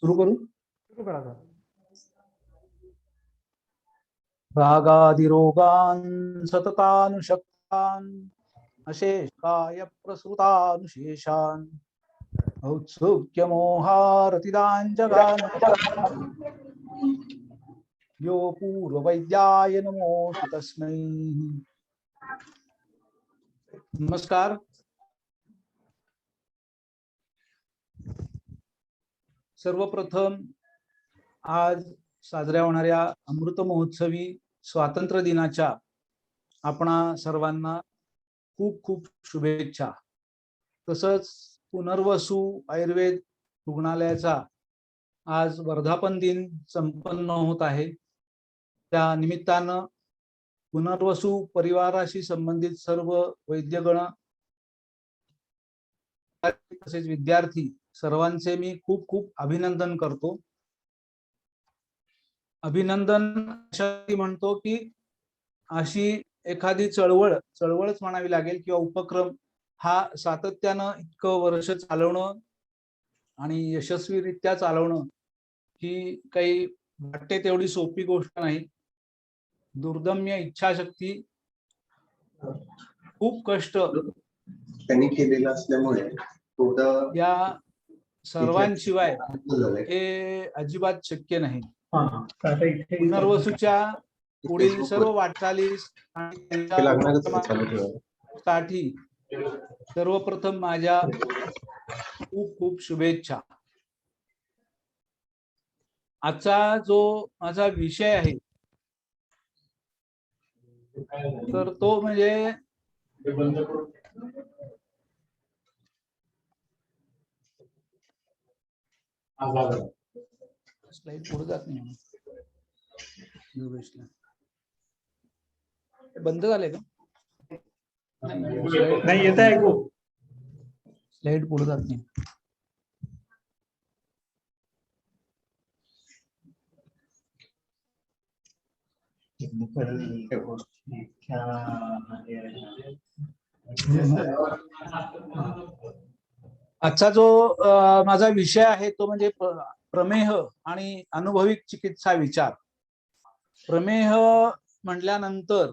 सुरू करू. सुरू करा सर. रागादिरोगान् सततानुशक्तान् अशेषाय प्रसृतानुशेषान् औत्सुक्यमोहारतिदान् जगान् यो पूर्ववैद्याय नमोऽस्तु तस्मै. नमस्कार. सर्वप्रथम आज साजऱ्या होणाऱ्या अमृत महोत्सवी स्वातंत्र्य दिनाच्या आपणा सर्वांना खूप खूप शुभेच्छा. तसंच पुनर्वसू आयुर्वेद रुग्णालयाचा आज वर्धापन दिन संपन्न होत आहे. त्या निमित्तानं पुनर्वसू परिवाराशी संबंधित सर्व वैद्यगण तसेच विद्यार्थी सर्वांचे मी खूप खूप अभिनंदन करतो. अभिनंदन अशासाठी म्हणतो की अशी एखादी चळवळच म्हणावी लागेल किंवा उपक्रम हा सातत्यानं इतकं वर्ष चालवणं आणि यशस्वीरित्या चालवणं ही काही वाटते तेवढी सोपी गोष्ट नाही. दुर्दम्य इच्छाशक्ती, खूप कष्ट त्यांनी केलेलं असल्यामुळे या सर्वांशिवाय हे अजिबात शक्य नाही. पुनर्वसूच्या पुढील सर्व वाटचालीस साठी सर्वप्रथम माझ्या खूप खूप शुभेच्छा. आजचा जो माझा विषय आहे तर तो म्हणजे स्लाइड पुढे जात नाही. बंद झाले का? नाही येत आहे ऐकू. स्लाइड पुढे जात नाही. आजचा जो माझा विषय आहे तो म्हणजे प्रमेह आणि अनुभविक चिकित्सा विचार. प्रमेह म्हटल्यानंतर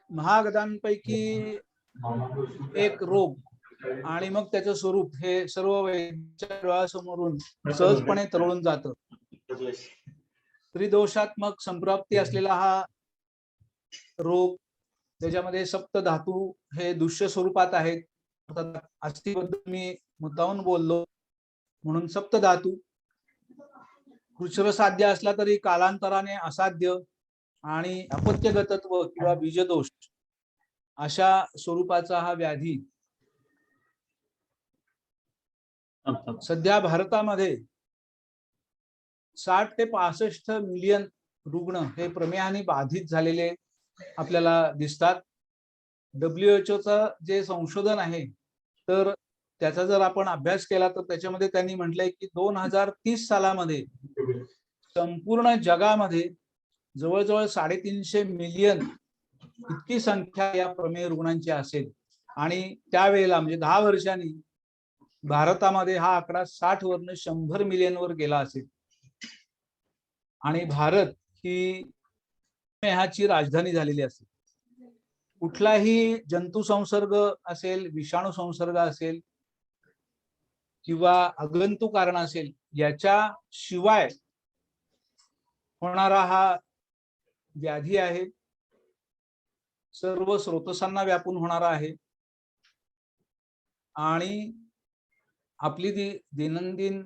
महागदांपैकी एक रोग आणि मग त्याचं स्वरूप हे सर्व वैद्यांच्या डोळ्यासमोरून सहजपणे तरळून जातं. त्रिदोषात्मक संप्राप्ती असलेला हा रोग, त्याच्यामध्ये सप्त धातू हे दुष्य स्वरूपात आहेत. अस्थिबद्दल मी मुद्दाहून बोललो म्हणून सप्त धातू कृच्छ्र साध्य असला तरी कालांतराने असाध्य आणि अपत्यगतत्व किंवा बीजदोष अशा स्वरूपाचा हा व्याधी सध्या भारतामध्ये 60 ते 65 मिलियन रुग्ण हे प्रमेहाने बाधित झालेले आपल्याला दिसतात. WHO जे संशोधन आहे तर त्याचा जर आपण अभ्यास केला तर त्याच्यामध्ये त्यांनी म्हटलंय की 2030 सालामध्ये संपूर्ण जगामध्ये जवळजवळ 350 मिलियन इतकी संख्या या प्रमेह रुग्णांची असेल आणि त्यावेळेला म्हणजे 10 वर्षांनी भारतामध्ये हा आकडा 60 वरून 100 मिलियन वर गेला असेल. आणि भारत ही प्रमेहाची राजधानी झालेली असेल. कुठलाही जंतू संसर्ग असेल, विषाणू संसर्ग असेल किंवा आगंतुक कारण असेल, याच्या शिवाय होणारा हा व्याधी आहे. सर्व स्रोतसांना व्यापून होणारा आहे आणि आपली दैनंदिन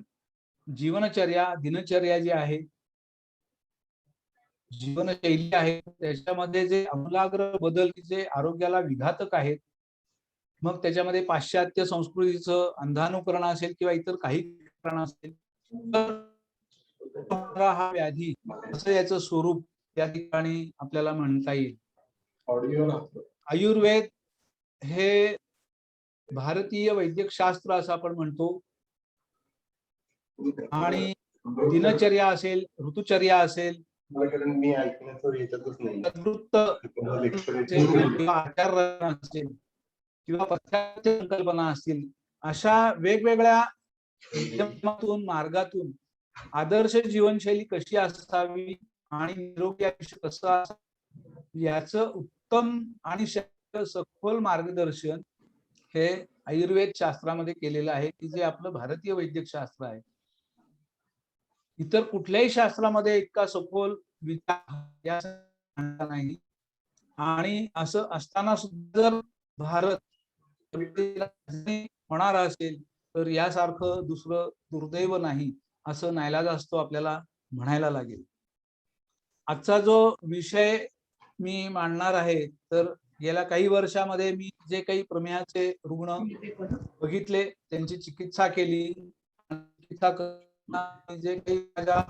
दिनचर्या जी आहे, जीवनशैली आहे, त्याच्यामध्ये जे आमूलाग्र बदल जे आरोग्याला विघातक आहेत, मग त्याच्यामध्ये पाश्चात्य संस्कृतीचं अंधानुकरण असेल किंवा इतर काही कारण असेल तर हा व्याधी असं याचं स्वरूप त्या ठिकाणी आपल्याला म्हणता येईल. आयुर्वेद हे भारतीय वैद्यकशास्त्र असं आपण म्हणतो आणि दिनचर्या असेल, ऋतुचर्या असेल, मी ऐकण्याचं याच्यातच नाही आचार असेल किंवा पथ्याच्या संकल्पना असतील, अशा वेगवेगळ्या माध्यमातून मार्गातून आदर्श जीवनशैली कशी असावी आणि निरोगी आयुष्य कसं असावं याचं उत्तम आणि सखोल मार्गदर्शन हे आयुर्वेद शास्त्रामध्ये केलेलं आहे, की जे आपलं भारतीय वैद्यक शास्त्र आहे. इतर कुठल्याही शास्त्रामध्ये इतका सखोल विचार या नाही. आणि असं असताना सुद्धा जर भारत होणार असेल तर यासारखं दुसरं दुर्दैव नाही, असं नाईलाजास्तव आपल्याला म्हणायला लागेल. आजचा जो विषय मी मांडणार आहे, तर गेल्या काही वर्षामध्ये मी जे काही प्रमेहाचे रुग्ण बघितले, त्यांची चिकित्सा केली, चिकित्सा करताना जे काही माझ्या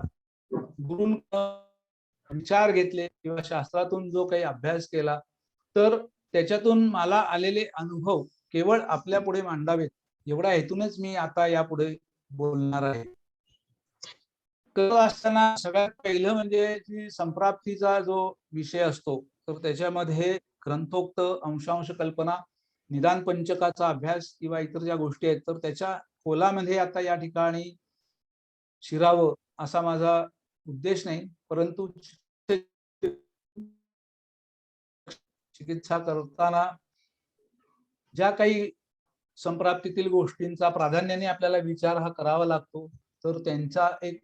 विचार घेतले किंवा शास्त्रातून जो काही अभ्यास केला, तर त्याच्यातून मला आलेले अनुभव केवळ आपल्या पुढे मांडावेत एवढ्या हेतूनच मी आता यापुढे बोलणार आहे. असताना सगळ्यात पहिलं म्हणजे संप्राप्तीचा जो विषय असतो, तर त्याच्यामध्ये ग्रंथोक्त अंशांश कल्पना, निदान पंचकाचा अभ्यास किंवा इतर ज्या गोष्टी आहेत, तर त्याच्या खोलामध्ये आता या ठिकाणी शिरावं असा माझा उद्देश नाही, परंतु चिकित्सा करताना ज्या काही संप्राप्तीतील गोष्टींचा प्राधान्याने आपल्याला विचार हा करावा लागतो, तर त्यांचा एक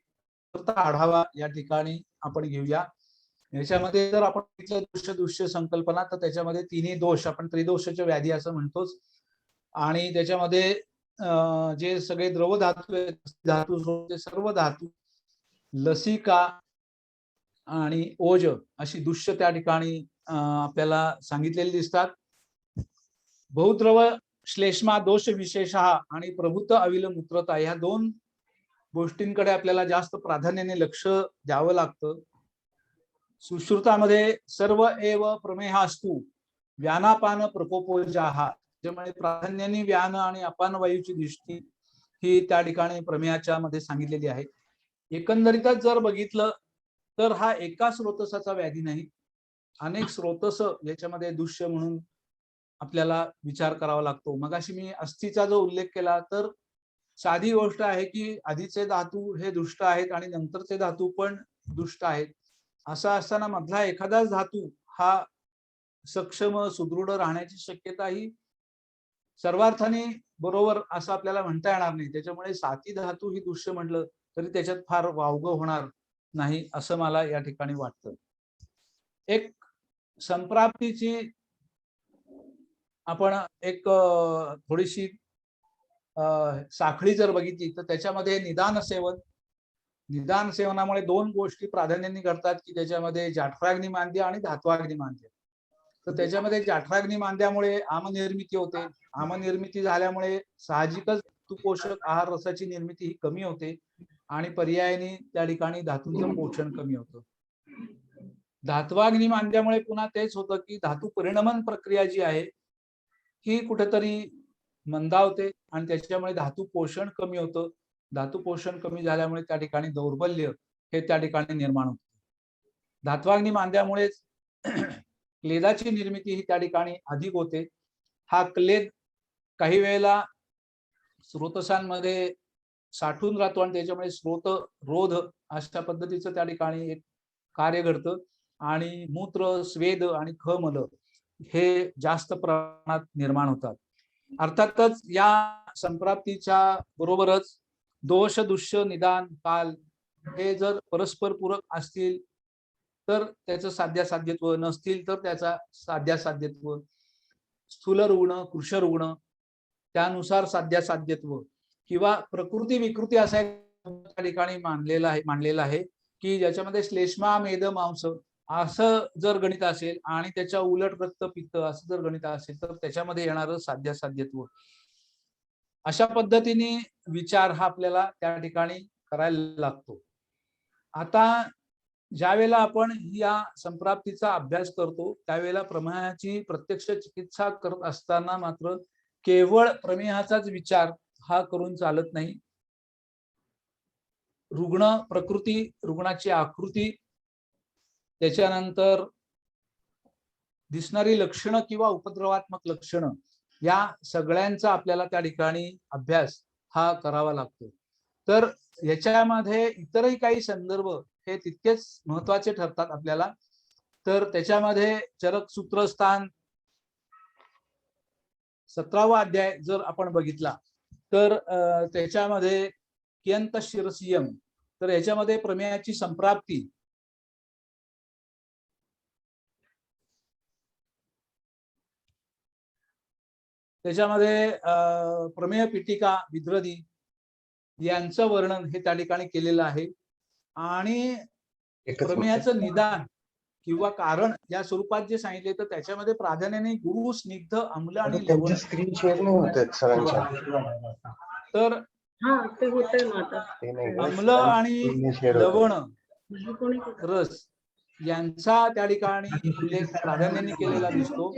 आढावा या ठिकाणी आपण घेऊया. याच्यामध्ये जर आपण बघितलं दृश्य संकल्पना, तर त्याच्यामध्ये तिन्ही दोष, आपण त्रिदोषाच्या व्याधी असं म्हणतोच, आणि त्याच्यामध्ये जे सगळे द्रव धातू आहेत, धातू सर्व धातू, लसिका आणि ओज अशी दृश्य त्या ठिकाणी आपल्याला सांगितलेली दिसतात. बहुद्रव श्लेष्मा दोष विशेष आणि प्रभूत अविल मूत्रता ह्या दोन गोष्टींकडे आपल्याला जास्त प्राधान्याने लक्ष द्यावं लागतं. सुश्रुतामध्ये सर्व एव प्रमेहास्तु व्यानापान प्रकोपोजाहा, ज्यामुळे प्राधान्याने व्यान आणि अपान वायूची दृष्टी ही त्या ठिकाणी प्रमेहाच्या मध्ये सांगितलेली आहे. एकंदरीतच जर बघितलं तर हा एका स्रोतसाचा व्याधी नाही, अनेक स्रोतस याच्यामध्ये दृश्य म्हणून आपल्याला विचार करावा लागतो. मगाशी मी अस्थीचा जो उल्लेख केला, तर साधी गोष्ट आहे की आधीचे धातू हे दुष्ट आहेत आणि नंतरचे धातू पण दुष्ट आहेत. असं असताना मधला एखादाच धातू हा सक्षम सुदृढ राहण्याची शक्यता ही सर्वार्थाने बरोबर असं आपल्याला म्हणता येणार नाही. त्याच्यामुळे साती धातू ही दृश्य म्हटलं तरी त्याच्यात फार वावगं होणार नाही असं मला या ठिकाणी वाटतं. एक संप्राप्तीची आपण एक थोडीशी साखळी जर बघितली, तर त्याच्यामध्ये निदान सेवनामुळे दोन गोष्टी प्राधान्याने घडतात, की त्याच्यामध्ये जाठराग्नी मांद्य आणि धात्वाग्नी मांद्य. तर त्याच्यामध्ये जाठराग्नी मांद्यामुळे आमनिर्मिती होते. आमनिर्मिती झाल्यामुळे साहजिकच पोषक आहार रसाची निर्मिती ही कमी होते आणि पर्यायाने त्या ठिकाणी धातूंचं पोषण कमी होतं. धात्वाग्नी मांद्यामुळे पुन्हा तेच होतं की धातू परिणमन प्रक्रिया जी आहे ही कुठेतरी मंदावते आणि त्याच्यामुळे धातू पोषण कमी होतं. धातू पोषण कमी झाल्यामुळे त्या ठिकाणी दौर्बल्य हे त्या ठिकाणी निर्माण होतं. धात्वाग्नी मांद्यामुळेच क्लेदाची निर्मिती ही त्या ठिकाणी अधिक होते. हा क्लेद काही वेळेला स्रोतसांमध्ये साठून राहतो आणि त्याच्यामुळे स्रोत रोध अशा पद्धतीचं त्या ठिकाणी एक कार्य घडतं आणि मूत्र, स्वेद आणि खमल हे जास्त प्रमाणात निर्माण होतात. अर्थातच या संप्राप्तीच्या बरोबरच दोष, दुष्य, निदान, काल हे जर परस्पर पूरक असतील तर त्याचं साध्यासाध्यत्व, नसतील तर त्याचा साध्यासाध्यत्व, स्थूल रुग्ण, कृश रुग्ण त्यानुसार साध्यासाध्यत्व किंवा प्रकृती विकृती असा त्या ठिकाणी मांडलेला आहे की ज्याच्यामध्ये श्लेष्मा मेद मांस असं जर गणित असेल आणि त्याच्या उलट रक्त पित्त असं जर गणित असेल तर त्याच्यामध्ये येणारं साध्यासाध्यत्व, अशा पद्धतीने विचार हा आपल्याला त्या ठिकाणी करायला लागतो. आता ज्या वेळेला आपण या संप्राप्तीचा अभ्यास करतो त्यावेळेला प्रमेहाची प्रत्यक्ष चिकित्सा करत असताना मात्र केवळ प्रमेहाचाच विचार हा करून चालत नाही. रुग्ण प्रकृती, रुग्णाची आकृती, त्याच्यानंतर दिसणारी लक्षणं किंवा उपद्रवात्मक लक्षणं या सगळ्यांचा आपल्याला त्या ठिकाणी अभ्यास हा करावा लागतो. तर याच्यामध्ये इतरही काही संदर्भ हे तितकेच महत्वाचे ठरतात आपल्याला. तर त्याच्यामध्ये चरक सूत्रस्थान 17वा अध्याय जर आपण बघितला तर त्याच्यामध्ये कियंत शिरसियम, तर याच्यामध्ये प्रमेयाची संप्राप्ती, त्याच्यामध्ये प्रमेय पीठिका विद्रदी यांचं वर्णन हे त्या ठिकाणी केलेलं आहे. आणि प्रमेयाचं निदान किंवा कारण या स्वरूपात जे सांगितले तर त्याच्यामध्ये प्राधान्याने गुरु, स्निग्ध, आम्ल आणि लवण. स्क्रीन शेअर नाही होत आहेत सरांच्या. तर ते होतंय मग आता. ते नाही आम्ल आणि लवण रस यांचा त्या ठिकाणी उल्लेख प्राधान्याने केलेला दिसतो.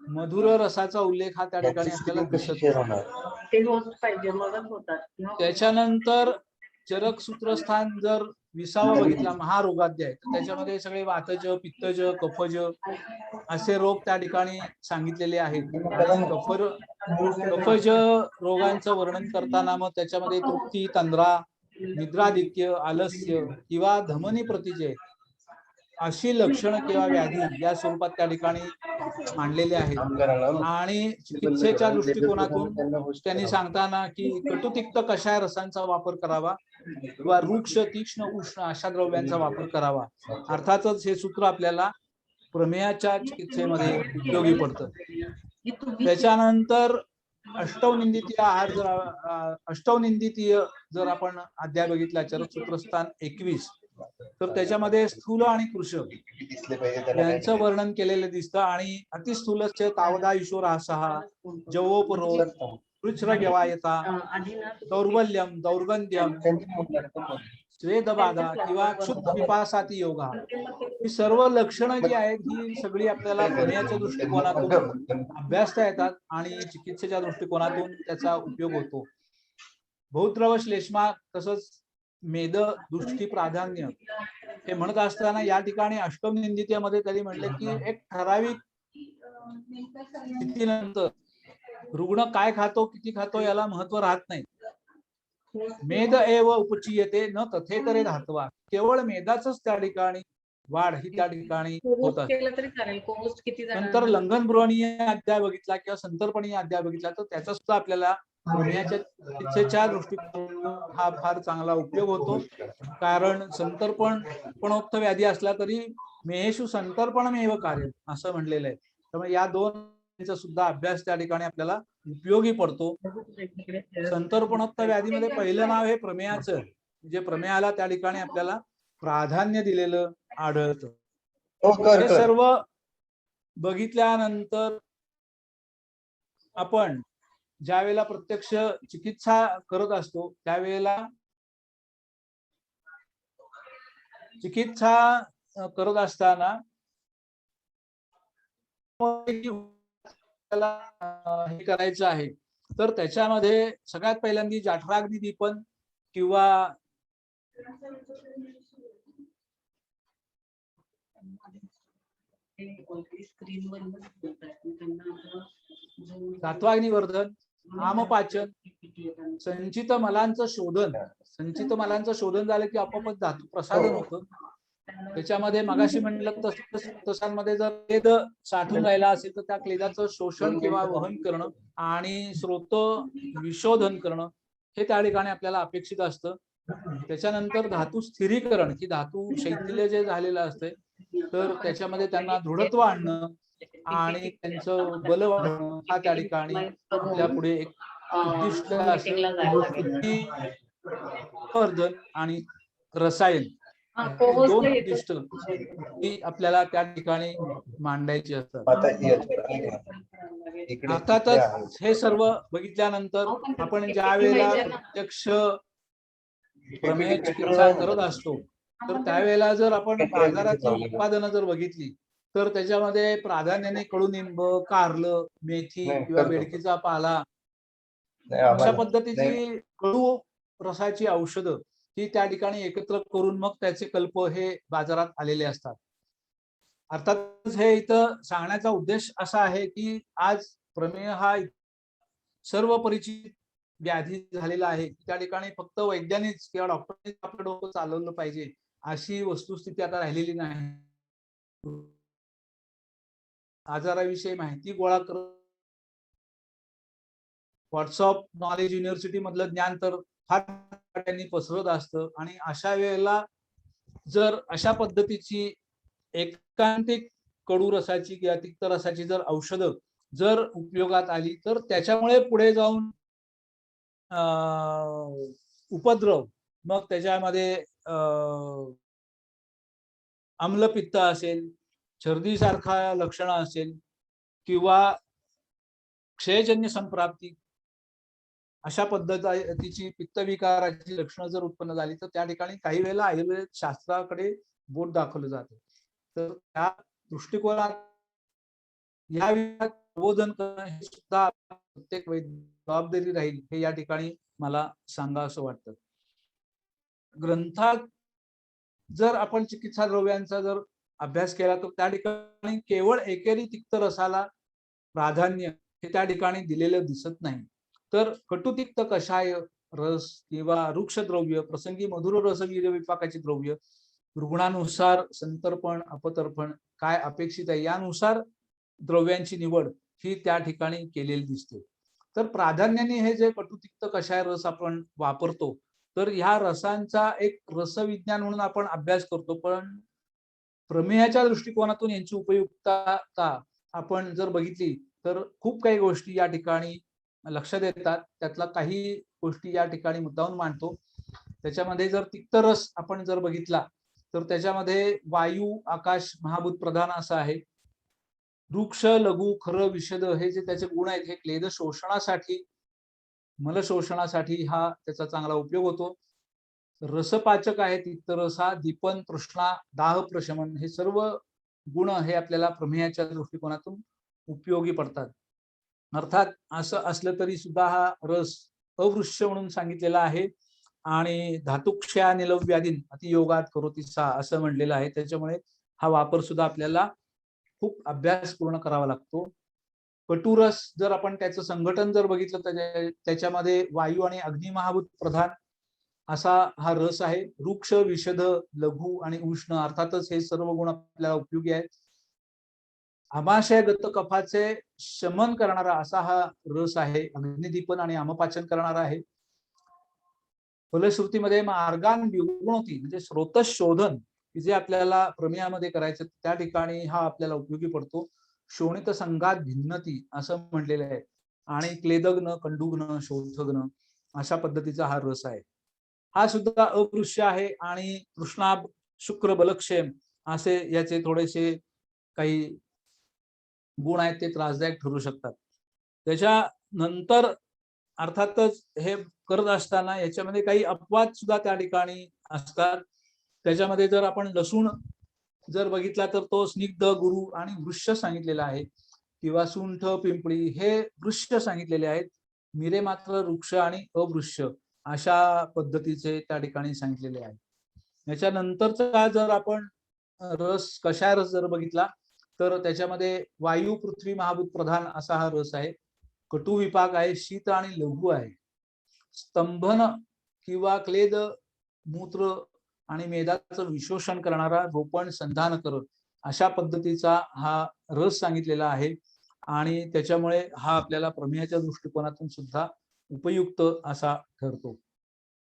मधुर रसाचा उल्लेख हा त्या ठिकाणी आपल्याला दिसत नाही. ते होत पाहिजे मगच होतात. त्याच्यानंतर चरक सूत्रस्थान जर 20वा बघितला महारोगाध्याय, तर त्याच्यामध्ये सगळे वातज, पित्तज, कफज असे रोग त्या ठिकाणी सांगितलेले आहेत. कफज रोगांचं वर्णन करताना मग त्याच्यामध्ये तृप्ती, तंद्रा, निद्राधिक्य, आलस्य किंवा धमनी प्रतिजय अशी लक्षणं किंवा व्याधी या स्वरूपात त्या ठिकाणी मांडलेले आहेत. आणि चिकित्सेच्या दृष्टिकोनातून त्यांनी सांगताना की कटुतिक्त कषाय रसांचा वापर करावा किंवा वृक्ष, तीक्ष्ण, उष्ण अशा द्रव्यांचा वापर करावा. अर्थातच हे सूत्र आपल्याला प्रमेयाच्या चिकित्सेमध्ये उपयोगी पडतं. त्याच्यानंतर अष्टवनिंदितीय आहार अष्टवनिंदितीय जर आपण अध्याय बघितला चरक सूत्रस्थान 21, तर त्याच्यामध्ये स्थूल आणि कृश यांचं वर्णन केलेलं दिसतं. आणि अतिस्थूलस्य तावदा ईश्वरासहा जवोपरो कृच्छ्रव्यवायता, दौर्बल्यम, दौर्गंध्यम, स्वेदबाधा किंवा क्षुत पिपासाती योगा, ही सर्व लक्षणं जी आहेत ही सगळी आपल्याला प्रमेयाच्या दृष्टिकोनातून अभ्यासता येतात आणि चिकित्सेच्या दृष्टिकोनातून त्याचा उपयोग होतो. बहुद्रव श्लेष्मा तसंच मेद, दुष्टी, प्राधान्य हे म्हणत असताना या ठिकाणी अष्टमनिंदितीमध्ये त्यांनी म्हणले की एक ठराविक स्थितीनंतर रुग्ण काय खातो, किती खातो याला महत्व राहत नाही. मेद एव उपचीयते न तथेतरे धातवा, केवळ मेदाचंच त्या ठिकाणी वाढ ही त्या ठिकाणी होतात. नंतर लंघन बृहणीय अध्याय बघितला किंवा संतर्पणीय अध्याय बघितला तर त्याचा सुद्धा आपल्याला प्रमेयाच्या चिकित्सेच्या दृष्टिकोनातून हा फार चांगला उपयोग होतो. कारण संतर्पणोक्त व्याधी असला तरी मेहेशु संतर्पणमेव कार्य असं म्हणलेलं आहे. त्यामुळे या दोन सुद्धा अभ्यास त्या ठिकाणी आपल्याला उपयोगी पडतो. संतर्पणोक्त व्याधीमध्ये पहिलं नाव हे प्रमेयाचं, जे प्रमेयाला त्या ठिकाणी आपल्याला प्राधान्य दिलेलं आढळतं. हे सर्व बघितल्यानंतर आपण ज्या वेळेला प्रत्यक्ष चिकित्सा करत असतो त्यावेळेला चिकित्सा करत असताना हे करायचं आहे तर त्याच्यामध्ये सगळ्यात पहिल्यांदा जाठराग्नी दीपन किंवा धात्वाग्निवर्धन, आमपाचन, संचित मलांचं शोधन झालं की आपोआपच धातू प्रसारण होतं. त्याच्यामध्ये मगाशी म्हणलं तसांमध्ये जर क्लेद साठून राहिला असेल तर त्या क्लेदाचं शोषण किंवा वहन करणं आणि स्रोत विशोधन करणं हे त्या ठिकाणी आपल्याला अपेक्षित असतं. त्याच्यानंतर धातू स्थिरीकरण, की धातू शैथिल्य जे झालेलं असतंय तर त्याच्यामध्ये त्यांना दृढत्व आणणं आणि त्यांचं बल वाढवणं हा त्या ठिकाणी आपल्या पुढे एक उद्दिष्ट वर्धन आणि रसायन दोन उद्दिष्ट ही आपल्याला त्या ठिकाणी मांडायची असतात. अर्थातच हे सर्व बघितल्यानंतर आपण ज्या वेळेला प्रत्यक्ष प्रमेय चिकित्सा करत असतो तर त्यावेळेला जर आपण बाजाराची उत्पादनं जर बघितली तर त्याच्यामध्ये प्राधान्याने कडुनिंब, कारलं, मेथी किंवा बेडकीचा पाला अशा पद्धतीची कडू रसाची औषधं ही त्या ठिकाणी एकत्र करून मग त्याचे कल्प हे बाजारात आलेले असतात. अर्थात हे इथं सांगण्याचा उद्देश असा आहे की आज प्रमेय हा सर्व परिचित व्याधी झालेला आहे त्या ठिकाणी फक्त वैद्यानेच किंवा डॉक्टरनेच आपलं डोकं चालवलं पाहिजे अशी वस्तुस्थिती आता राहिलेली नाही. आजाराविषयी माहिती गोळा करत व्हॉट्सअप नॉलेज युनिव्हर्सिटी मधलं ज्ञान तर फार त्यांनी पसरत असतं आणि अशा वेळेला जर अशा पद्धतीची एकांतिक कडू रसाची किंवा तिक्त रसाची जर औषधं जर उपयोगात आली तर त्याच्यामुळे पुढे जाऊन उपद्रव मग त्याच्यामध्ये आम्लपित्त असेल, छर्दी सारखा लक्षणं असेल किंवा क्षयजन्य संप्राप्ती अशा पद्धतीची पित्तविकाराची लक्षणं जर उत्पन्न झाली तर त्या ठिकाणी काही वेळेला आयुर्वेद शास्त्राकडे बोट दाखवलं जातं. तर त्या दृष्टिकोनात या विषयात प्रबोधन करणं हे सुद्धा प्रत्येक जबाबदारी राहील हे या ठिकाणी मला सांगा असं वाटतं. ग्रंथात जर आपण चिकित्सा द्रव्यांचा जर अभ्यास केला तर त्या ठिकाणी केवळ एकेरी तिक्त रसाला प्राधान्य हे त्या ठिकाणी दिलेलं दिसत नाही. तर कटुतिक्त कषाय रस किंवा वृक्ष द्रव्य प्रसंगी मधुर रसवीर्य विपाकाची द्रव्य रुग्णानुसार संतर्पण अपतर्पण काय अपेक्षित आहे यानुसार द्रव्यांची निवड ही त्या ठिकाणी केलेली दिसते. तर प्राधान्याने हे जे कटुतिक्त कषाय रस आपण वापरतो तर ह्या रसांचा एक रसविज्ञान म्हणून आपण अभ्यास करतो, पण प्रमेयाच्या दृष्टिकोनातून यांची उपयुक्तता आपण जर बघितली तर खूप काही गोष्टी या ठिकाणी लक्षात येतात. त्यातला काही गोष्टी या ठिकाणी मुद्दाहून मांडतो. त्याच्यामध्ये जर तिक्त रस आपण जर बघितला तर त्याच्यामध्ये वायू आकाश महाभूत प्रधान असं आहे. वृक्ष लघु खर विषद हे जे त्याचे गुण आहेत हे क्लेद शोषणासाठी मल शोषणासाठी हा त्याचा चांगला उपयोग होतो. रसपाचक आहे तिक्त रस हा दीपन तृष्णा दाह प्रशमन हे सर्व गुण हे आपल्याला प्रमेयाच्या दृष्टिकोनातून उपयोगी पडतात. अर्थात असं असलं तरी सुद्धा हा रस अवृश्य म्हणून सांगितलेला आहे आणि धातुक्षया निलव व्याधीन अतियोगात करोती सा असं म्हणलेलं आहे. त्याच्यामुळे हा वापर सुद्धा आपल्याला खूप अभ्यास पूर्ण करावा लागतो. कटुरस जर आपण त्याचं संघटन जर बघितलं तर त्याच्यामध्ये वायू आणि अग्नी महाभूत प्रधान असा हा रस आहे. वृक्ष विषद लघु आणि उष्ण अर्थातच हे सर्व गुण आपल्याला उपयोगी आहेत. आमाशयगत कफाचे शमन करणारा असा हा रस आहे. अग्निदीपन आणि आमपाचन करणारा आहे. फलश्रुतीमध्ये मार्गान विगुणोती म्हणजे स्रोतश शोधन जे आपल्याला प्रमेयामध्ये करायचं त्या ठिकाणी हा आपल्याला उपयोगी पडतो. शोणित संघात भिन्नती असं म्हटलेलं आहे आणि क्लेदग्न कंडुग्न शोधग्न अशा पद्धतीचा हा रस आहे. हा सुद्धा अवृश्य आहे आणि कृष्णाब शुक्र बलक्षेम असे याचे थोडेसे काही गुण आहेत ते त्रासदायक ठरू शकतात. त्याच्यानंतर अर्थातच हे करत असताना याच्यामध्ये काही अपवाद सुद्धा त्या ठिकाणी असतात. त्याच्यामध्ये जर आपण लसूण जर बघितला तर तो स्निग्ध गुरु आणि वृक्ष सांगितलेला आहे किंवा सुंठ पिंपळी हे वृक्ष सांगितलेले आहेत. मिरे मात्र वृक्ष आणि अवृक्ष अशा पद्धतीचे त्या ठिकाणी सांगितलेले आहे. याच्यानंतरचा जर आपण रस कषाय रस जर बघितला तर त्याच्यामध्ये वायू पृथ्वी महाभूत प्रधान असा हा रस आहे. कटु विपाक आहे, शीत आणि लघु आहे. स्तंभन किंवा क्लेद मूत्र आणि मेदाचं विशोषण करणारा रोपण संधान करत अशा पद्धतीचा हा रस सांगितलेला आहे आणि त्याच्यामुळे हा आपल्याला प्रमेयाच्या दृष्टिकोनातून सुद्धा उपयुक्त असा ठरतो.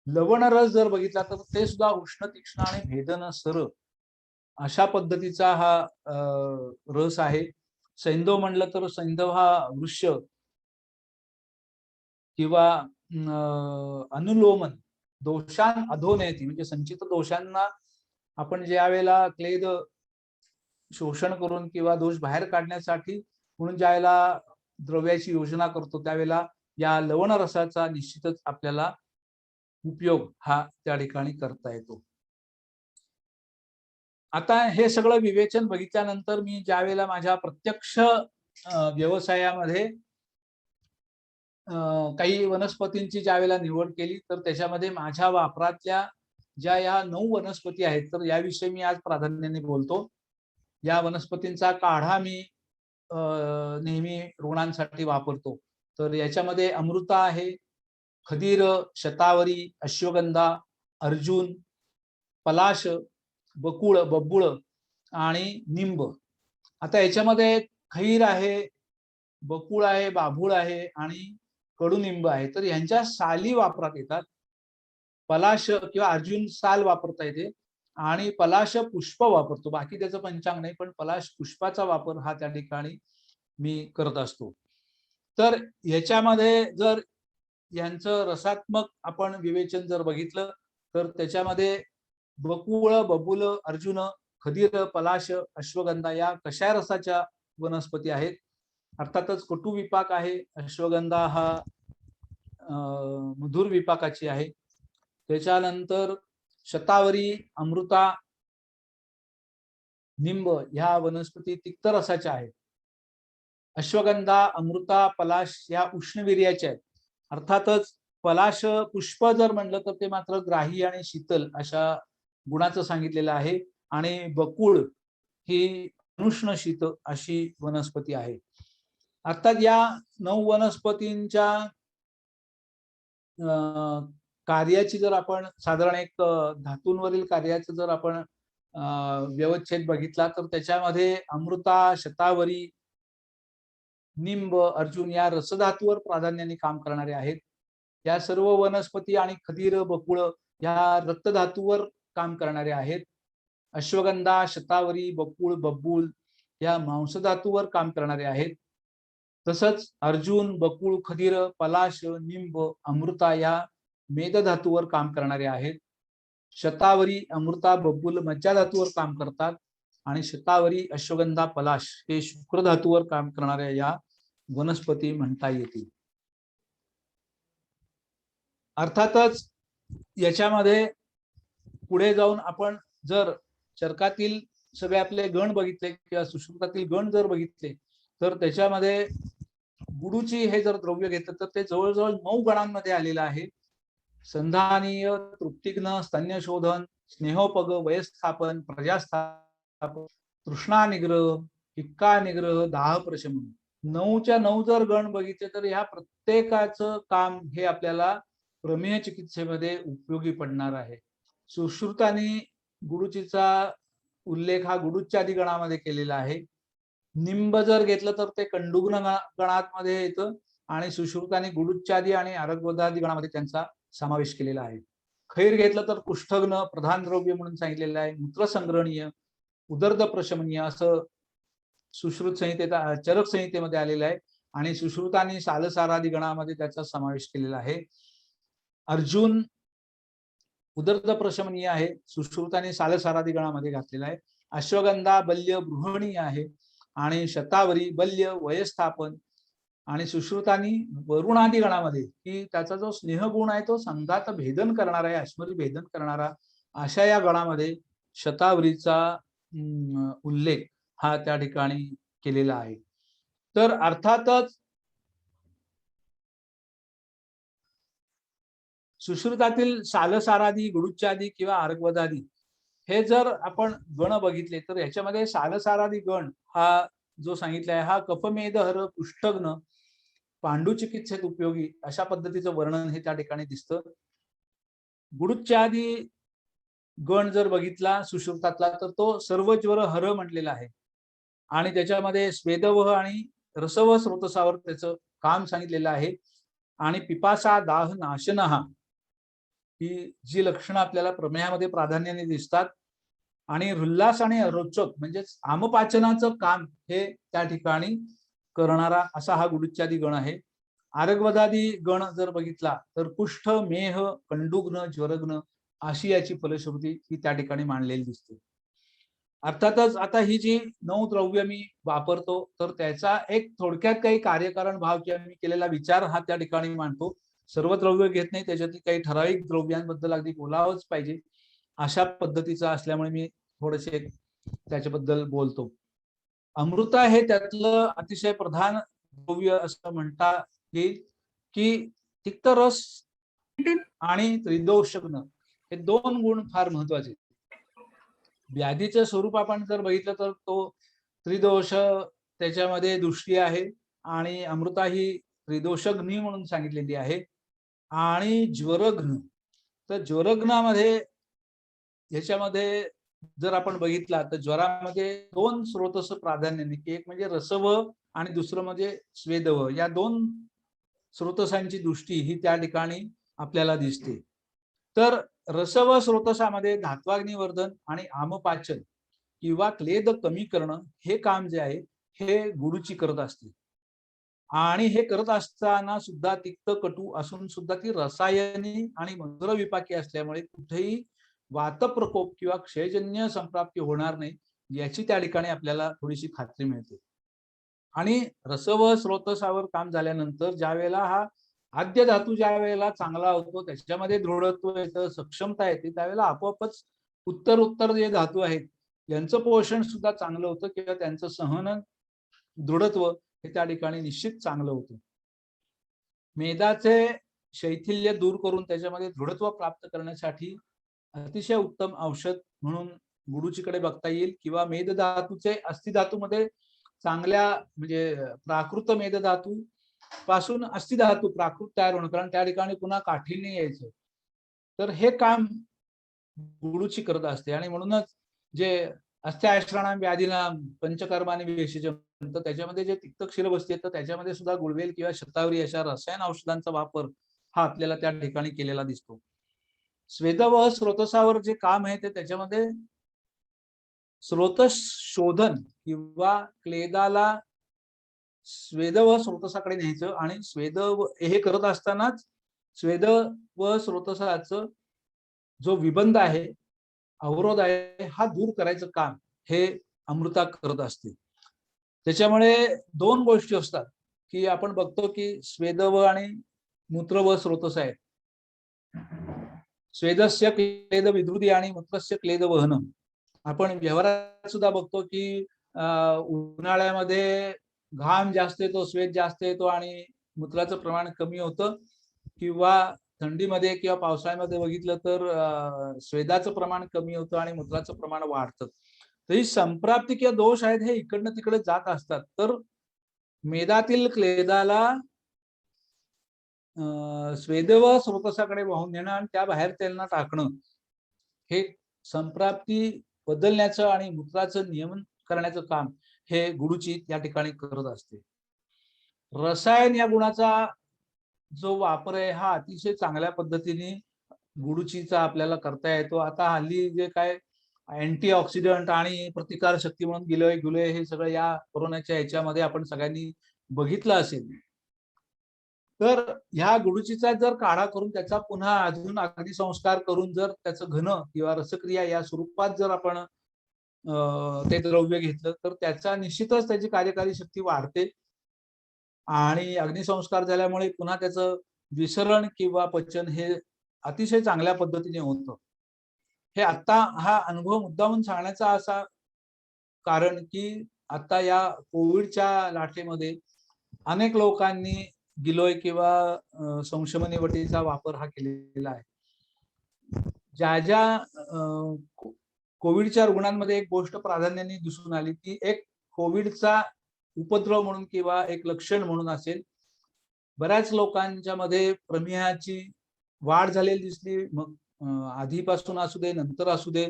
लवण रस जर बघितला तर ते सुद्धा उष्ण तीक्ष्ण आणि भेदन सर अशा पद्धतीचा हा रस आहे. सैंधव म्हणलं तर सैंधव हा वृक्ष किंवा अनुलोमन दोषां अधोनयती म्हणजे संचित दोषांना आपण ज्या वेळेला क्लेद शोषण करून किंवा दोष बाहेर काढण्यासाठी म्हणून ज्या वेळेला द्रव्याची योजना करतो त्यावेळेला या लवण रसाचा निश्चितच आपल्याला उपयोग हा त्या ठिकाणी करता येतो. आता हे सगळं विवेचन बघितल्यानंतर मी ज्या वेळेला माझ्या प्रत्यक्ष व्यवसायामध्ये काही वनस्पतींची ज्या वेळेला निवड केली तर त्याच्यामध्ये माझ्या वापरातल्या ज्या या 9 वनस्पती आहेत तर याविषयी मी आज प्राधान्याने बोलतो. या वनस्पतींचा काढा मी नेहमी रुग्णांसाठी वापरतो. तर याच्यामध्ये अमृता आहे, खदीर, शतावरी, अश्वगंधा, अर्जुन, पलाश, बकुळ, बब्बुळ आणि निंब. आता याच्यामध्ये खैर आहे, बकुळ आहे, बाभूळ आहे आणि कडुनिंब आहे. तर ह्यांच्या साली वापरात येतात. पलाश किंवा अर्जुन साल वापरता येते आणि पलाश पुष्प वापरतो. बाकी त्याचं पंचांग नाही, पण पलाश पुष्पाचा वापर हा त्या ठिकाणी मी करत असतो. तर ह्याच्यामध्ये जर यांचं रसात्मक आपण विवेचन जर बघितलं तर त्याच्यामध्ये बकुळ, बबुल, अर्जुन, खदीर, पलाश, अश्वगंधा या कशा रसाच्या वनस्पती आहेत. अर्थातच कटू विपाक आहे. अश्वगंधा हा मधुर विपाकाची आहे. त्याच्यानंतर शतावरी, अमृता, निंब ह्या वनस्पती तिक्त रसाच्या आहेत. अश्वगंधा, अमृता, पलाश या उष्णवीर्याच्या आहेत. अर्थातच पलाश पुष्प जर म्हणलं तर ते मात्र ग्राही आणि शीतल अशा गुणाचं सांगितलेलं आहे आणि बकुळ ही अनुष्ण शीत अशी वनस्पती आहे. अर्थात या 9 वनस्पतींच्या कार्याची जर आपण साधारण एक धातूंवरील कार्याचं जर आपण व्यवच्छेद बघितला तर त्याच्यामध्ये अमृता, शतावरी, निंब, अर्जुन या रसधातूवर प्राधान्याने काम करणारे आहेत. या सर्व वनस्पती आणि खदीर, बकुळ या रक्तधातूवर काम करणारे आहेत. अश्वगंधा, शतावरी, बकुळ, बब्बुळ या मांसधातूवर काम करणारे आहेत. तसंच अर्जुन, बकुळ, खदीर, पलाश, निंब, अमृता या मेदधातूवर काम करणारे आहेत. शतावरी, अमृता, बब्बुल मज्जा धातूवर काम करतात आणि शतावरी, अश्वगंधा, पलाश हे शुक्र धातूवर काम करणाऱ्या या वनस्पती म्हणता येतील. अर्थातच याच्यामध्ये पुढे जाऊन आपण जर चरकातील सगळे आपले गण बघितले किंवा सुश्रुतातील गण जर बघितले तर त्याच्यामध्ये गुडूची हे जर द्रव्य घेतलं तर ते जवळजवळ 9 गणांमध्ये आलेलं आहे. संधानीय, तृप्तिघ्न, स्तन्यशोधन, स्नेहोपग, वयस्थापन, प्रजास्थापन, तृष्णा निग्रह, हिक्का निग्रह, दाह प्रशमन. 9च्या 9 जर गण बघितले तर ह्या प्रत्येकाचं काम हे आपल्याला प्रमेय चिकित्सेमध्ये उपयोगी पडणार आहे. सुश्रुतांनी गुडुचीचा उल्लेख हा गुडुच्चादी गणामध्ये केलेला आहे. निंब जर घेतलं तर ते कंडुग्न गणामध्ये येतं आणि सुश्रुतांनी गुडुच्चादी आणि आरगवदादी गणामध्ये त्यांचा समावेश केलेला आहे. खैर घेतलं तर कुष्ठघ्न प्रधान द्रव्य म्हणून सांगितलेलं आहे. मूत्रसंग्रहणीय, उदर्द प्रशमनीय असं सुश्रुत संहितेत चरक संहितेमध्ये आलेलं आहे आणि सुश्रुतांनी सालसारादी गणामध्ये त्याचा समावेश केलेला आहे. अर्जुन उदर्द प्रशमनीय आहे, सुश्रुतांनी सालसारादी गणामध्ये घातलेला आहे. अश्वगंधा बल्य बृहणीय आहे आणि शतावरी बल्य वयस्थापन आणि सुश्रुतांनी वरुणादी गणामध्ये की त्याचा जो स्नेहगुण आहे तो संघात भेदन करणारा आहे, अश्मरी भेदन करणारा अशा या गणामध्ये शतावरीचा उल्लेख हा त्या ठिकाणी केलेला आहे. तर अर्थातच सुश्रुतातील सालसारादी, गुडुच्चादी किंवा आर्गवदादी हे जर आपण गण बघितले तर ह्याच्यामध्ये सालसारादी गण हा जो सांगितला आहे हा कफमेदहर, कुष्ठघ्न, पांडू चिकित्सेत उपयोगी अशा पद्धतीचं वर्णन हे त्या ठिकाणी दिसतं. गुडुच्चादी गण जर बघितला सुश्रुतातला तर तो सर्वज्वर हर म्हटलेला आहे आणि त्याच्यामध्ये स्वेदवह आणि रसवह स्रोतसावर त्याचं काम सांगितलेलं आहे आणि पिपासा, दाह, नाशनहा ही जी लक्षणं आपल्याला प्रमेयामध्ये प्राधान्याने दिसतात आणि उल्हास आणि रोचक म्हणजेच आमपाचनाचं काम हे त्या ठिकाणी करणारा असा हा गुडुच्चादी गण आहे. आरगवदादी गण जर बघितला तर कुष्ठ, मेह, कंडुग्न, ज्वरग्न अशी याची फलश्रुती ही त्या ठिकाणी मांडलेली दिसते. अर्थातच आता ही जी 9 द्रव्य मी वापरतो तर त्याचा एक थोडक्यात काही कार्यकारण भाव किंवा मी केलेला विचार हा त्या ठिकाणी मांडतो. सर्व द्रव्य घेत नाही, त्याच्यातील काही ठराविक द्रव्यांबद्दल अगदी बोलावंच पाहिजे अशा पद्धतीचं असल्यामुळे मी थोडेसे त्याच्याबद्दल बोलतो. अमृता हे त्यातलं अतिशय प्रधान द्रव्य असं म्हणता येईल की तिक्त रस आणि त्रिदोषघ्न हे 2 गुण फार महत्वाचे. व्याधीचं स्वरूप आपण जर बघितलं तर तो त्रिदोष त्याच्यामध्ये दृष्टी आहे आणि अमृता ही त्रिदोषग्नी म्हणून सांगितलेली आहे. आणि ज्वरघ्न. तर ज्वरघ्नामध्ये ह्याच्यामध्ये जर आपण बघितला तर ज्वरामध्ये दोन स्रोतस प्राधान्याने, की एक म्हणजे रसव आणि दुसरं म्हणजे स्वेदव, या दोन स्रोतसांची दृष्टी ही त्या ठिकाणी आपल्याला दिसते. तर रसव स्रोतसामध्ये धात्वाग्निवर्धन आणि आमपाचन किंवा क्लेद कमी करणं हे काम जे आहे हे गुडूची करत असते. आणि हे करत असताना सुद्धा तिक्त कटू असून सुद्धा ती रसायनी आणि मधुर विपाकी असल्यामुळे कुठेही वातप्रकोप किंवा क्षयजन्य संप्राप्ती होणार नाही याची त्या ठिकाणी आपल्याला थोडीशी खात्री मिळते. आणि रसव स्रोतसावर काम झाल्यानंतर ज्या वेळेला हा आद्य धातू ज्या वेळेला चांगला होतो, त्याच्यामध्ये दृढत्व येतं, सक्षमता येते, त्यावेळेला आपोआपच उत्तर जे धातू आहेत यांचं पोषण सुद्धा चांगलं होतं किंवा त्यांचं सहन दृढत्व हे त्या ठिकाणी निश्चित चांगलं होतं. मेदाचे शैथिल्य दूर करून त्याच्यामध्ये दृढत्व प्राप्त करण्यासाठी अतिशय उत्तम औषध म्हणून गुडूचीकडे बघता येईल, किंवा मेदधातूचे अस्थिधातूमध्ये चांगल्या म्हणजे प्राकृत मेदधातू पासून अस्थिधातू प्राकृत तयार होणं, कारण त्या ठिकाणी पुन्हा काठीण्य यायचं. तर हे काम गुडूची करत असते. आणि म्हणूनच जे अस्थिआश्रणाम व्याधीनाम पंचकर्माने विशेषण, तर त्याच्यामध्ये जे तिक्त क्षीरबस्ती येतं त्याच्यामध्ये सुद्धा गुळवेल किंवा शतावरी अशा रसायन औषधांचा वापर हा आपल्याला त्या ठिकाणी केलेला दिसतो. स्वेदव स्रोतसावर जे काम आहे ते त्याच्यामध्ये स्रोतस शोधन किंवा क्लेदाला स्वेदव स्रोतसाकडे न्यायचं, आणि स्वेदव हे करत असतानाच स्वेदव स्रोतसाचं जो विबंध आहे, अवरोध आहे, हा दूर करायचं काम हे अमृता करत असते. त्याच्यामुळे दोन गोष्टी असतात, की आपण बघतो की स्वेदव आणि मूत्रव स्रोतस आहेत. स्वेदस्य क्लेद विद्रुती आणि मूत्रस्य क्लेद वहन. आपण व्यवहारात सुद्धा बघतो की उन्हाळ्यामध्ये घाम जास्त येतो, स्वेद जास्त येतो आणि मूत्राचं प्रमाण कमी होतं, किंवा थंडीमध्ये किंवा पावसाळ्यामध्ये बघितलं तर स्वेदाचं प्रमाण कमी होतं आणि मूत्राचं प्रमाण वाढतं. तर ही संप्राप्ती किंवा दोष आहेत हे इकडनं तिकडे जात असतात. तर मेदातील क्लेदाला स्वेदव स्रोतसाकडे वाहून नेणं आणि त्या बाहेर त्यांना टाकणं हे संप्राप्ती बदलण्याचं आणि मूत्राचं नियमन करण्याचं काम हे गुडूची या ठिकाणी करत असते. रसायन या गुणाचा जो वापर आहे हा अतिशय चांगल्या पद्धतीने गुडूचीचा आपल्याला करता येतो. आता हल्ली जे काय अँटीऑक्सिडंट आणि प्रतिकार शक्ती म्हणून गिलोय हे सगळं या कोरोनाच्या ह्याच्यामध्ये आपण सगळ्यांनी बघितलं असेल. तर ह्या गुडूचीचा जर काढा करून त्याचा पुन्हा अजून अग्निसंस्कार करून जर त्याचं घन किंवा रसक्रिया या स्वरूपात जर आपण ते द्रव्य घेतलं तर त्याचा निश्चितच त्याची कार्यकारी शक्ती वाढते, आणि अग्निसंस्कार झाल्यामुळे पुन्हा त्याचं विसरण किंवा पचन हे अतिशय चांगल्या पद्धतीने होतं. हे आता हा अनुभव मुद्दामून सांगण्याचा असा कारण की आता या कोविडच्या लाटेमध्ये अनेक लोकांनी गिलोय किंवा संशमनी वटीचा वापर हा केलेला आहे. ज्या कोविडच्या रुग्णांमध्ये एक गोष्ट प्राधान्याने दिसून आली की एक कोविडचा उपद्रव म्हणून किंवा एक लक्षण म्हणून असेल, बऱ्याच लोकांच्या मध्ये प्रमेहाची वाढ झालेली दिसली, मग आधीपासून असू दे नंतर असू दे,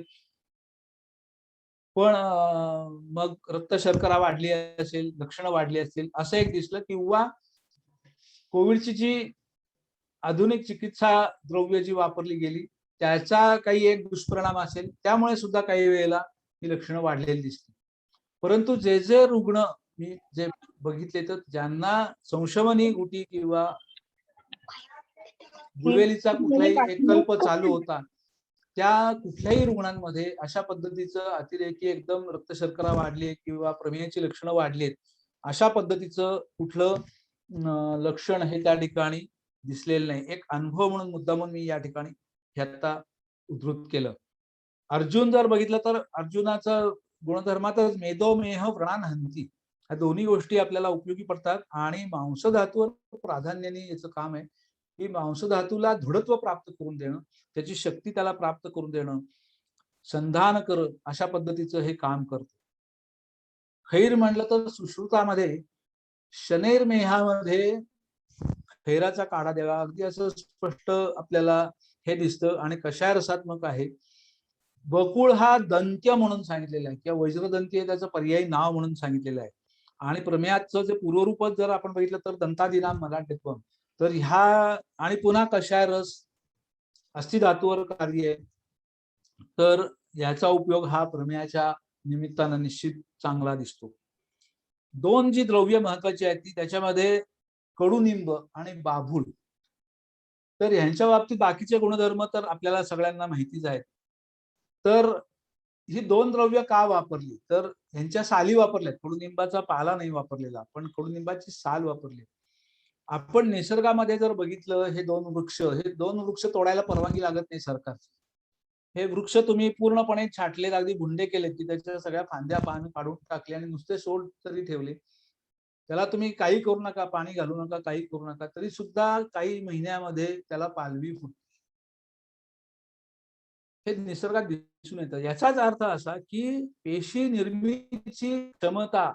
पण मग रक्त शर्करा वाढली असेल, लक्षणं वाढली असतील असं एक दिसलं, किंवा कोविडची जी आधुनिक चिकित्सा द्रव्य जी वापरली गेली त्याचा काही एक दुष्परिणाम असेल, त्यामुळे सुद्धा काही वेळेला ही लक्षणं वाढलेली दिसली. परंतु जे जे रुग्ण मी जे बघितले तर ज्यांना संशमनी गुटी किंवा गुळवेलीचा कुठलाही एक कल्प चालू होता, त्या कुठल्याही रुग्णांमध्ये अशा पद्धतीचं अतिरेकी एकदम रक्त शर्करा वाढली किंवा प्रमेहाची लक्षणं वाढलीत अशा पद्धतीचं कुठलं लक्षण हे त्या ठिकाणी दिसलेलं नाही. एक अनुभव म्हणून मुद्दामून मी या ठिकाणी हे आता उद्धृत केलं. अर्जुन जर बघितलं तर अर्जुनाचा गुणधर्मातच मेदो मेह व्रणान हंती, ह्या दोन्ही गोष्टी आपल्याला उपयोगी पडतात. आणि मांसधातूवर प्राधान्याने याचं काम आहे की मांसधातूला दृढत्व प्राप्त करून देणं, त्याची शक्ती त्याला प्राप्त करून देणं, संधान कर अशा पद्धतीचं हे काम करतं. खैर म्हटलं तर सुश्रुतामध्ये शनैर्मेहामध्ये खैराचा काढा द्यावा, अगदी असं स्पष्ट आपल्याला हे दिसतं. आणि कषाय रसात्मक आहे. बकुळ हा दंत्य म्हणून सांगितलेला आहे किंवा वज्रदंती त्याचं पर्यायी नाव म्हणून सांगितलेलं आहे. आणि प्रमेयाचं जे पूर्वरूपच जर आपण बघितलं तर दंतादिनाम मलाटत्वम. तर ह्या आणि पुन्हा कषाय रस अस्थिधातूवर कार्य आहे. तर याचा उपयोग हा प्रमेयाच्या निमित्तानं निश्चित चांगला दिसतो. दोन जी द्रव्य महत्वाची आहेत ती त्याच्यामध्ये कडुनिंब आणि बाभूळ. तर ह्यांच्या बाबतीत बाकीचे गुणधर्म तर आपल्याला सगळ्यांना माहितीच आहेत. तर ही दोन द्रव्य का वापरली, तर ह्यांच्या साली वापरल्यात. कडुनिंबाचा पाला नाही वापरलेला, पण कडुनिंबाची साल वापरली. आपण निसर्गामध्ये जर बघितलं हे दोन वृक्ष तोडायला परवानगी लागत नाही सरकारची. हे वृक्ष तुम्ही पूर्णपणे छाटले, अगदी भुंडे केले की त्याच्या सगळ्या फांद्या पानं काढून टाकले आणि नुसते सोड तरी ठेवले, त्याला तुम्ही काही करू नका, पाणी घालू नका, काही करू नका, तरी सुद्धा काही महिन्यामध्ये त्याला पालवी फुटते. हे निसर्गात दिसून येतं. याचाच अर्थ असा की पेशी निर्मितीची क्षमता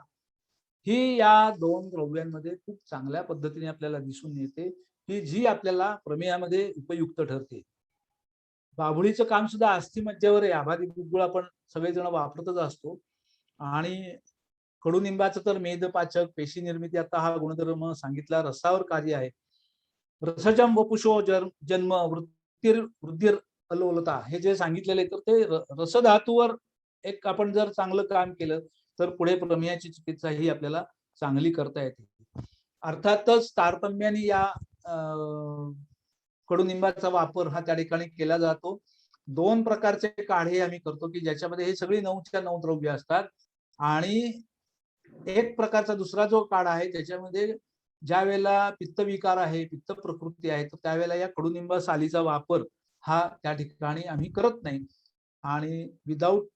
ही या दोन द्रव्यांमध्ये खूप चांगल्या पद्धतीने आपल्याला दिसून येते, की जी आपल्याला प्रमेयामध्ये उपयुक्त ठरते. बाभुळीचं काम सुद्धा अस्थिमज्जेवर आहे. आभादी गुळगुळ आपण सगळेजण वापरतच असतो. आणि कडुनिंबाचं तर मेदपाचक, पेशी निर्मिती, आता हा गुणधर्म सांगितला, रसावर कार्य आहे. रसजम वपुषो जन्म वृद्धिर अलोलता हे जे सांगितलेले, तर ते रसधातूवर एक आपण जर चांगलं काम केलं तर पुढे प्रमेयाची चिकित्सा ही आपल्याला चांगली करता येते. अर्थातच तारतम्याने या कडुनिंबाचा वापर हा त्या ठिकाणी केला जातो. दोन प्रकारचे काढे आम्ही करतो की ज्याच्यामध्ये हे सगळी 9च्या 9 द्रव्य असतात. आणि एक प्रकारचा दुसरा जो काढा आहे त्याच्यामध्ये ज्या वेळेला पित्तविकार आहे, पित्त प्रकृती आहे, तर त्यावेळेला या कडुनिंबा सालीचा वापर हा त्या ठिकाणी आम्ही करत नाही. आणि विदाऊट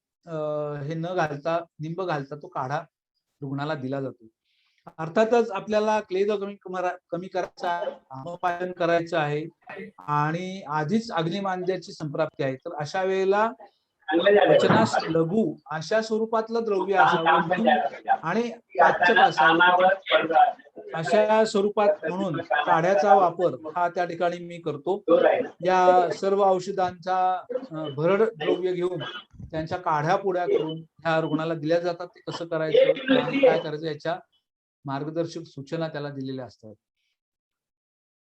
हे न घालता, निंब घालता तो काढा रुग्णाला दिला जातो. अर्थातच आपल्याला क्लेद कमी करायचा आहे, आमोपायन करायचं आहे आणि आधीच अग्निमांद्याची संप्राप्ती आहे. तर अशा वेळेला वचनास लघु अशा स्वरूपातलं द्रव्य असावं आणि पाचक असावं. अशा स्वरूपात म्हणून काढ्याचा वापर हा त्या ठिकाणी मी करतो. या सर्व औषधांचा भरड द्रव्य घेऊन त्यांच्या काढ्या पुड्या करून ह्या रुग्णाला दिल्या जातात. ते कसं करायचं आणि काय करायचं याच्या मार्गदर्शक सूचना त्याला दिलेल्या असतात.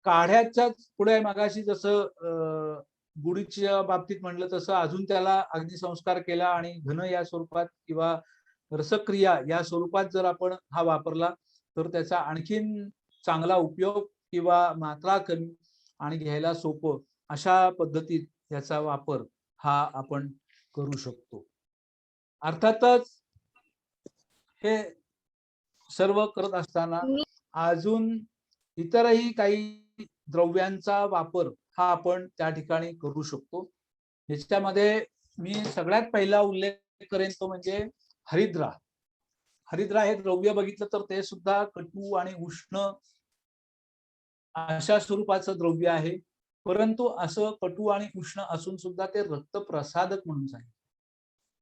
काढ्याच्याच पुढे मगाशी जसं गुढीच्या बाबतीत म्हटलं तसं अजून त्याला अग्निसंस्कार केला आणि घन या स्वरूपात किंवा रसक्रिया या स्वरूपात जर आपण हा वापरला तर त्याचा आणखीन चांगला उपयोग किंवा मात्रा कमी आणि घ्यायला सोपं अशा पद्धतीत याचा वापर हा आपण करू शकतो. अर्थातच हे सर्व करत असताना अजून इतरही काही द्रव्यांचा वापर हा आपण त्या ठिकाणी करू शकतो. याच्यामध्ये मी सगळ्यात पहिला उल्लेख करेन तो म्हणजे हरिद्रा. हरिद्रा हे द्रव्य बघितलं तर ते सुद्धा कटू आणि उष्ण अशा स्वरूपाचं द्रव्य आहे. परंतु असं कटू आणि उष्ण असून सुद्धा ते रक्त प्रसादक म्हणून सांगितलं.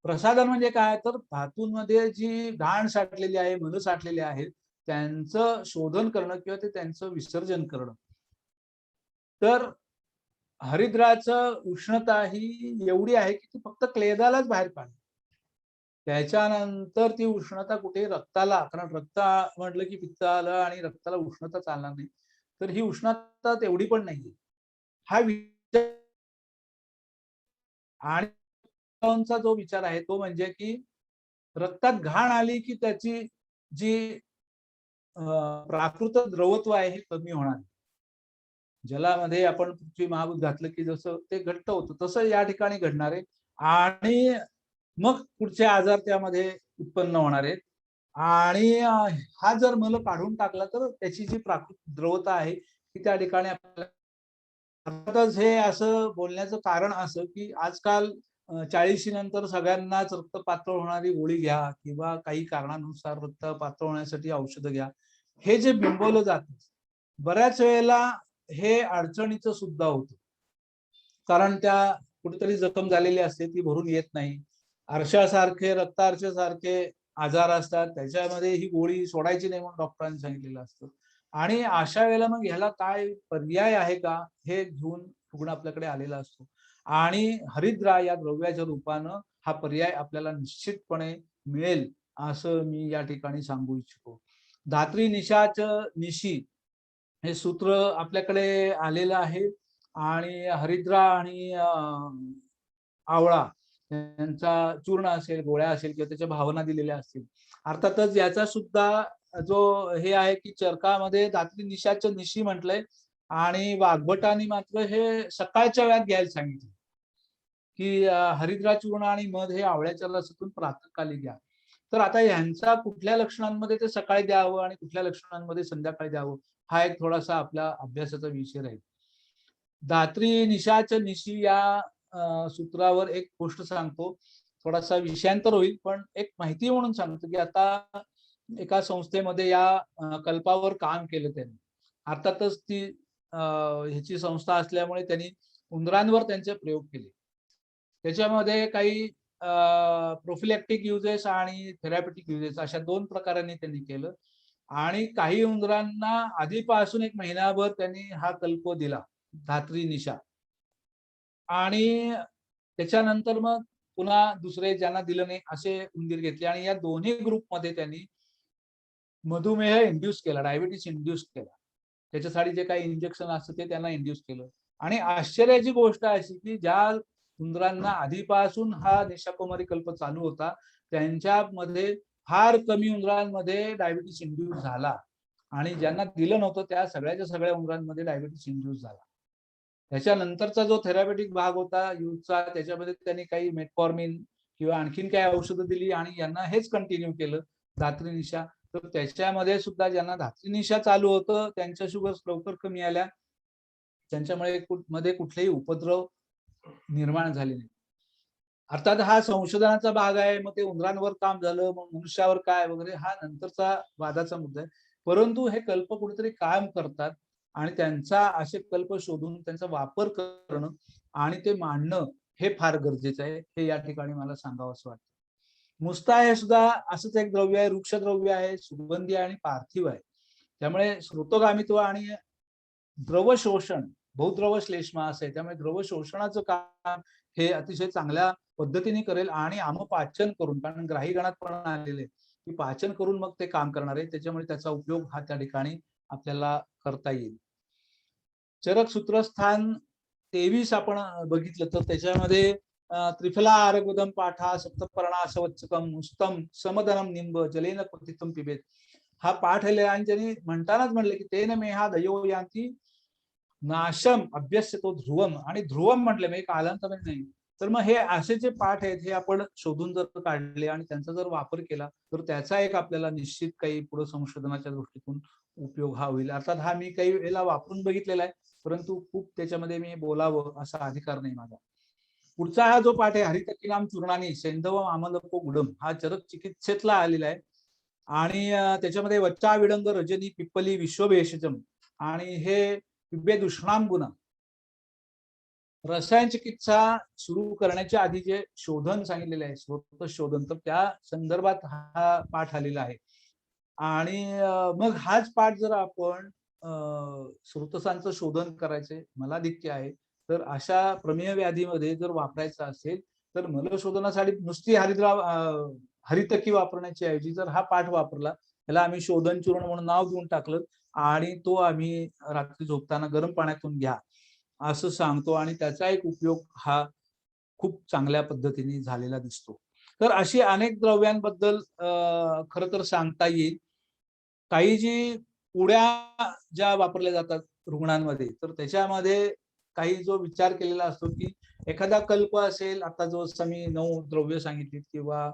प्रसादन म्हणजे काय, तर धातूंमध्ये जी घाण साठलेली आहे, मल साठलेले आहेत त्यांचं शोधन करणं किंवा ते त्यांचं विसर्जन करणं. तर हरिद्राचं उष्णता ही एवढी आहे की ती फक्त क्लेदालाच बाहेर काढते. त्याच्यानंतर ती उष्णता कुठे रक्ताला, कारण रक्त म्हटलं की पित्त आलं आणि रक्ताला उष्णता चालणार नाही, तर ही उष्णता तेवढी पण नाहीये हा विचार. आणि जो विचार आहे तो म्हणजे की रक्तात घाण आली की त्याची जी प्राकृत द्रवत्व आहे हे कमी होणार. जलामध्ये आपण पृथ्वी महाभूत घातलं की जसं ते घट्ट होतं तसं या ठिकाणी घडणार आहे आणि मग पुढचे आजार त्यामध्ये उत्पन्न होणार आहेत. आणि हा जर मल काढून टाकला तर त्याची जी प्राकृतिक द्रवता आहे ती त्या ठिकाणी आपल्याला. अर्थातच हे असं बोलण्याचं कारण असं की आजकाल 40 नंतर सगळ्यांनाच रक्त पातळ होणारी गोळी घ्या किंवा काही कारणानुसार रक्त पातळ होण्यासाठी औषधं घ्या हे जे बिंबवलं जातं बऱ्याच वेळेला हे अडचणीचं सुद्धा होतं. कारण त्या कुठेतरी जखम झालेली असते ती भरून येत नाही. अर्शासारखे रक्तार्शासारखे आजार असतात त्याच्यामध्ये ही गोळी सोडायची नाही म्हणून डॉक्टरांनी सांगितलेलं असतं. आणि अशा वेळेला मग ह्याला काय पर्याय आहे का हे घेऊन रुग्ण आपल्याकडे आलेला असतो. आणि हरिद्रा या द्रव्याच्या रूपानं हा पर्याय आपल्याला निश्चितपणे मिळेल असं मी या ठिकाणी सांगू इच्छितो. धात्री निशाच निशी हे सूत्र आपल्याकडे आलेलं आहे आणि हरिद्रा आणि आवळा यांचा चूर्ण असेल, गोळ्या असेल किंवा त्याच्या भावना दिलेल्या असतील. अर्थातच याचा सुद्धा जो हे आहे की चरकामध्ये धात्री निशाचं निशी म्हटलंय आणि वाघभटांनी मात्र हे सकाळच्या वेळात घ्यायला सांगितलं की हरिद्रा चूर्ण आणि मध हे आवळ्याच्या रसातून प्रातःकाली घ्या. तर आता ह्यांचा कुठल्या लक्षणांमध्ये ते सकाळी द्यावं आणि कुठल्या लक्षणांमध्ये संध्याकाळी द्यावं हा एक थोडासा आपला अभ्यासाचा विषय राहील. धात्री निशाचं निशी या सूत्रावर एक गोष्ट सांगतो. थोडासा विषयांतर होईल पण एक माहिती म्हणून सांगतो की आता एका संस्थेमध्ये या कल्पावर काम केलं त्यांनी. अर्थातच ती ह्याची संस्था असल्यामुळे त्यांनी उंदरांवर त्यांचे प्रयोग केले. त्याच्यामध्ये काही प्रोफिलॅक्टिक युजेस आणि थेरॅप्युटिक युजेस अशा 2 प्रकारांनी त्यांनी केलं आणि काही उंदरांना आधीपासून 1 महिनाभर त्यांनी हा कल्प दिला, धात्री निशा. आणि त्याच्यानंतर मग पुन्हा दुसरे ज्यांना दिलं नाही असे उंदीर घेतले आणि या दोन्ही ग्रुपमध्ये त्यांनी मधुमेह इंड्यूस केला, डायबिटीस इंड्यूस केला. त्याच्यासाठी जे काही इंजेक्शन असतं ते त्यांना इंड्यूस केलं. आणि आश्चर्याची गोष्ट अशी की ज्या उंदरांना आधीपासून हा निशाकुमारी कल्प चालू होता त्यांच्यामध्ये फार कमी उंदरांमध्ये डायबिटीस इंड्यूस झाला आणि ज्यांना दिलं नव्हतं त्या सगळ्याच्या सगळ्या उंदरांमध्ये डायबिटीस इंड्यूस झाला. त्याच्यानंतरचा जो थेरॅप्युटिक भाग होता युजचा त्याच्यामध्ये त्यांनी काही मेटफॉर्मिन किंवा आणखीन काही औषधं दिली आणि यांना हेच कंटिन्यू केलं धात्री निशा. तर त्याच्यामध्ये सुद्धा ज्यांना धात्री निशा चालू होतं त्यांच्या शुगर्स लवकर कमी आल्या, त्यांच्यामुळे मध्ये कुठलेही उपद्रव निर्माण झाले नाही. अर्थात हा संशोधनाचा भाग आहे, मग ते उंदरांवर काम झालं मग मनुष्यावर काय वगैरे हा नंतरचा वादाचा मुद्दा आहे. परंतु हे कल्प कुठेतरी काम करतात आणि त्यांचा असे कल्प शोधून त्यांचा वापर करणं आणि ते मांडणं हे फार गरजेचं आहे, हे या ठिकाणी मला सांगावंसं वाटतं. मुस्ता हे सुद्धा असंच एक द्रव्य आहे, वृक्ष द्रव्य आहे, सुगंधी आणि पार्थिव आहे. त्यामुळे स्रोतोगामित्व आणि द्रव शोषण बहुद्रव श्लेष्मा असं आहे, त्यामुळे द्रव शोषणाचं काम हे अतिशय चांगल्या पद्धतीने करेल आणि आमपाचन करून, कारण ग्राही गणात पण आलेले की पाचन करून मग ते काम करणार आहे, त्याच्यामुळे त्याचा उपयोग हा त्या ठिकाणी आपल्याला करता येईल. चरक सूत्रस्थान 23 आपण बघितलं तर त्याच्यामध्ये त्रिफला आरगुदम पाठा सप्तपर्णा सवत्सकम मुस्तम समदनम निंब जलेन क्वथितम पिबेत हा पाठ आहे आणि त्यांनी म्हणतानाच म्हणले की तेन मेहा दयो यांती नाशम अभ्यस्य तो ध्रुवम आणि ध्रुवम म्हटले म्हणजे कालांतरण नाही. तर मग हे असे जे पाठ आहेत हे आपण शोधून जर काढले आणि त्यांचा जर वापर केला तर त्याचा एक आपल्याला निश्चित काही पुढे संशोधनाच्या दृष्टीतून उपयोग हा होईल. अर्थात हा मी काही वेळेला वापरून बघितलेला आहे परंतु खूप त्याच्यामध्ये मी बोलावं असा अधिकार नाही माझा. पुढचा हा जो पाठ आहे हरितकीनाम चूर्णानी सैंधव आमलको गुडम हा चरक चिकित्सेतला आलेला आहे आणि त्याच्यामध्ये वच्चा विडंग रजनी पिप्पली विश्वभेषजम आणि हे पिबे दुष्णाम गुण रसायन चिकित्सा सुरू करण्याच्या आधी जे शोधन सांगितलेले आहे स्रोत शोधन तर त्या संदर्भात हा पाठ आलेला आहे. आणि मग हाच पाठ जर आपण स्रोतसांचं शोधन करायचे मलाधिक्य आहे तर अशा प्रमेय व्याधीमध्ये जर वापरायचं असेल तर मलशोधनासाठी नुसती हरितकी वापरण्याची ऐवजी जर हा पाठ वापरला त्याला आम्ही शोधन चूर्ण म्हणून नाव देऊन टाकलं आणि तो आम्ही रात्री झोपताना गरम पाण्यातून घ्या असं सांगतो आणि त्याचा एक उपयोग हा खूप चांगल्या पद्धतीने झालेला दिसतो. तर अशी अनेक द्रव्यांबद्दल खरं तर सांगता येईल. काही जी पुड्या ज्या वापरल्या जातात रुग्णांमध्ये तर त्याच्यामध्ये काही जो विचार केलेला असतो की एखादा कल्प असेल आता जो मी 9 द्रव्य सांगितली किंवा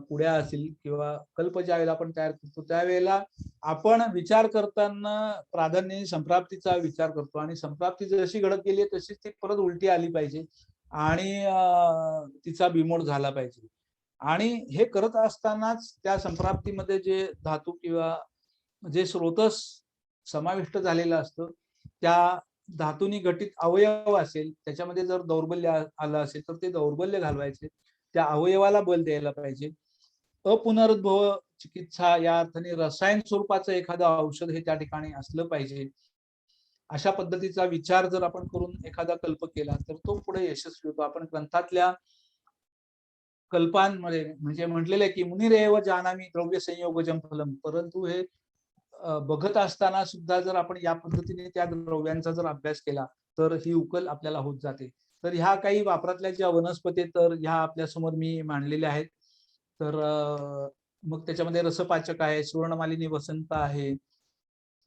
पुड्या असतील किंवा कल्प ज्या वेळेला आपण तयार करतो त्यावेळेला आपण विचार करताना प्राधान्याने संप्राप्तीचा विचार करतो आणि संप्राप्ती जशी घडत गेली तशीच ती परत उलटी आली पाहिजे आणि तिचा बिमोड झाला पाहिजे. आणि हे करत असतानाच त्या संप्राप्तीमध्ये जे धातू किंवा जे स्रोतस समाविष्ट झालेलं असतं त्या धातूंनी घटित अवयव असेल त्याच्यामध्ये जर दौर्बल्य आलं असेल तर ते दौर्बल्य घालवायचे, त्या अवयवाला बल द्यायला पाहिजे. अपुनरुद्भव चिकित्सा या अर्थाने रसायन स्वरूपाचं एखादं औषध हे त्या ठिकाणी असलं पाहिजे. अशा पद्धतीचा विचार जर आपण करून एखादा कल्प केला तर तो पुढे यशस्वी होतो. आपण ग्रंथातल्या कल्पांमध्ये म्हणजे म्हटलेलं आहे की मुनिरेव जानामी द्रव्य संयोगजम फलम, परंतु हे बघत असताना सुद्धा जर आपण या पद्धतीने त्या द्रव्यांचा जर अभ्यास केला तर ही उकल आपल्याला होत जाते. तर ह्या काही वापरातल्या ज्या वनस्पती तर ह्या आपल्या समोर मी मांडलेल्या आहेत. तर मग त्याच्यामध्ये रसपाचक आहे, सुवर्णमालिनी वसंत आहे,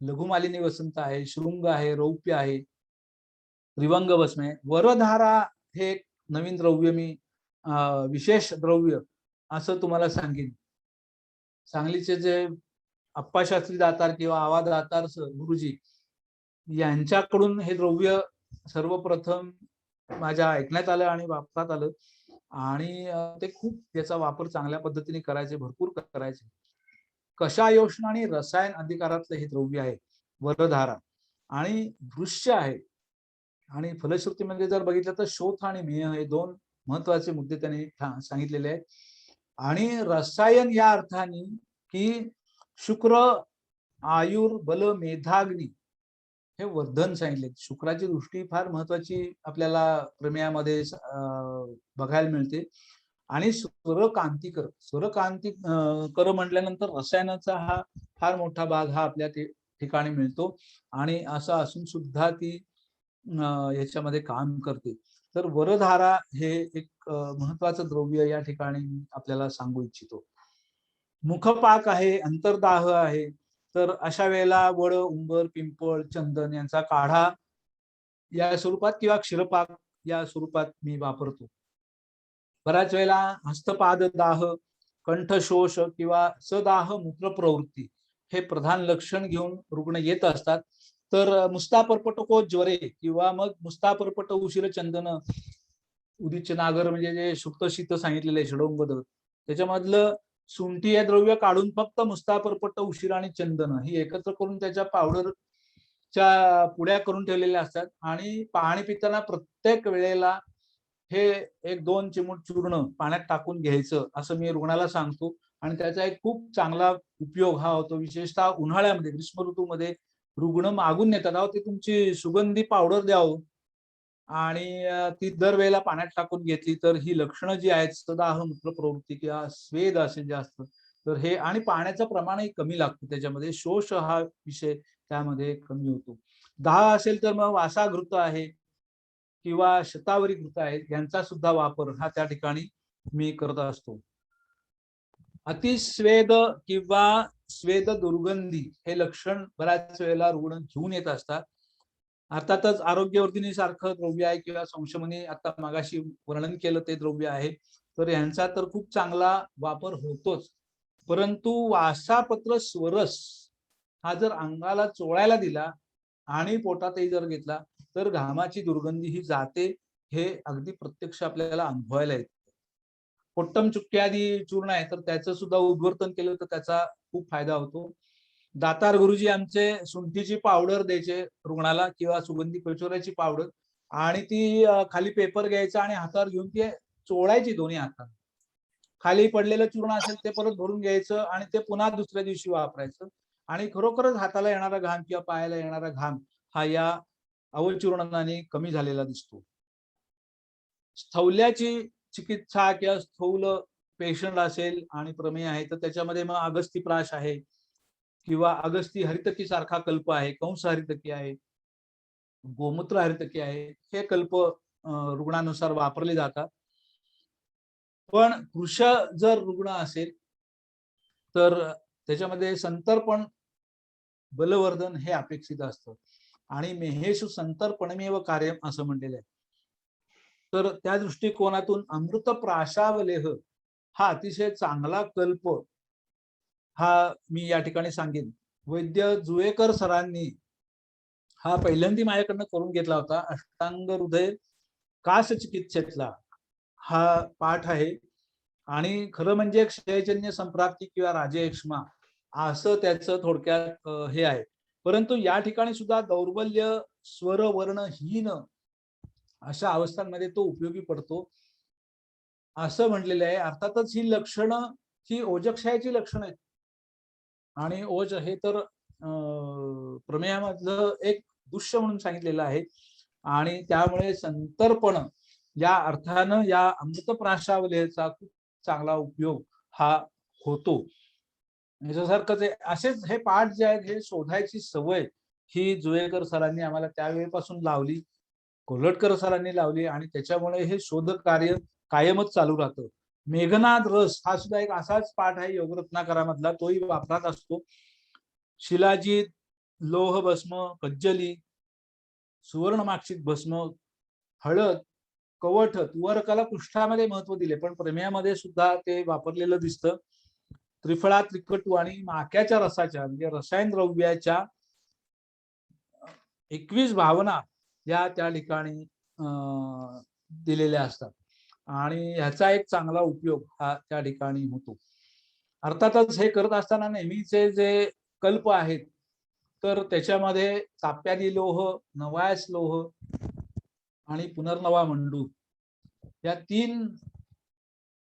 लघुमालिनी वसंत आहे, शृंग आहे, रौप्य आहे, त्रिवंग भस्म आहे. वरधारा हे एक नवीन द्रव्य मी विशेष द्रव्य असं तुम्हाला सांगेन. सांगलीचे जे अप्पा शास्त्री दातार किंवा आवा दातार गुरुजी यांच्याकडून हे द्रव्य सर्वप्रथम माझ्या ऐकण्यात आलं आणि वापरात आलं आणि ते खूप याचा वापर चांगल्या पद्धतीने करायचे, भरपूर करायचे. कषायोष्ण आणि रसायन अधिकारातलं हे द्रव्य आहे वरधारा आणि दृश्य आहे. आणि फलश्रुतीमध्ये जर बघितलं तर शोथ आणि मेह हे दोन महत्वाचे मुद्दे त्यांनी सांगितलेले आहेत. आणि रसायन या अर्थाने की शुक्र आयुर बल मेधाग्नी हे वर्धन सांगितले. शुक्राची दृष्टी फार महत्वाची आपल्याला प्रमेयामध्ये बघायला मिळते. आणि स्वरकांतिकर, स्वरकांतिकर म्हटल्यानंतर रसायनाचा हा फार मोठा भाग हा आपल्या ठिकाणी मिळतो आणि असं असून सुद्धा ती याच्यामध्ये काम करते. तर वरधारा हे एक महत्वाचं द्रव्य या ठिकाणी आपल्याला सांगू इच्छितो. मुखपाक आहे, अंतर्दाह आहे. तर अशा वेळेला वड, उंबर, पिंपळ, चंदन यांचा काढा या स्वरूपात किंवा क्षीरपाक या स्वरूपात मी वापरतो. बऱ्याच वेळेला हस्तपाद दाह, कंठशोष किंवा सदाह मूत्र प्रवृत्ती हे प्रधान लक्षण घेऊन रुग्ण येत असतात. तर मुस्तापर्पटको ज्वरे किंवा मग मुस्तापर्पट उशीर चंदन, उदिच्च नागर म्हणजे जे शुक्त शीत सांगितलेलं आहे षडोंबद, त्याच्यामधलं सुंठी हे द्रव्य काढून फक्त मुस्तापर्पट उशीर आणि चंदन ही एकत्र करून त्याच्या पावडरच्या पुड्या करून ठेवलेल्या असतात. आणि पाणी पिताना प्रत्येक वेळेला हे 1-2 चिमूट चूर्ण पाण्यात टाकून घ्यायचं असं मी रुग्णाला सांगतो. आणि त्याचा एक खूप चांगला उपयोग हा होतो. विशेषतः उन्हाळ्यामध्ये, ग्रीष्म ऋतूमध्ये रुग्ण मागून नेतात, अहो ती तुमची सुगंधी पावडर द्यावं, आणि ती दरवेळेला पाण्यात टाकून घेतली तर ही लक्षणं जी आहेत सदाह मूत्र प्रवृत्ती किंवा स्वेद असेल जास्त तर हे, आणि पाण्याचं प्रमाणही कमी लागतं त्याच्यामध्ये, शोष हा विषय त्यामध्ये कमी होतो. दाह असेल तर मग वासाघृत आहे किंवा शतावरी घृत आहे यांचा सुद्धा वापर हा त्या ठिकाणी मी करत असतो. अतिस्वेद किंवा स्वेद दुर्गंधी हे लक्षण बऱ्याच वेळेला रुग्ण घेऊन येत असतात. अर्थातच आरोग्यवर्धिनी सारखं द्रव्य आहे किंवा संशमनी आता मागाशी वर्णन केलं ते द्रव्य आहे, तर यांचा तर खूप चांगला वापर होतोच. परंतु वासापत्र स्वरस हा जर अंगाला चोळायला दिला आणि पोटातही जर घेतला तर घामाची दुर्गंधी ही जाते, हे अगदी प्रत्यक्ष आपल्याला अनुभवायला येते. पोट्टम चुक्क्यादी चूर्ण आहे तर त्याचं सुद्धा उद्वर्तन केलं तर त्याचा खूप फायदा होतो. दातार गुरुजी आमचे सुंठीची पावडर द्यायचे रुग्णाला किंवा सुगंधी कचोऱ्याची पावडर, आणि ती खाली पेपर घ्यायचा आणि हातावर घेऊन ती चोळायची दोन्ही हाताने. खाली पडलेलं चूर्ण असेल ते परत भरून घ्यायचं आणि ते पुन्हा दुसऱ्या दिवशी वापरायचं. आणि खरोखरच हाताला येणारा घाम किंवा पायाला येणारा घाम हा या अवचूर्णाने कमी झालेला दिसतो. स्थौल्याची चिकित्सा किंवा स्थौल पेशंट असेल आणि प्रमेय आहे तर त्याच्यामध्ये मग अगस्ती प्राश आहे किंवा अगस्ती हरितकी सारखा कल्प आहे, कंस हरितकी आहे, गोमूत्र हरितकी आहे, हे कल्प रुग्णानुसार वापरले जातात. पण कृश जर रुग्ण असेल तर त्याच्यामध्ये संतर्पण बलवर्धन हे अपेक्षित असतं आणि मेहेशु संतर्पणमेव कार्य असं म्हटलेलं आहे. तर त्या दृष्टिकोनातून अमृत प्राशावलेह हा अतिशय चांगला कल्प हा मी या ठिकाणी सांगेन. वैद्य जुळेकर सरांनी हा पहिल्यांदा माझ्याकडनं करून घेतला होता. अष्टांग हृदय काश चिकित्सेतला हा पाठ आहे आणि खरं म्हणजे क्षयजन्य संप्राप्ती किंवा राजयक्ष्मा असं त्याचं थोडक्यात हे आहे. परंतु या ठिकाणी सुद्धा दौर्बल्य स्वर वर्णहीन अशा अवस्थांमध्ये तो उपयोगी पडतो असं म्हटलेलं आहे. अर्थातच ही लक्षणं ही ओजक्षयाची लक्षणं आहेत. आणि ओज हे तर प्रमेयामधलं एक दृश्य म्हणून सांगितलेलं आहे. आणि त्यामुळे संतर्पण या अर्थानं या अमृतप्राशावलेचा खूप चांगला उपयोग हा होतो. याच्यासारखंच असेच हे पाठ जे आहेत हे शोधायची सवय ही जुळेकर सरांनी आम्हाला त्यावेळेपासून लावली, कोल्हटकर सरांनी लावली आणि त्याच्यामुळे हे शोध कार्य कायमच चालू राहतं. मेघनाद रस हा सुद्धा एक असाच पाठ आहे योगरत्नाकरामधला, तोही वापरात असतो. शिलाजीत, लोह भस्म, कज्जली, सुवर्णमाक्षिक भस्म, हळद, कवठ, तुवरकाला पृष्ठामध्ये महत्व दिले, पण प्रमेयामध्ये सुद्धा ते वापरलेलं दिसतं. त्रिफळा, त्रिकटू आणि माक्याच्या रसाच्या म्हणजे रसायन द्रव्याच्या 21 भावना या त्या ठिकाणी दिलेल्या असतात आणि ह्याचा एक चांगला उपयोग हा त्या ठिकाणी होतो. अर्थातच हे करत असताना नेहमीचे जे कल्प आहेत तर त्याच्यामध्ये ताप्यादी लोह, नवायस लोह आणि पुनर्नवा मंडू या 3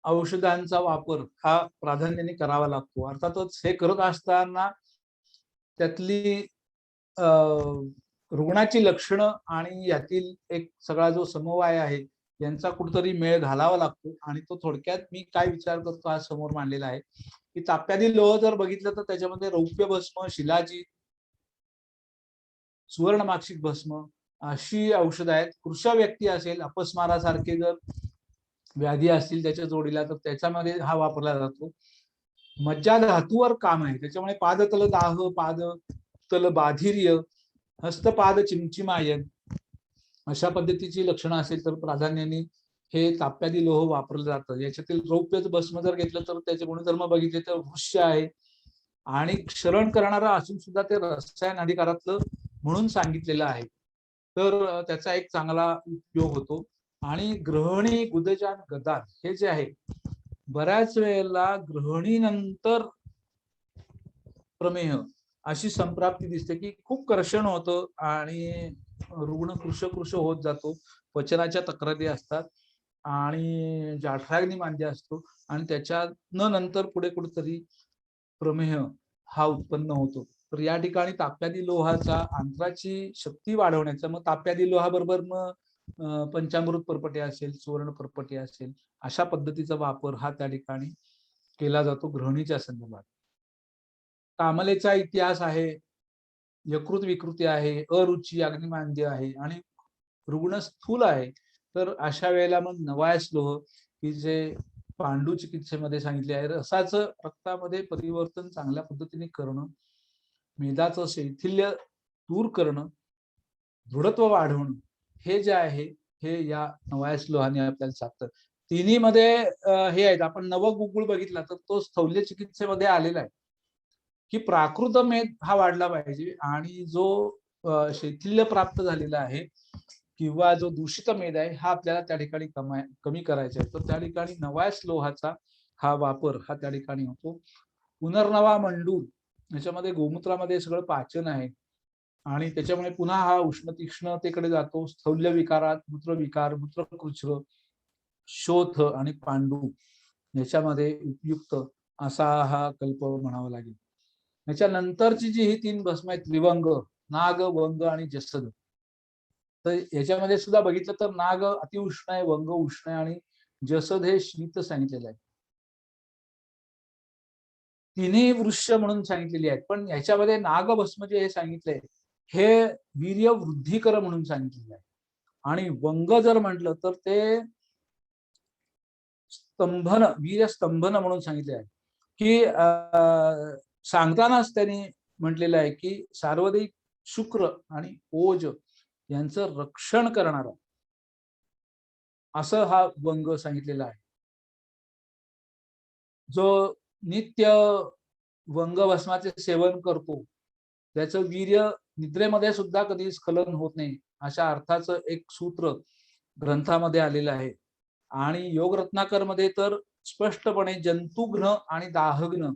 औषधांचा वापर हा प्राधान्याने करावा लागतो. अर्थातच हे करत असताना त्यातली रुग्णाची लक्षणं आणि यातील एक सगळा जो समवाय आहे यांचा कुठेतरी मेळ घालावा लागतो. आणि तो थोडक्यात मी काय विचार करतो हा समोर मांडलेला आहे की ताप्यादी लोह जर बघितलं तर त्याच्यामध्ये रौप्य भस्म, शिलाजी, सुवर्णमाक्षिक भस्म अशी औषधं आहेत. कृश व्यक्ती असेल, अपस्मारासारखे जर व्याधी असतील त्याच्या जोडीला तर त्याच्यामध्ये हा वापरला जातो. मज्जा धातूवर काम आहे त्याच्यामुळे पादतल दाह, पादतल बाधिर्य, हस्तपाद चिमचिमायन अशा पद्धतीची लक्षणं असेल तर प्राधान्याने हे ताप्यादी लोह वापरलं जातं. याच्यातील रौप्य भस्म जर घेतलं तर त्याचे गुणधर्म बघितले तर वृष्य आहे आणि क्षरण करणारा असून सुद्धा ते रसायन अधिकारातलं म्हणून सांगितलेलं आहे. तर त्याचा एक चांगला उपयोग होतो. आणि ग्रहणी, गुदजान, गदान हे जे आहे बऱ्याच वेळेला ग्रहणीनंतर प्रमेह अशी संप्राप्ती दिसते की खूप कर्षण होतं आणि रुग्ण कृश होत जातो. पचनाच्या तक्रारी असतात आणि जाठराग्नी मांद्य असतो आणि त्याच्यानं नंतर पुढे कुठेतरी प्रमेह हा उत्पन्न होतो. तर या ठिकाणी ताप्यादी लोहाचा आंत्राची शक्ती वाढवण्याचा, मग ताप्यादी लोहाबरोबर मग पंचामृत परपटे असेल, सुवर्ण परपटे असेल अशा पद्धतीचा वापर हा त्या ठिकाणी केला जातो ग्रहणीच्या संदर्भात. कामलेचा इतिहास आहे, यकृत विकृती आहे, अरुची, अग्निमांद्य आहे आणि रुग्ण स्थूल आहे तर अशा वेळेला मग नवायस लोह की जे पांडू चिकित्सेमध्ये सांगितले आहे, रसाचं रक्तामध्ये परिवर्तन चांगल्या पद्धतीने करणं, मेदाचं शैथिल्य दूर करणं, दृढत्व वाढवणं हे जे आहे हे या नवायस लोहाने आपल्याला साधतं. तिन्ही मध्ये हे आहेत. आपण नवगुगुळ बघितला तर तो स्थौल्य चिकित्सेमध्ये आलेला आहे की प्राकृत मेद हा वाढला पाहिजे आणि जो शैथिल्य प्राप्त झालेला आहे किंवा जो दूषित मेद आहे हा आपल्याला त्या ठिकाणी कमी करायचा आहे. तर त्या ठिकाणी नवायस लोहाचा हा वापर हा त्या ठिकाणी होतो. पुनर्नवा मंडू याच्यामध्ये गोमूत्रामध्ये सगळं पाचन आहे आणि त्याच्यामुळे पुन्हा हा उष्ण तीक्ष्णतेकडे जातो. स्थौल्य विकारात मूत्रविकार, मूत्रकृच्र, शोथ आणि पांडू याच्यामध्ये उपयुक्त असा हा कल्प म्हणावा लागेल. याच्यानंतरची जी ही 3 भस्म आहेत, त्रिवंग, नाग, वंग आणि जसद, तर याच्यामध्ये सुद्धा बघितलं तर नाग अतिउष्ण आहे, वंग उष्ण आहे आणि जसद हे शीत सांगितलेलं आहे. तिन्ही वृक्ष म्हणून सांगितलेली आहेत. पण याच्यामध्ये नागभस्म जे हे सांगितलंय हे वीर्य वृद्धिकर म्हणून सांगितलेलं आहे आणि वंग जर म्हटलं तर ते स्तंभन, वीर्य स्तंभन म्हणून सांगितले आहे की सांगतानाच त्यांनी म्हटलेलं आहे की सार्वधिक शुक्र आणि ओज यांचं रक्षण करणारा असं हा वंग सांगितलेला आहे. जो नित्य वंगभस्माचे सेवन करतो त्याचं वीर्य निद्रेमध्ये सुद्धा कधी स्खलन होत नाही अशा अर्थाचं एक सूत्र ग्रंथामध्ये आलेलं आहे. आणि योगरत्नाकर मध्ये तर स्पष्टपणे जंतुघ्न आणि दाहघ्न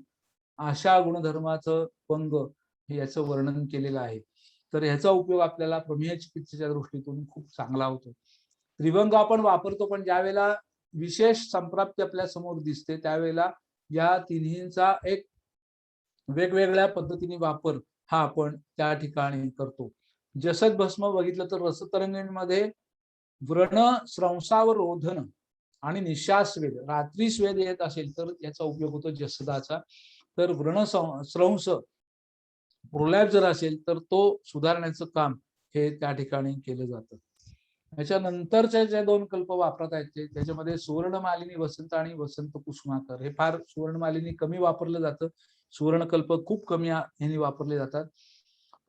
अशा गुणधर्माचं वंग हे याचं वर्णन केलेलं आहे. तर ह्याचा उपयोग आपल्याला प्रमेय चिकित्सेच्या दृष्टीतून खूप चांगला होतो. त्रिवंग आपण वापरतो पण ज्या वेळेला विशेष संप्राप्ती आपल्या समोर दिसते त्यावेळेला या तिन्हींचा एक वेगवेगळ्या पद्धतीने वापर हा आपण त्या ठिकाणी करतो. जसद भस्म बघितलं तर रसतरंगिणीमध्ये व्रण स्रंसावर रोधन आणि निश्वास स्वेद, रात्री स्वेद येत असेल तर याचा उपयोग होतो जसदाचा. तर व्रण स्रंस प्रोलॅप जर असेल तर तो सुधारण्याचं काम हे त्या ठिकाणी केलं जातं. याच्यानंतरच्या ज्या दोन कल्प वापरत आहेत त्याच्यामध्ये सुवर्णमालिनी वसंत आणि वसंत कुसुमाकर, हे फार सुवर्णमालिनी कमी वापरलं जातं, सुवर्णकल्प खूप कमी यांनी वापरले जातात.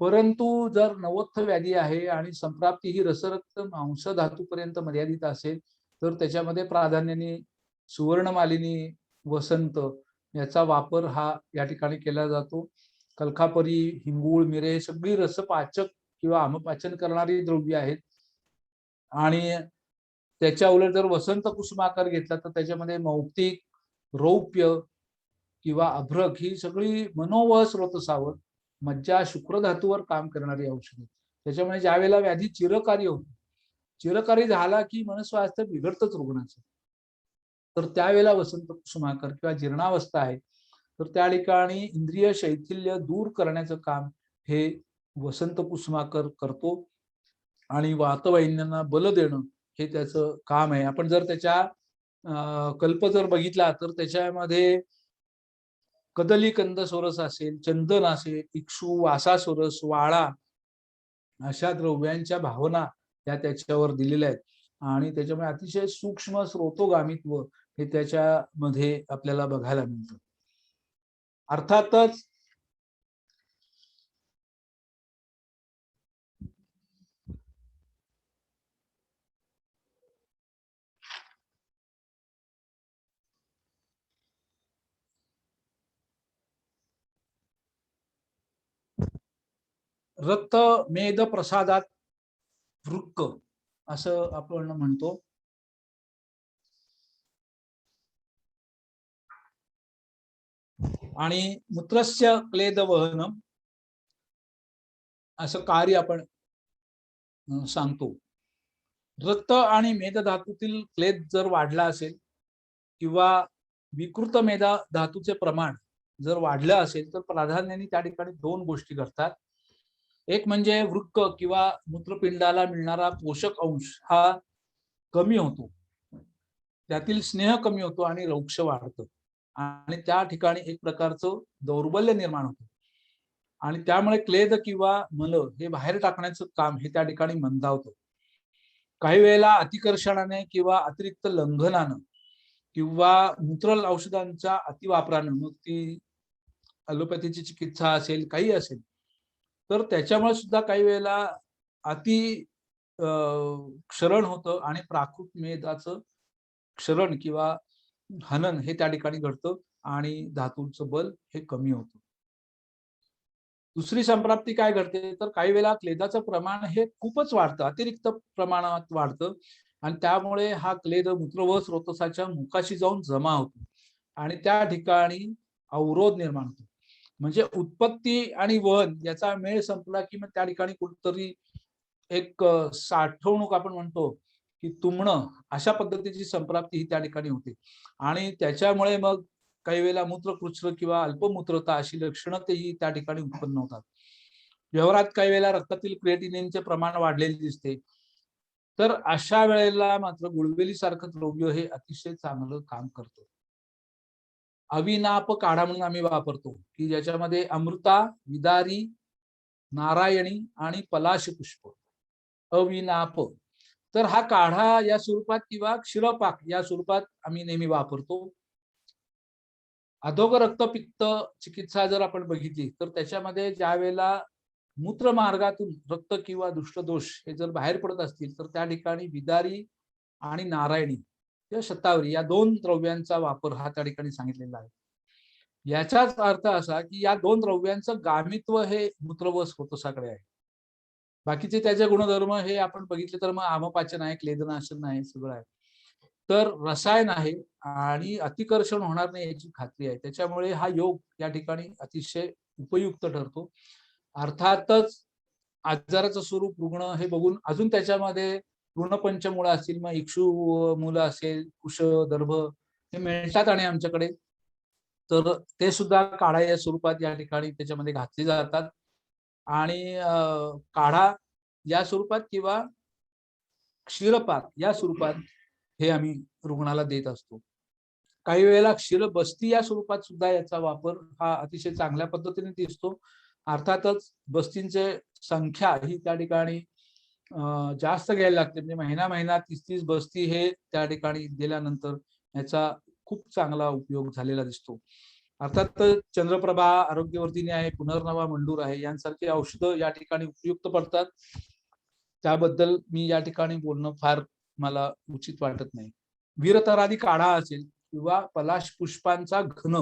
परंतु जर नवोत्थ व्याधी आहे आणि संप्राप्ती ही रसरक्त मांस धातूपर्यंत मर्यादित असेल तर त्याच्यामध्ये प्राधान्याने सुवर्णमालिनी वसंत याचा वापर हा या ठिकाणी केला जातो. कलखापरी, हिंगूळ, मिरे सगळी रसपाचक किंवा आमपाचन करणारी द्रव्य आहेत. आणि त्याच्या उलट जर वसंत कुसुमाकर घेतला तर त्याच्यामध्ये मौक्तिक, रौप्य किंवा अभ्रक ही सगळी मनोवह स्रोतसावर मज्जा शुक्र धातूवर काम करणारी औषधे. त्याच्यामुळे ज्या वेळेला व्याधी चिरकारी होतो, चिरकारी झाला की मनस्वास्थ्य बिघडतच रुग्णाचं, तर त्यावेळेला वसंत कुसुमाकर किंवा जीर्णावस्था आहे तर त्या ठिकाणी इंद्रिय शैथिल्य दूर करण्याचं काम हे वसंत कुसुमाकर करतो आणि वातवाहिन्यांना बल देणं हे त्याचं काम आहे. आपण जर त्याच्या कल्प जर बघितला तर त्याच्यामध्ये कदली कंद सोरस असेल, चंदन असेल, इक्षू, वासासोरस, वाळा अशा द्रव्यांच्या भावना या त्याच्यावर दिलेल्या आहेत आणि त्याच्यामुळे अतिशय सूक्ष्म स्रोतोगामित्व हे त्याच्यामध्ये आपल्याला बघायला मिळतं. अर्थातच रक्त मेद प्रसादात वृक्क असं आपण म्हणतो. आणि मूत्रस्य क्लेद वहनम असं कार्य आपण सांगतो. रक्त आणि मेद धातूतील क्लेद जर वाढला असेल किंवा विकृत मेदा धातूचे प्रमाण जर वाढलं असेल तर प्राधान्याने त्या ठिकाणी दोन गोष्टी घडतात. एक म्हणजे वृक्क किंवा मूत्रपिंडाला मिळणारा पोषक अंश हा कमी होतो, त्यातील स्नेह कमी होतो आणि रौक्ष वाढतं आणि त्या ठिकाणी एक प्रकारचं दौर्बल्य निर्माण होतं आणि त्यामुळे क्लेद किंवा मल हे बाहेर टाकण्याचं काम हे त्या ठिकाणी मंदावतं. काही वेळेला अतिकर्षणाने किंवा अतिरिक्त लंघनानं किंवा मूत्र औषधांच्या अतिवापरानं, मग ती ॲलोपॅथीची चिकित्सा असेल काही असेल, तर त्याच्यामुळे सुद्धा काही वेळेला अति क्षरण होतं आणि प्राकृत मेदाचं क्षरण किंवा हनन हे त्या ठिकाणी घडतं आणि धातूचं बल हे कमी होतं. दुसरी संप्राप्ती काय घडते तर काही वेळेला क्लेदाचं प्रमाण हे खूपच वाढतं, अतिरिक्त प्रमाणात वाढतं आणि त्यामुळे हा क्लेद मूत्र व स्रोतसाच्या मुखाशी जाऊन जमा होतो आणि त्या ठिकाणी अवरोध निर्माण होतो. म्हणजे उत्पत्ती आणि वहन याचा मेळ संपला की मग त्या ठिकाणी कुठतरी एक साठवणूक आपण म्हणतो की तुंबणं अशा पद्धतीची संप्राप्ती ही त्या ठिकाणी होते आणि त्याच्यामुळे मग काही वेळेला मूत्रकृच्र किंवा अल्पमूत्रता अशी लक्षणं तेही त्या ठिकाणी उत्पन्न होतात. व्यवहारात काही वेळेला रक्तातील क्रिएटिनिनचे प्रमाण वाढलेले दिसते, तर अशा वेळेला मात्र गुळवेली सारखं द्रव्य हे अतिशय चांगलं काम करतं. अविनाप काढा म्हणून आम्ही वापरतो की ज्याच्यामध्ये अमृता, विदारी, नारायणी आणि पलाश पुष्प, अविनाप. तर हा काढा या स्वरूपात किंवा क्षीरपाक या स्वरूपात आम्ही नेहमी वापरतो. अधोग रक्तपित्त चिकित्सा जर आपण बघितली तर त्याच्यामध्ये ज्या वेळेला मूत्रमार्गातून रक्त किंवा दुष्टदोष हे जर बाहेर पडत असतील तर त्या ठिकाणी विदारी आणि नारायणी किंवा शतावरी या दोन द्रव्यांचा वापर हा त्या ठिकाणी सांगितलेला आहे. याचाच अर्थ असा की या दोन द्रव्यांचं गामित्व हे मूत्र व स्रोतसाकडे आहे. बाकीचे त्याचे गुणधर्म हे आपण बघितले तर मग आमपाचन आहे, क्लेदनाशन आहे, सगळं आहे. तर रसायन आहे आणि अतिकर्षण होणार नाही याची खात्री आहे. त्याच्यामुळे हा योग या ठिकाणी अतिशय उपयुक्त ठरतो. अर्थातच आजाराचं स्वरूप रुग्ण हे बघून अजून त्याच्यामध्ये ऋणपंचमूळ असतील, मग इक्षू मूल असेल, कुश, दर्भ हे मिळतात आणि आमच्याकडे तर ते सुद्धा काढा या स्वरूपात या ठिकाणी त्याच्यामध्ये घातले जातात. आणि काढा या स्वरूपात किंवा क्षीरपाक या स्वरूपात हे आम्ही रुग्णाला देत असतो. काही वेळेला क्षीरबस्ती या स्वरूपात सुद्धा याचा वापर हा अतिशय चांगल्या पद्धतीने दिसतो. अर्थातच बस्तींची संख्या ही त्या ठिकाणी जास्त घ्यायला लागते. म्हणजे महिना 30 बस्ती हे त्या ठिकाणी दिल्यानंतर याचा खूप चांगला उपयोग झालेला दिसतो. अर्थात चंद्रप्रभा, आरोग्यवर्धिनी आहे, पुनर्नवा मंडूर आहे, यांसारखी औषधं या ठिकाणी उपयुक्त पडतात. त्याबद्दल मी या ठिकाणी बोलणं फार मला उचित वाटत नाही. वीरतरादी काढा असेल किंवा पलाश पुष्पांचा घन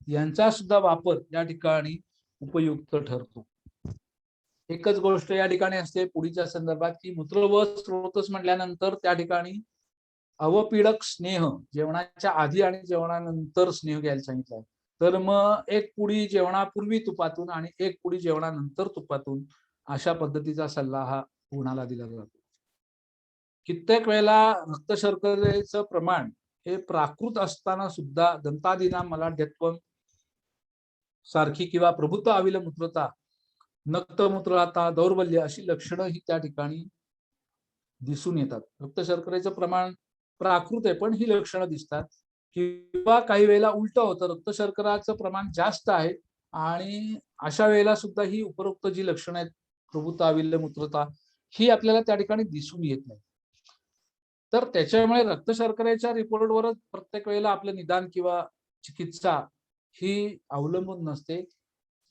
यांचा सुद्धा वापर या ठिकाणी उपयुक्त ठरतो. एकच गोष्ट या ठिकाणी असते पुढीच्या संदर्भात की मूत्र व स्रोतस म्हटल्यानंतर त्या ठिकाणी अवपीडक स्नेह जेवणाच्या आधी आणि जेवणानंतर स्नेह घ्यायला सांगितलं. तर मग एक पुडी जेवणापूर्वी तुपातून आणि एक पुडी जेवणानंतर तुपातून अशा पद्धतीचा सल्ला हा रुग्णाला दिला जातो. कित्येक वेळेला रक्त शर्करेचं प्रमाण हे प्राकृत असताना सुद्धा दंतादिना मलाढ्यत्व सारखी किंवा प्रभुत्व अविलमूत्रता, नक्तमूत्रता, दौर्बल्य अशी लक्षणं ही त्या ठिकाणी दिसून येतात. रक्त शर्करेचं प्रमाण प्राकृत आहे पण ही लक्षणं दिसतात. किंवा काही वेळेला उलट होतं, रक्त शर्कराचं प्रमाण जास्त आहे आणि अशा वेळेला सुद्धा ही उपरोक्त जी लक्षणं आहेत प्रभुत्व अविलमूत्रता ही आपल्याला त्या ठिकाणी दिसून येत नाही. तर त्याच्यामुळे रक्त शर्करेच्या रिपोर्टवरच प्रत्येक वेळेला आपलं निदान किंवा चिकित्सा ही अवलंबून नसते.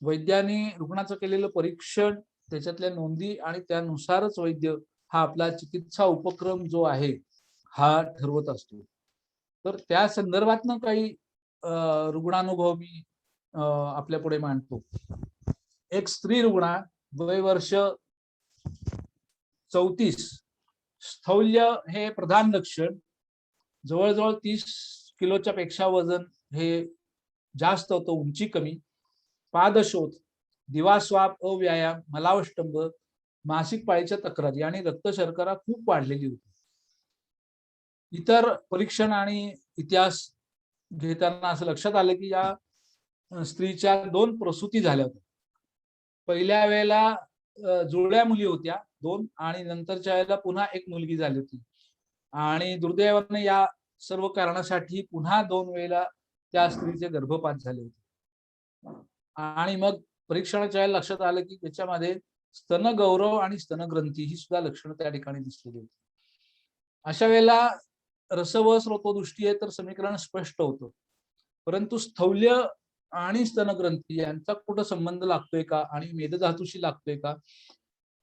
वैद्याने रुग्णाचं केलेलं परीक्षण, त्याच्यातल्या नोंदी आणि त्यानुसारच वैद्य हा आपला चिकित्सा उपक्रम जो आहे हा ठरवत असतो. तर त्या संदर्भातनं काही रुग्णानुभव मी आपल्या पुढे मांडतो. एक स्त्री रुग्ण, वय वर्ष 34, स्थौल्य हे प्रधान लक्षण, जवळजवळ 30 किलोच्या पेक्षा वजन हे जास्त होतं, उंची कमी, पादशोथ, दिवास्वाप, अव्यायाम, मलावष्टंभ, मासिक पाळीच्या तक्रारी आणि रक्त शर्करा खूप वाढलेली होती. इतर परीक्षण आणि इतिहास घेताना असं लक्षात आलं की या स्त्रीच्या 2 प्रसूती झाल्या होत्या. पहिल्या वेळेला जुळल्या मुली होत्या 2 आणि नंतरच्या वेळेला पुन्हा एक मुलगी झाली होती. आणि दुर्दैवाने या सर्व कारणासाठी पुन्हा 2 वेळेला त्या स्त्रीचे गर्भपात झाले होते. आणि मग परीक्षणाच्या वेळेला लक्षात आलं की त्याच्यामध्ये स्तनगौरव आणि स्तनग्रंथी ही सुद्धा लक्षणं त्या ठिकाणी दिसलेली होती. अशा वेळेला रसव स्रोतदृष्टी आहे तर समीकरण स्पष्ट होतं. परंतु स्थौल्य आणि स्तनग्रंथी यांचा कुठं संबंध लागतोय का आणि मेदधातूशी लागतोय का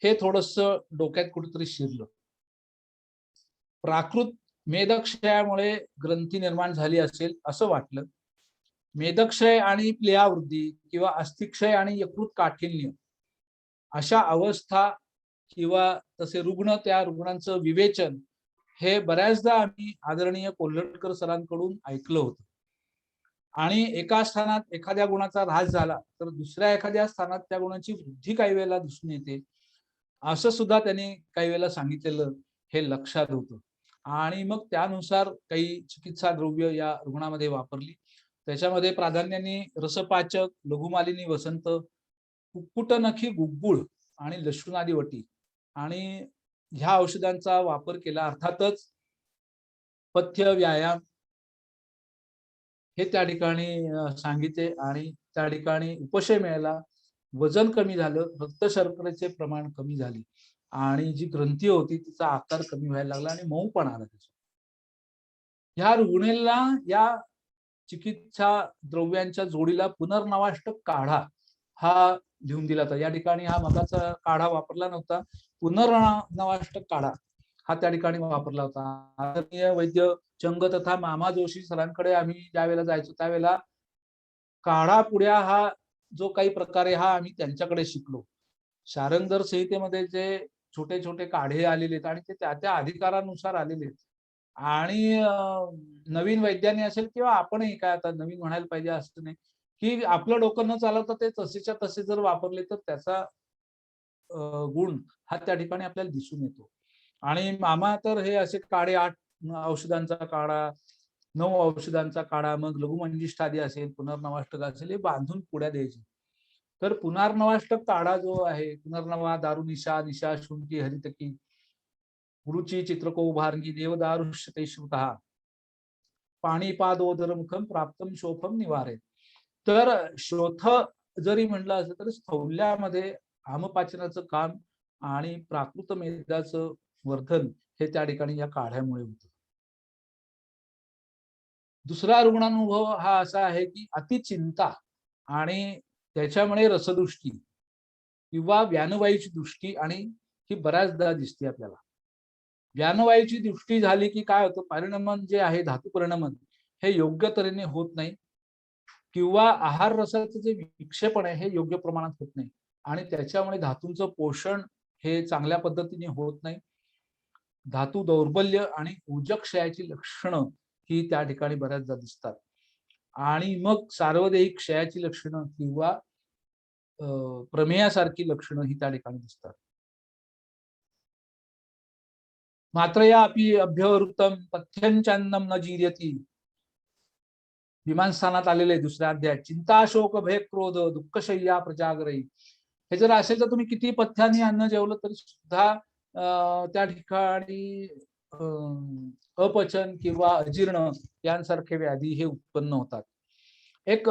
हे थोडंसं डोक्यात कुठेतरी शिरलं. प्राकृत मेदक्षयामुळे ग्रंथी निर्माण झाली असेल असं वाटलं. मेदक्षय आणि प्लेयावृद्धी किंवा अस्थिक्षय आणि यकृत काठिण्य अशा अवस्था किंवा तसे रुग्ण, त्या रुग्णांचं विवेचन हे बऱ्याचदा आम्ही आदरणीय कोल्हटकर सरांकडून ऐकलं होतं. आणि एका स्थानात एखाद्या गुणाचा ऱ्हास झाला तर दुसऱ्या एखाद्या स्थानात त्या गुणाची वृद्धी काही वेळेला दिसून येते असं सुद्धा त्यांनी काही वेळेला सांगितलेलं हे लक्षात होतं. आणि मग त्यानुसार काही चिकित्सा द्रव्य या रुग्णामध्ये वापरली. त्याच्यामध्ये प्राधान्याने रसपाचक, लघुमालिनी वसंत, कुक्कुटनखी गुग्गुळ आणि लशुनादी वटी आणि ह्या औषधांचा वापर केला. अर्थातच पथ्य, व्यायाम हे त्या ठिकाणी सांगितले आणि त्या ठिकाणी उपशय मिळाला, वजन कमी झालं, रक्त शर्करेचे प्रमाण कमी झाले आणि जी ग्रंथी होती तिचा आकार कमी व्हायला लागला आणि मऊपणा आला त्याचा. ह्या रुग्णाला या चिकित्सा द्रव्यांच्या जोडीला पुनर्नवाष्टक काढा हा लिहून दिला होता. या ठिकाणी हा मगाचा काढा वापरला नव्हता, पुनर्नवाष्टक काढा हा त्या ठिकाणी वापरला होता. आदरणीय वैद्य चंग तथा मामा जोशी सरांकडे आम्ही ज्यावेळेला जायचो त्यावेळेला काढा पुड्या हा जो काही प्रकार आहे हा आम्ही त्यांच्याकडे शिकलो. शारंगधर संहितेमध्ये जे छोटे छोटे काढे आलेले आहेत आणि ते त्या त्या अधिकारानुसार आलेले आहेत. आणि नवीन वैद्याने असेल किंवा आपणही काय आता नवीन म्हणायला पाहिजे असं नाही की आपलं डोकं न चालवता ते तसेच्या तसे जर वापरले तर त्याचा गुण हा त्या ठिकाणी आपल्याला दिसून येतो. आणि मामा तर हे असे काढे 8 औषधांचा काढा, 9 औषधांचा काढा, मग लघुमंजिष्ठादी असेल, पुनर्नवाष्टक असेल, हे बांधून पुड्या द्यायची. तर पुनर्नवाष्टक काढा जो आहे, पुनर्नवा दारू निशा निशा शुंठी हरितकी गुरुची चित्रको उभारंगी देवदारुष्यते श्रुतः पाणीपादोदरमुखम प्राप्तम शोफम निवारे. तर शोथ जरी म्हटलं असं तरी स्थौल्यामध्ये आमपाचनाचं काम आणि प्राकृत मेदाचं वर्धन हे त्या ठिकाणी या काढ्यामुळे होतं. दुसरा रुग्णानुभव हा असा आहे की अतिचिंता आणि त्याच्यामुळे रसदृष्टी किंवा व्यानवायूची दृष्टी, आणि ही बऱ्याचदा दिसते आपल्याला. व्यानवायूची दृष्टी झाली की काय होतं, परिणमन जे आहे धातू परिणमन हे योग्य तऱ्हेने होत नाही, किंवा आहार रसाचं जे विक्षेपण आहे हे योग्य प्रमाणात होत नाही, आणि त्याच्यामुळे धातूंचं पोषण हे चांगल्या पद्धतीने होत नाही. धातू दौर्बल्य आणि ऊर्जक्षयाची लक्षणं ही त्या ठिकाणी बऱ्याचदा दिसतात, आणि मग सार्वदेहिक क्षयाची लक्षणं किंवा प्रमेयासारखी लक्षणं ही त्या ठिकाणी दिसतात. मात्र या अपि अभ्यवृत्तम पथ्यंचान्नम न जीर्यति, विमानस्थानात आलेले दुसऱ्या अध्यायात, चिंता शोक भय क्रोध दुःखशय्या प्रजागरई. हे जर असेल तर तुम्ही किती पथ्याने अन्न जेवलं तरी सुद्धा त्या ठिकाणी अपचन किंवा अजीर्ण यांसारखे व्याधी हे उत्पन्न होतात. एक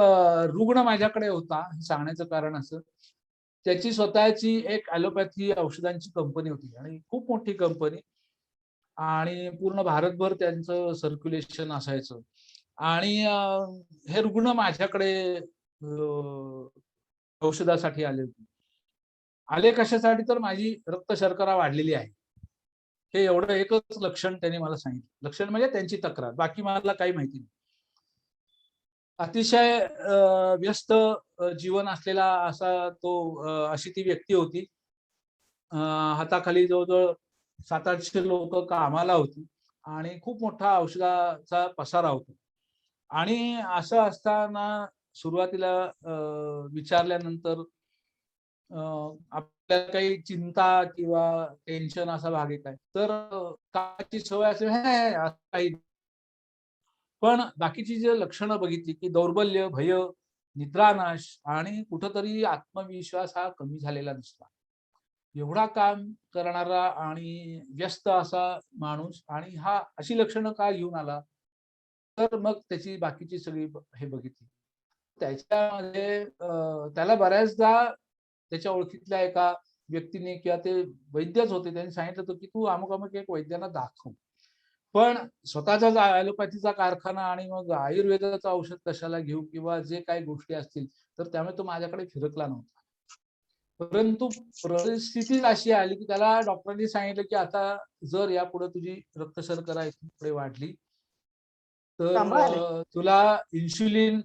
रुग्ण माझ्याकडे होता, सांगण्याचं कारण असं, त्याची स्वतःची एक ॲलोपॅथी औषधांची कंपनी होती, आणि खूप मोठी कंपनी, आणि पूर्ण भारतभर त्यांचं सर्क्युलेशन असायचं. आणि हे रुग्ण माझ्याकडे औषधासाठी आले होते. आले कशासाठी, तर माझी रक्त शर्करा वाढलेली आहे, हे एवढं एकच लक्षण त्यांनी मला सांगितलं. लक्षण म्हणजे त्यांची तक्रार, बाकी मला काही माहिती नाही. अतिशय व्यस्त जीवन असलेला असा तो, अशी ती व्यक्ती होती. हाताखाली जवळजवळ 700-800 लोक कामाला होती, आणि खूप मोठा औषधाचा पसारा होता. आणि असं असताना सुरुवातीला विचारल्यानंतर आपल्याला काही चिंता किंवा टेन्शन असा भाग येत आहे, तर काची सवय असेल काही, पण बाकीची जे लक्षणं बघितली की दौर्बल्य, भय, निद्रानाश आणि कुठंतरी आत्मविश्वास हा कमी झालेला दिसला. एवढा काम करणारा आणि व्यस्त असा माणूस, आणि हा अशी लक्षणं का घेऊन आला, तर मग त्याची बाकीची सगळी हे बघितली. त्याच्यामध्ये त्याला बऱ्याचदा त्याच्या ओळखीतल्या एका व्यक्तीने किंवा ते वैद्यच होते, त्यांनी सांगितलं होतं की तू अमुक अमुक एक वैद्यांना दाखव. पण स्वतःचा ॲलोपॅथीचा कारखाना आणि मग आयुर्वेदाचं औषध कशाला घेऊ, किंवा जे काही गोष्टी असतील, तर त्यामुळे तो माझ्याकडे फिरकला नव्हता. परंतु परिस्थिती अशी आली की त्याला डॉक्टरांनी सांगितलं की आता जर यापुढे तुझी रक्त शर्करा इथून पुढे वाढली तर तुला इन्शुलिन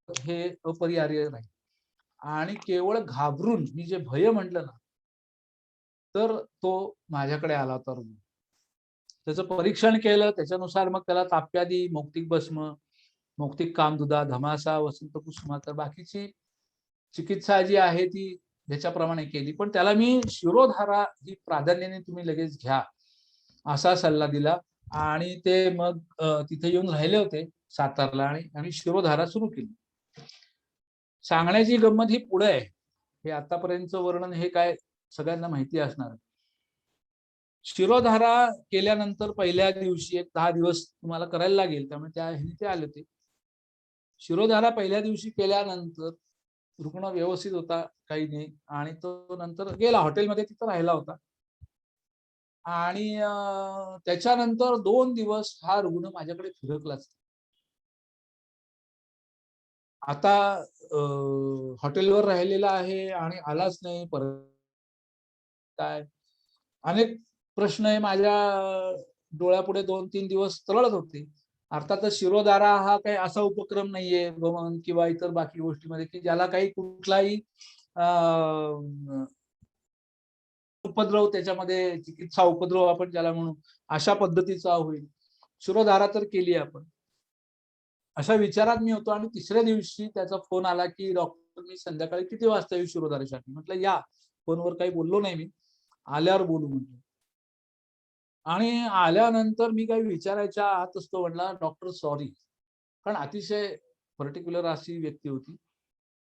हे अपरिहार्य नाही. आणि केवळ घाबरून, मी जे भय म्हटलं ना, तर तो माझ्याकडे आला होता रुग्ण. त्याचं परीक्षण केलं, त्याच्यानुसार मग त्याला ताप्यादी, मौक्तिक भस्म, मौक्तिक कामदुधा, धमासा, वसंत कुसुमा, तर बाकीची चिकित्सा जी आहे ती ह्याच्याप्रमाणे केली. पण त्याला मी शिरोधारा ही प्राधान्याने तुम्ही लगेच घ्या असा सल्ला दिला, आणि ते मग तिथे येऊन राहिले होते सातारला, आणि आम्ही शिरोधारा सुरू केली. सांगण्याची गंमत ही पुढे आहे, हे आतापर्यंतचं वर्णन हे काय सगळ्यांना माहिती असणार. शिरोधारा केल्यानंतर पहिल्या दिवशी एक 10 दिवस तुम्हाला करायला लागेल, त्यामुळे त्या ते आले होते. शिरोधारा पहिल्या दिवशी केल्यानंतर रुग्ण व्यवस्थित होता, काही नाही, आणि तो नंतर गेला हॉटेलमध्ये, तिथं राहिला होता. आणि त्याच्यानंतर 2 दिवस हा रुग्ण माझ्याकडे फिरकलाच. आता हॉटेलवर राहिलेला आहे आणि आलाच नाही परत, काय अनेक प्रश्न हे माझ्या डोळ्यापुढे 2-3 दिवस तरळत होते. अर्थातच शिरोधारा हा काही असा उपक्रम नाहीये गमन किंवा इतर बाकी गोष्टीमध्ये की ज्याला काही कुठलाही उपद्रव, त्याच्यामध्ये चिकित्सा उपद्रव आपण ज्याला म्हणू, अशा पद्धतीचा होईल. शिरोधारा तर केली आपण, अशा विचारात मी होतो. आणि तिसऱ्या दिवशी त्याचा फोन आला की डॉक्टर, मी संध्याकाळी किती वाजता येऊ शिरोधारेसाठी. म्हटलं या. फोनवर काही बोललो नाही मी, आल्यावर बोलू म्हटलं. आणि आल्यानंतर मी काही विचारायच्या आतच तो म्हणला, डॉक्टर सॉरी. कारण अतिशय पर्टिक्युलर अशी व्यक्ती होती.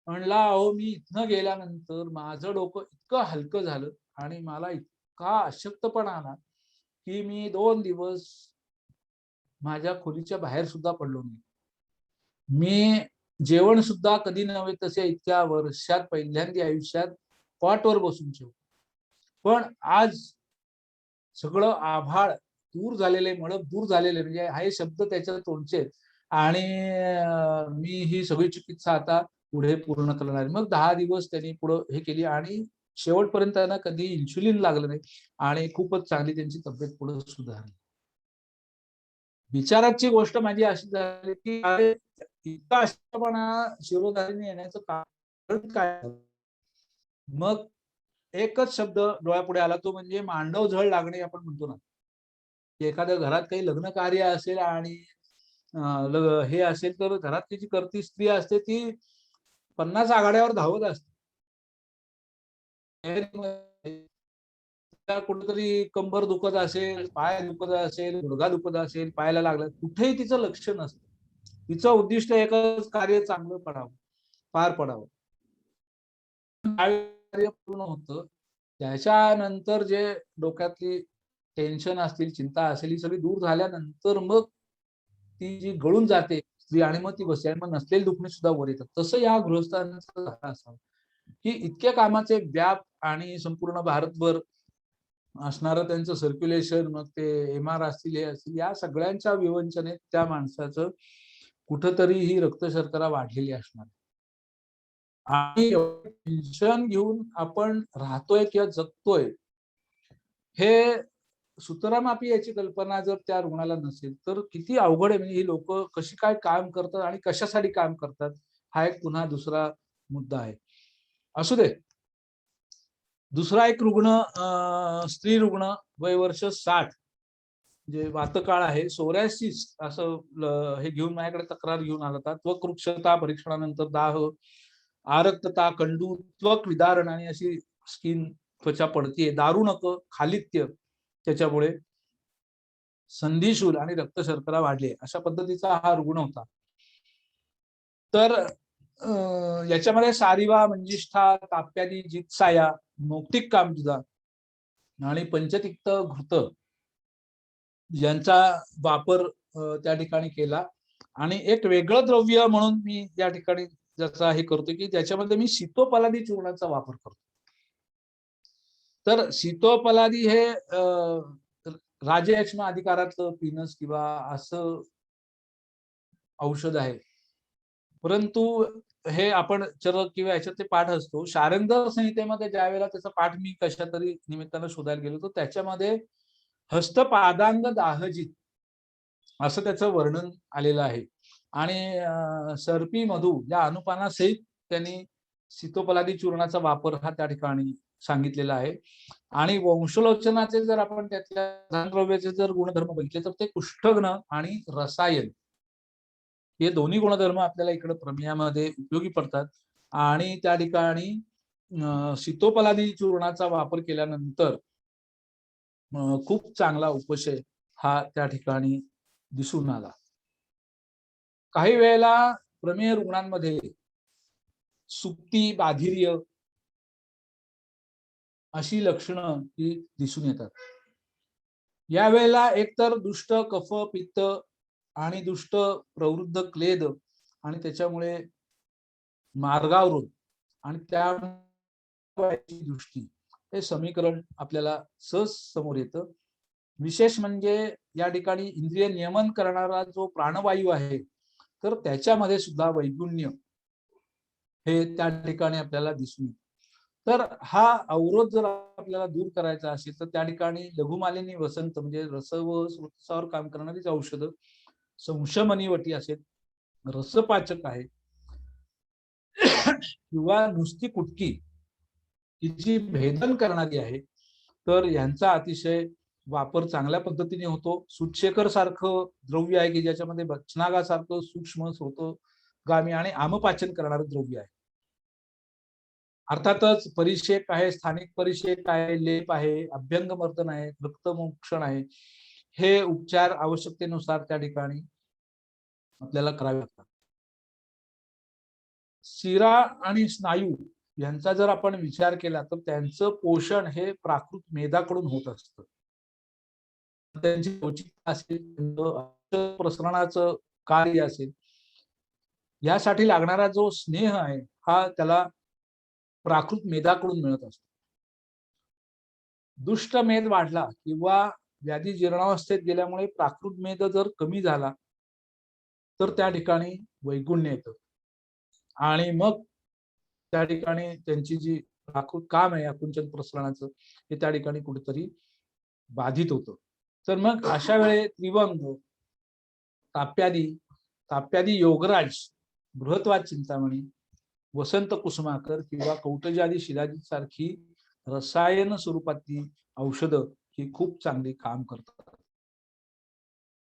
म्हणला, अहो मी इथनं गेल्यानंतर माझं डोकं इतकं हलकं झालं आणि मला इतका अशक्तपणा आला, की मी 2 दिवस माझ्या खोलीच्या बाहेर सुद्धा पडलो नाही. मी जेवण सुद्धा कधी नव्हे तसे इतक्या वर्षात पहिल्यांदा आयुष्यात कॉटवर बसून जेवलो. पण आज सगळं आभाळ दूर झालेले, मळभ दूर झालेले, म्हणजे हे शब्द त्याच्या तोंडचे आहेत. आणि मी ही सगळी चिकित्सा आता पुढे पूर्ण करणार आहे. मग 10 दिवस त्यांनी पुढे हे केली आणि शेवटपर्यंत त्यांना कधी इन्शुलिन लागलं नाही आणि खूपच चांगली त्यांची तब्येत पुढे सुधारली. विचाराची गोष्ट माझी अशी झाली, की अरे इतका अशक्तपणा शिरोधारीने येण्याचं कारण काय? मग एकच शब्द डोळ्यापुढे आला, तो म्हणजे मांडव झळ लागणे आपण म्हणतो ना, की एखाद्या घरात काही लग्न कार्य असेल आणि हे असेल तर घरातली जी करती स्त्री असते ती 50 आघाड्यावर धावत असते. तिला कुठेतरी कंबर दुखत असेल, पाय दुखत असेल, गुडघा दुखत असेल, पायाला लागलं, कुठेही तिचं लक्ष नसतं. तिचं उद्दिष्ट एकच, कार्य चांगलं पडावं, पार पडावं. कार्य पूर्ण होतं. त्याच्यानंतर जे डोक्यातली टेन्शन असतील, चिंता असेल, ही सगळी दूर झाल्यानंतर मग ती जी गळून जाते स्त्री आणि मग ती बसते आणि मग नसलेली दुखणी सुद्धा वर येतात. तसं या गृहस्थांचं झालं असावं, की इतक्या कामाचे व्याप आणि संपूर्ण भारतभर असणारं त्यांचं सर्क्युलेशन, मग ते एम-आर असतील, हे असतील, या सगळ्यांच्या विवंचनेत त्या माणसाचं कुठंतरी ही रक्तशर्करा वाढलेली असणार. आणि टेन्शन घेऊन आपण राहतोय किंवा जगतोय, हे सुतरामापी याची कल्पना जर त्या रुग्णाला नसेल, तर किती अवघड आहे. म्हणजे ही लोक कशी काय काम करतात आणि कशासाठी काम करतात, हा एक पुन्हा दुसरा मुद्दा आहे. असू दे. दुसरा एक रुग्ण, स्त्री रुग्ण, वय वर्ष 60, म्हणजे वातकाळ आहे, सोरायसिस असं हे घेऊन माझ्याकडे तक्रार घेऊन आला होता. त्वक रुक्षता परीक्षणानंतर दाह, आरक्तता, कंडू, त्वक विदारण आणि अशी स्किन, त्वचा पडतीये, दारू नकं, खालित्य, त्याच्यामुळे संधिशूल आणि रक्तशर्करा वाढली, अशा पद्धतीचा हा रुग्ण होता. तर याच्यामध्ये सारिवा, मंजिष्ठा, ताप्यादी, जितसाया, मौक्तिक कामसुद्धा आणि पंचतिक्त घृत यांचा वापर त्या ठिकाणी केला. आणि एक वेगळं द्रव्य म्हणून मी या ठिकाणी ज्याचा हे करतो, की त्याच्यामध्ये मी सीतोपलादी चूर्णाचा वापर करतो. तर सीतोपलादी हे राजयक्ष्म अधिकारातलं पीनस किंवा असं औषध आहे. परंतु हे आपण चरक किंवा याच्यात पाठ असतो. शारंगधर संहितेमध्ये ज्या वेळेला त्याचा पाठ मी कशा तरी निमित्तानं शोधायला गेलो, तर त्याच्यामध्ये हस्तपादांग दाहजित असं त्याचं वर्णन आलेलं आहे. आणि सर्पी मधू या अनुपानासहित त्यांनी सीतोपलादी चूर्णाचा वापर हा त्या ठिकाणी सांगितलेला आहे. आणि वंशलोचनाचे जर आपण त्यातल्या द्रव्याचे जर गुणधर्म बघितले, तर ते कुष्ठघ्न आणि रसायन हे दोन्ही गुणधर्म आपल्याला इकडे प्रमेयामध्ये उपयोगी पडतात. आणि त्या ठिकाणी सीतोपलादी चूर्णाचा वापर केल्यानंतर खूप चांगला उपशय हा त्या ठिकाणी दिसून आला. काही वेळेला प्रमेय रुग्णांमध्ये सुप्ती, बाधिर्य अशी लक्षणं ही दिसून येतात. यावेळेला एकतर दुष्ट कफ, पित्त आणि दुष्ट प्रवृद्ध क्लेद आणि त्याच्यामुळे मार्गावरून आणि त्या दृष्टी, हे समीकरण आपल्याला सहज समोर येतं. विशेष म्हणजे या ठिकाणी इंद्रिय नियमन करणारा जो प्राणवायू आहे, तर त्याच्यामध्ये सुद्धा वैगुण्य हे त्या ठिकाणी आपल्याला दिसून येतं. तर हा अवरोध जर आपल्याला दूर करायचा असेल, तर त्या ठिकाणी लघुमालिनी वसंत म्हणजे रस व स्रोतावर काम करणारीच औषधं, संशमनीवटी असेल, रसपाचक आहे, किंवा नुसती कुटकी ही जी भेदन करणारी आहे, तर यांचा अतिशय वापर चांगल्या पद्धतीने होतो. सुटशेखर सारखं द्रव्य आहे, की ज्याच्यामध्ये बचनागासारखं सूक्ष्म स्रोतगामी आणि आमपाचन करणारं द्रव्य आहे. अर्थातच परिषेक आहे, स्थानिक परिषेक आहे, लेप आहे, अभ्यंगमर्दन आहे, रक्तमोक्षण आहे. हे उपचार आवश्यकतेनुसार त्या ठिकाणी आपल्याला करावे लागतात. शिरा आणि स्नायू यांचा जर आपण विचार केला तर त्यांचं पोषण हे प्राकृत मेदाकडून होत असतं. त्यांची लवचिकता असेल, त्यांचं प्रसरणाचं कार्य असेल, यासाठी लागणारा जो स्नेह आहे हा त्याला प्राकृत मेदाकडून मिळत असतो. दुष्ट मेद वाढला किंवा व्याधी जीर्णावस्थेत गेल्यामुळे प्राकृत मेद जर कमी झाला तर त्या ठिकाणी वैगुण्य येतं आणि मग त्या ठिकाणी त्यांची जी प्राकृत काम आहे आकुंचन प्रसरणाचं हे त्या ठिकाणी कुठेतरी बाधित होतं. तर मग अशा वेळे त्रिवंग, ताप्यादी योगराज, बृहत्वाद चिंतामणी, वसंत कुसुमाकर किंवा कौटजादी शिलाजीत सारखी रसायन स्वरूपातली औषधं ही खूप चांगली काम करतात.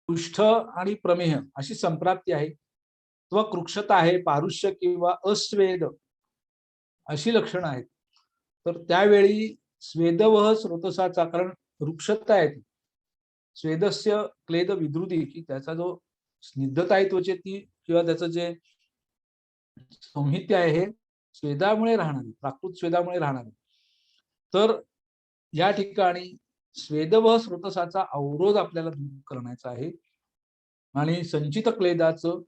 कुष्ठ आणि प्रमेह अशी संप्राप्ती आहे किंवा कृक्षता आहे, पारुष्य किंवा अस्वेद अशी लक्षणं आहेत. तर त्यावेळी स्वेदवह स्रोतसाचा, कारण वृक्षता आहे ती, स्वेदस्य क्लेद विद्रुती, की त्याचा जो स्निग्धता आहे त्वचेची किंवा त्याचं जे संहित्य आहे हे स्वेदामुळे राहणारे, प्राकृत स्वेदामुळे राहणारे. तर या ठिकाणी स्वेदवह स्रोतसाचा अवरोध आपल्याला दूर करण्याचा आहे आणि संचित क्लेदाचं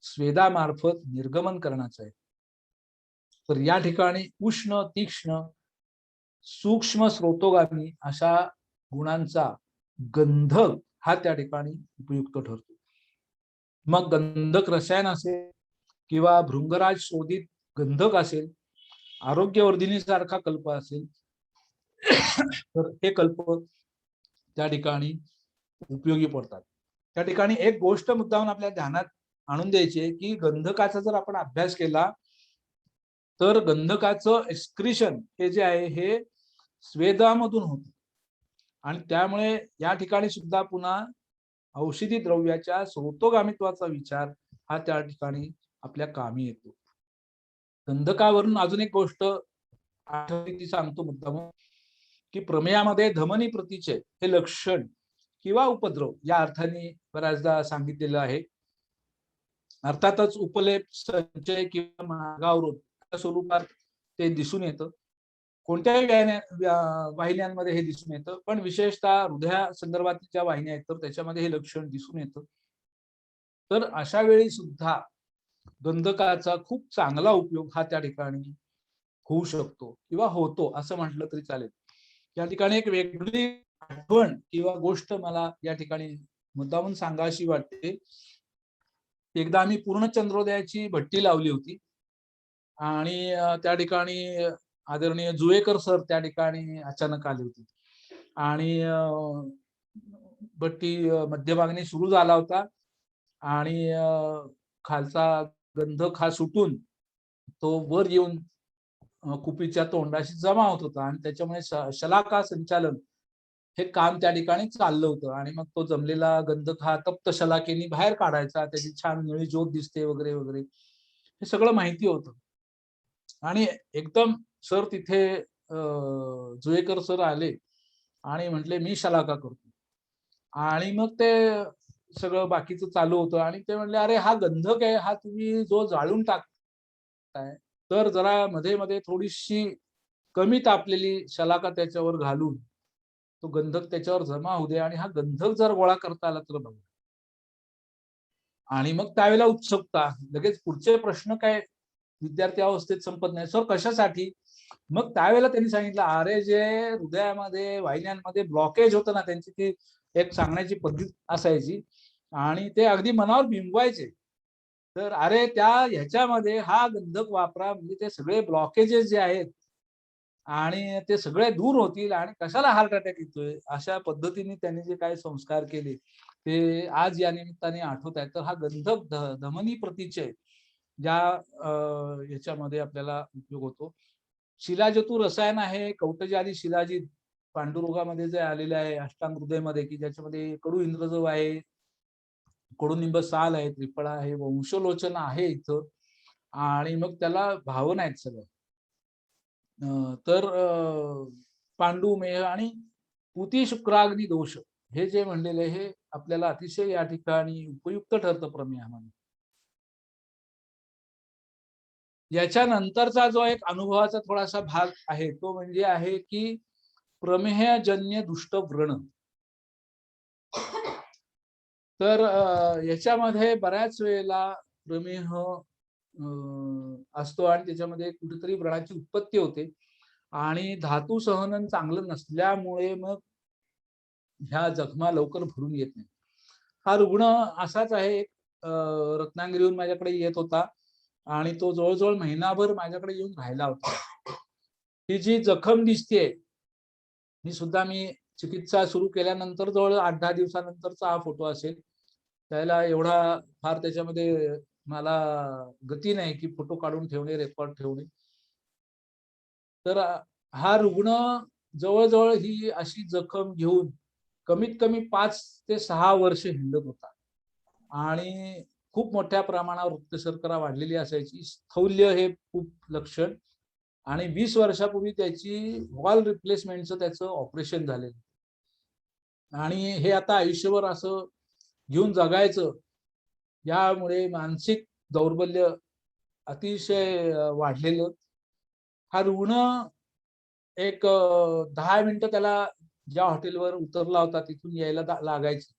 स्वेदामार्फत निर्गमन करण्याचं आहे. तर या ठिकाणी उष्ण, तीक्ष्ण, सूक्ष्म स्रोतोगामी अशा गुणांचा गंधक हा त्या ठिकाणी उपयुक्त ठरतो. मग गंधक रसायन असेल किंवा भृंगराज शोधित गंधक असेल, आरोग्यवर्धिनी सारखा कल्प असेल, तर हे कल्प त्या ठिकाणी उपयोगी पडतात. त्या ठिकाणी एक गोष्ट मुद्दाम आपल्या ध्यानात आणून द्यायची आहे की गंधकाचा जर आपण अभ्यास केला तर गंधकाचं एक्सक्रिशन हे जे आहे हे स्वेदामधून होतं आणि त्यामुळे या ठिकाणी सुद्धा पुन्हा औषधी द्रव्याच्या स्रोतोगामित्वाचा विचार हा त्या ठिकाणी आपल्या कामी येतो. गंधकावरून अजून एक गोष्ट आठवली ती सांगतो मुद्दाम, की प्रमेयामध्ये धमनी प्रतीचे हे लक्षण किंवा उपद्रव या अर्थाने बऱ्याचदा सांगितलेलं आहे. अर्थातच उपलेप, संचय किंवा मार्गावरोध या स्वरूपात ते दिसून येतं. कोणत्याही वाहिन्यांमध्ये हे दिसून येतं, पण विशेषतः हृदया संदर्भातील ज्या वाहिन्या आहेत तर त्याच्यामध्ये हे लक्षण दिसून येतं. तर अशा वेळी सुद्धा गंधकाचा खूप चांगला उपयोग हा त्या ठिकाणी होऊ शकतो किंवा होतो असं म्हटलं तरी चालेल. या ठिकाणी एक वेगळी आठवण किंवा गोष्ट मला या ठिकाणी मुद्दामून सांगावीशी वाटते. एकदा आम्ही पूर्ण चंद्रोदयाची भट्टी लावली होती आणि त्या ठिकाणी आदरणीय जुवेकर सर त्या ठिकाणी अचानक आले होते आणि भट्टी मध्यभागणी सुरू झाला होता आणि खालचा गंधक हा सुटून तो वर येऊन कुपीच्या तोंडाशी जमा होत होता आणि त्याच्यामुळे शलाका संचालन हे काम त्या ठिकाणी चाललं होतं आणि मग तो जमलेला गंधक हा तप्त शलाकेनी बाहेर काढायचा, त्याची छान निळी ज्योत दिसते वगैरे वगैरे हे सगळं माहिती होतं. आणि एकदम सर तिथे जुवेकर सर आले आणि म्हटले मी शलाका करतो आणि मग ते सगळं बाकीचं चालू होतं आणि ते म्हणले अरे हा गंधक आहे, हा तुम्ही जो जाळून टाकताय तर जरा मध्ये मध्ये थोडीशी कमी तापलेली शलाका त्याच्यावर घालून तो गंधक त्याच्यावर जमा होऊ दे आणि हा गंधक जर गोळा करता आला तर बघू. आणि मग त्यावेळेला उत्सुकता, लगेच पुढचे प्रश्न काय विद्यार्थी अवस्थेत संपत नाही, सर कशासाठी? मग त्यावेळेला त्यांनी सांगितलं अरे जे हृदयामध्ये वाहिन्यांमध्ये ब्लॉकेज होतं ना, त्यांची ती एक सांगण्याची पद्धत असायची आणि ते अगदी मनावर बिंबवायचे. तर अरे त्या ह्याच्यामध्ये हा गंधक वापरा म्हणजे ते सगळे ब्लॉकेजेस जे आहेत आणि ते सगळे दूर होतील आणि कशाला हार्ट अटॅक येतोय अशा पद्धतीने त्यांनी जे काही संस्कार केले ते आज या निमित्ताने आठवत आहेत. तर हा गंधक धमनी प्रतीचे ज्या याच्यामध्ये आपल्याला उपयोग होतो. शिलाजतू रसायन आहे, कौटजादी शिलाजीत पांडुरोगामध्ये जे आलेले आहे अष्टांग हृदयमध्ये, की ज्याच्यामध्ये कडू इंद्रजव आहे, कडुनिंब साल आहे, त्रिफळा आहे, वंशलोचन आहे इथं आणि मग त्याला भावना आहेत सगळं. तर पांडुमेह आणि पुती शुक्राग्नी दोष हे जे म्हणलेले हे आपल्याला अतिशय या ठिकाणी उपयुक्त ठरतं प्रमेयामध्ये. याच्यानंतरचा जो एक अनुभवाचा थोडासा भाग आहे तो म्हणजे आहे की प्रमेयजन्य दुष्ट व्रण. तर याच्यामध्ये बऱ्याच वेळेला प्रमेह असतो आणि त्याच्यामध्ये कुठेतरी व्रणाची उत्पत्ती होते आणि धातू सहनन चांगलं नसल्यामुळे मग ह्या जखमा लवकर भरून येत नाही. हा रुग्ण असाच आहे. रत्नागिरीहून माझ्याकडे येत होता आणि तो जवळजवळ महिनाभर माझ्याकडे येऊन राहिला होता. ही जी जखम दिसतेय मी चिकित्सा सुरू केल्यानंतर जवळ 8-10 दिवसानंतरचा हा फोटो असेल. त्याला एवढा फार त्याच्यामध्ये मला गती नाही की फोटो काढून ठेवणे, रेकॉर्ड ठेवणे. तर हा रुग्ण जवळजवळ ही अशी जखम घेऊन कमीत कमी 5 ते 6 वर्ष हिंडत होता आणि खूप मोठ्या प्रमाणावर रक्तशर्करा वाढलेली असायची. स्थौल्य हे खूप लक्षण आणि 20 वर्षापूर्वी त्याची वॉल रिप्लेसमेंटचं त्याचं ऑपरेशन झालेलं आणि हे आता आयुष्यभर असं घेऊन जगायचं. यामुळे मानसिक दौर्बल्य अतिशय वाढलेलं. हा रुग्ण एक 10 मिनिटं त्याला ज्या हॉटेलवर उतरला होता तिथून यायला लागायचं.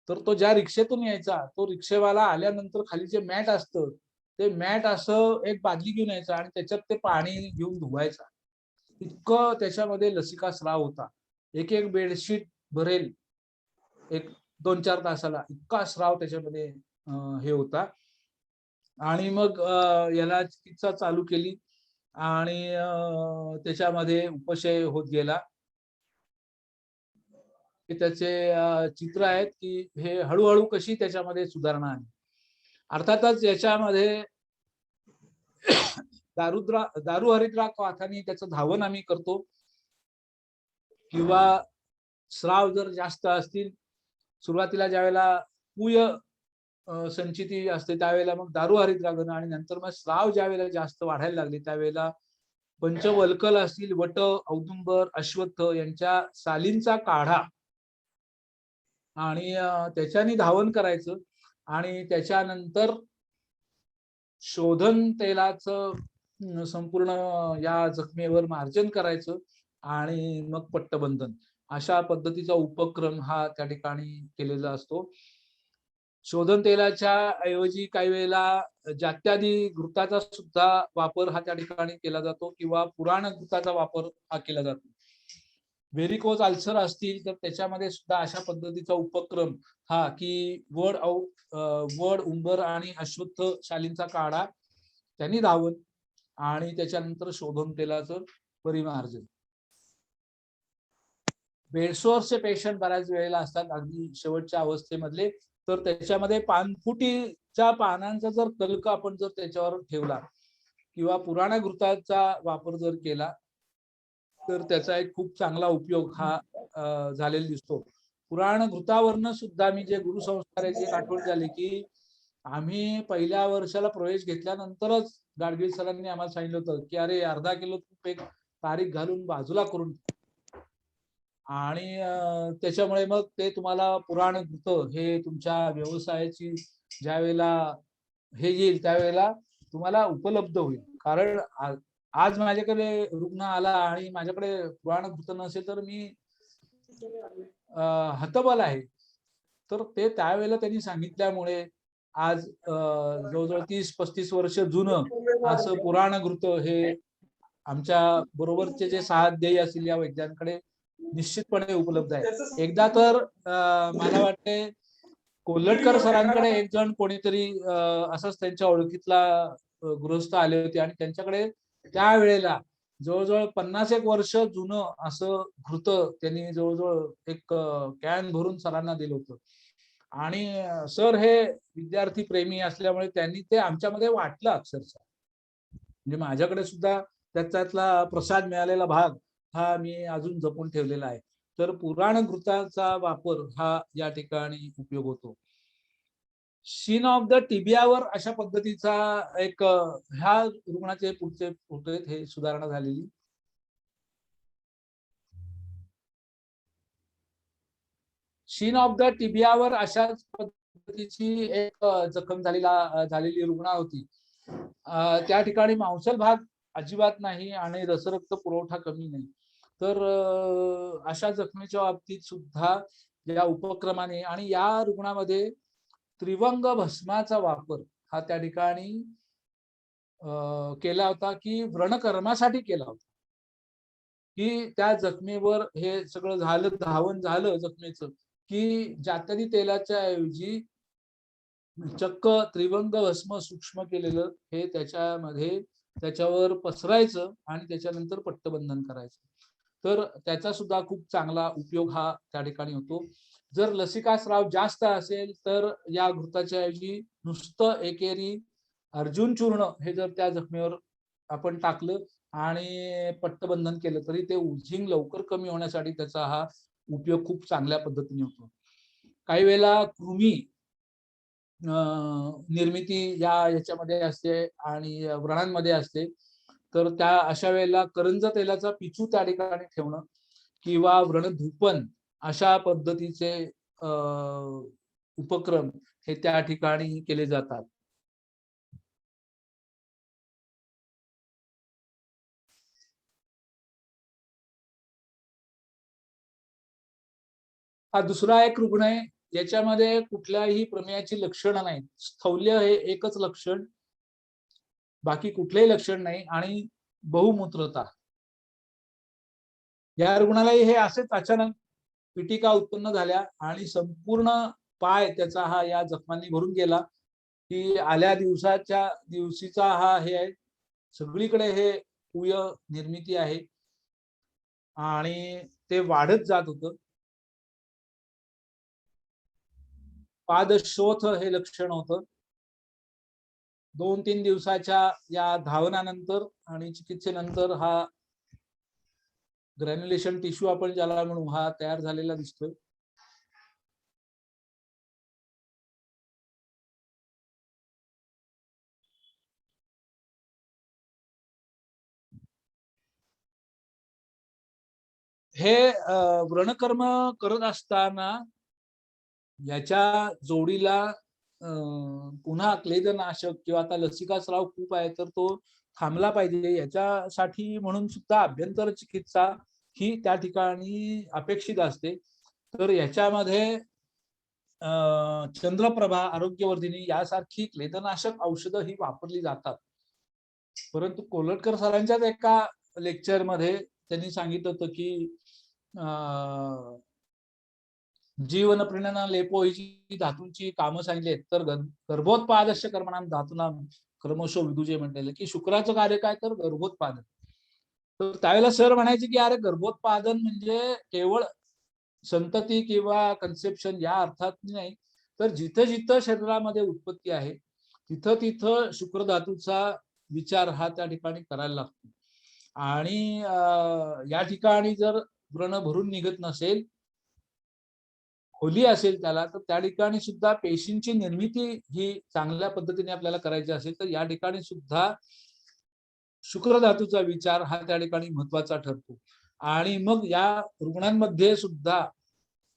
तर तो ज्या रिक्षेतून यायचा तो रिक्षेवाला आल्यानंतर खाली जे मॅट असतं ते मॅट असं एक बादली घेऊन यायचा आणि त्याच्यात ते पाणी घेऊन धुवायचा. इतकं त्याच्यामध्ये लसिका स्राव होता. एक बेडशीट भरेल एक 2-4 तासाला इतका स्राव त्याच्यामध्ये हे होता. आणि मग याला चिकित्सा चालू केली आणि त्याच्यामध्ये उपशय होत गेला. त्याचे चित्र आहेत की हे हळूहळू कशी त्याच्यामध्ये सुधारणा आली. अर्थातच याच्यामध्ये दारू हरिद्रा काथानी त्याचं धावन आम्ही करतो किंवा स्राव जर जास्त असतील सुरुवातीला ज्यावेळेला पूय संचिती असते त्यावेळेला मग दारू हरिद्रागण आणि नंतर मग स्राव ज्यावेळेला जास्त वाढायला लागले त्यावेळेला पंचवल्कल असतील, वट, औदुंबर, अश्वत्थ यांच्या सालींचा काढा आणि त्याच्याने धावन करायचं आणि त्याच्यानंतर शोधन तेलाचं संपूर्ण या जखमेवर मार्जन करायचं आणि मग पट्टबंधन अशा पद्धतीचा उपक्रम हा त्या ठिकाणी केलेला असतो. शोधन तेलाच्या ऐवजी काही वेळेला जात्यादी घृताचा सुद्धा वापर हा त्या ठिकाणी केला जातो किंवा पुराण घृताचा वापर हा केला जातो. व्हेरिकोज अल्सर असतील तर त्याच्यामध्ये सुद्धा अशा पद्धतीचा उपक्रम हा की वड, उंबर आणि अश्वत्थ शालींचा काढा त्यांनी धावन आणि त्याच्यानंतर शोधन तेलाचं परिमार्जन. बेडसोअरचे पेशंट बऱ्याच वेळेला असतात अगदी शेवटच्या अवस्थेमधले. तर त्याच्यामध्ये पानफुटीच्या पानांचा जर कलक आपण जर त्याच्यावर ठेवला किंवा पुराणा घृताचा वापर जर केला तर त्याचा एक खूप चांगला उपयोग हा झालेला दिसतो. पुराण घृतावरनं सुद्धा मी जे गुरुसंस्काराची एक आठवण झाली की आम्ही पहिल्या वर्षाला प्रवेश घेतल्यानंतरच गाडगीळ सरांनी आम्हाला सांगितलं होतं की अरे अर्धा किलो तूप एक तारीख घालून बाजूला करून आणि त्याच्यामुळे मग ते तुम्हाला पुराण घृत हे तुमच्या व्यवसायाची ज्या वेळेला हे येईल त्यावेळेला तुम्हाला उपलब्ध होईल. कारण आज माझ्याकडे रुग्ण आला आणि माझ्याकडे पुराण घृत नसेल तर मी हतबल आहे. तर ते त्यावेळेला त्यांनी सांगितल्यामुळे आज जवळजवळ 30-35 वर्ष जुनं असं पुराण घृत हे आमच्या बरोबरचे जे सहाध्यायी असतील या वैद्यांकडे निश्चितपणे उपलब्ध आहे. एकदा तर मला वाटते कोल्हटकर सरांकडे एक जण कोणीतरी असंच त्यांच्या ओळखीतला गृहस्थ आले होते आणि त्यांच्याकडे त्यावेळेला जवळजवळ 50-एक वर्ष जुनं असं घृत त्यांनी जवळजवळ एक कॅन भरून सरांना दिलं होतं आणि सर हे विद्यार्थी प्रेमी असल्यामुळे त्यांनी ते आमच्यामध्ये वाटलं अक्षरशः. म्हणजे माझ्याकडे सुद्धा त्याच्यातला प्रसाद मिळालेला भाग हा मी अजून जपून ठेवलेला आहे. तर पुराण घृताचा वापर हा या ठिकाणी उपयोग होतो. शीन ऑफ द टिबियावर अशा पद्धतीचा एक ह्या रुग्णाचे पुढचे फोटो आहेत, हे सुधारणा झालेली. शीन ऑफ द टिबियावर अशाच पद्धतीची एक जखम झालेली रुग्ण होती. त्या ठिकाणी मांसल भाग अजिबात नाही आणि रसरक्त पुरवठा कमी नाही. तर अशा जखमेच्या बाबतीत सुद्धा या उपक्रमाने आणि या रुग्णामध्ये त्रिवंग भस्माचा वापर हा त्या ठिकाणी केला होता, की व्रणकर्मासाठी केला होता, की त्या जखमेवर हे सगळं झालं, धावण झालं जखमेचं, की जात्यानी तेलाच्या ऐवजी चक्क त्रिवंग भस्म सूक्ष्म केलेलं हे त्याच्यावर पसरायचं आणि त्याच्यानंतर पट्टबंधन करायचं. तर त्याचा सुद्धा खूप चांगला उपयोग हा त्या ठिकाणी होतो. जर लसिकास्राव जास्त असेल तर या घृताच्या ऐवजी नुसतं एकेरी अर्जुन चूर्ण हे जर त्या जखमेवर आपण टाकलं आणि पट्टबंधन केलं तरी ते उझिंग लवकर कमी होण्यासाठी त्याचा हा उपयोग खूप चांगल्या पद्धतीने होतो. काही वेळेला कृमी निर्मिती याच्यामध्ये असते आणि व्रणांमध्ये असते, तर त्या अशा वेळेला करंज तेलाचा पिचू त्या ठिकाणी ठेवणं किंवा व्रणधूपन अशा पद्धतीचे उपक्रम हे त्या ठिकाणी केले जातात. हा दुसरा एक रुग्ण आहे, याच्यामध्ये कुठल्याही प्रमेयाची लक्षणं नाहीत. स्थौल्य हे एकच लक्षण, बाकी कुठलेही लक्षण नाही आणि बहुमूत्रता. या रुग्णालाही हे असेच अचानक पिटिका उत्पन्न झाल्या आणि संपूर्ण पाय त्याचा हा या जखमांनी भरून गेला, की आल्या दिवशीचा हा हे आहे. सगळीकडे हे पुय निर्मिती आहे आणि ते वाढत जात होतं. पादशोथ हे लक्षण होतं. 2-3 दिवसाच्या या धावनानंतर आणि चिकित्सेनंतर हा ग्रॅन्युलेशन टिश्यू आपण ज्याला म्हणू हा तयार झालेला दिसतोय. हे व्रणकर्म करत असताना याच्या जोडीला पुन्हा क्लेदनाशक किंवा आता लसिकास्राव खूप आहे तर तो थांबला पाहिजे, याच्यासाठी म्हणून सुद्धा अभ्यंतर चिकित्सा ही त्या ठिकाणी अपेक्षित असते. तर याच्यामध्ये चंद्रप्रभा, आरोग्यवर्धिनी यासारखी क्लेदनाशक औषधं ही वापरली जातात. परंतु कोलटकर सरांच्याच एका लेक्चरमध्ये त्यांनी सांगितलं होतं की जीवन प्रीणन लेपो ही धातूंची कामं सांगितली तर गर्भोत्पादस्य कर्मणाम धातूना क्रमशः विदुजे म्हटलेलं की शुक्राचं कार्य काय तर गर्भोत्पादन. तर त्यावेळेला सर म्हणायचे की अरे गर्भोत्पादन म्हणजे केवळ संतती किंवा कन्सेप्शन या अर्थात नाही, तर जिथं जिथं शरीरामध्ये उत्पत्ती आहे तिथं तिथं शुक्र धातूचा विचार हा त्या ठिकाणी करायला लागतो. आणि या ठिकाणी जर व्रण भरून निघत नसेल, खोली असेल त्याला, तर त्या ठिकाणी सुद्धा पेशींची निर्मिती ही चांगल्या पद्धतीने आपल्याला करायची असेल तर या ठिकाणी सुद्धा शुक्र धातूचा विचार हा त्या ठिकाणी महत्वाचा ठरतो. आणि मग या रुग्णांमध्ये सुद्धा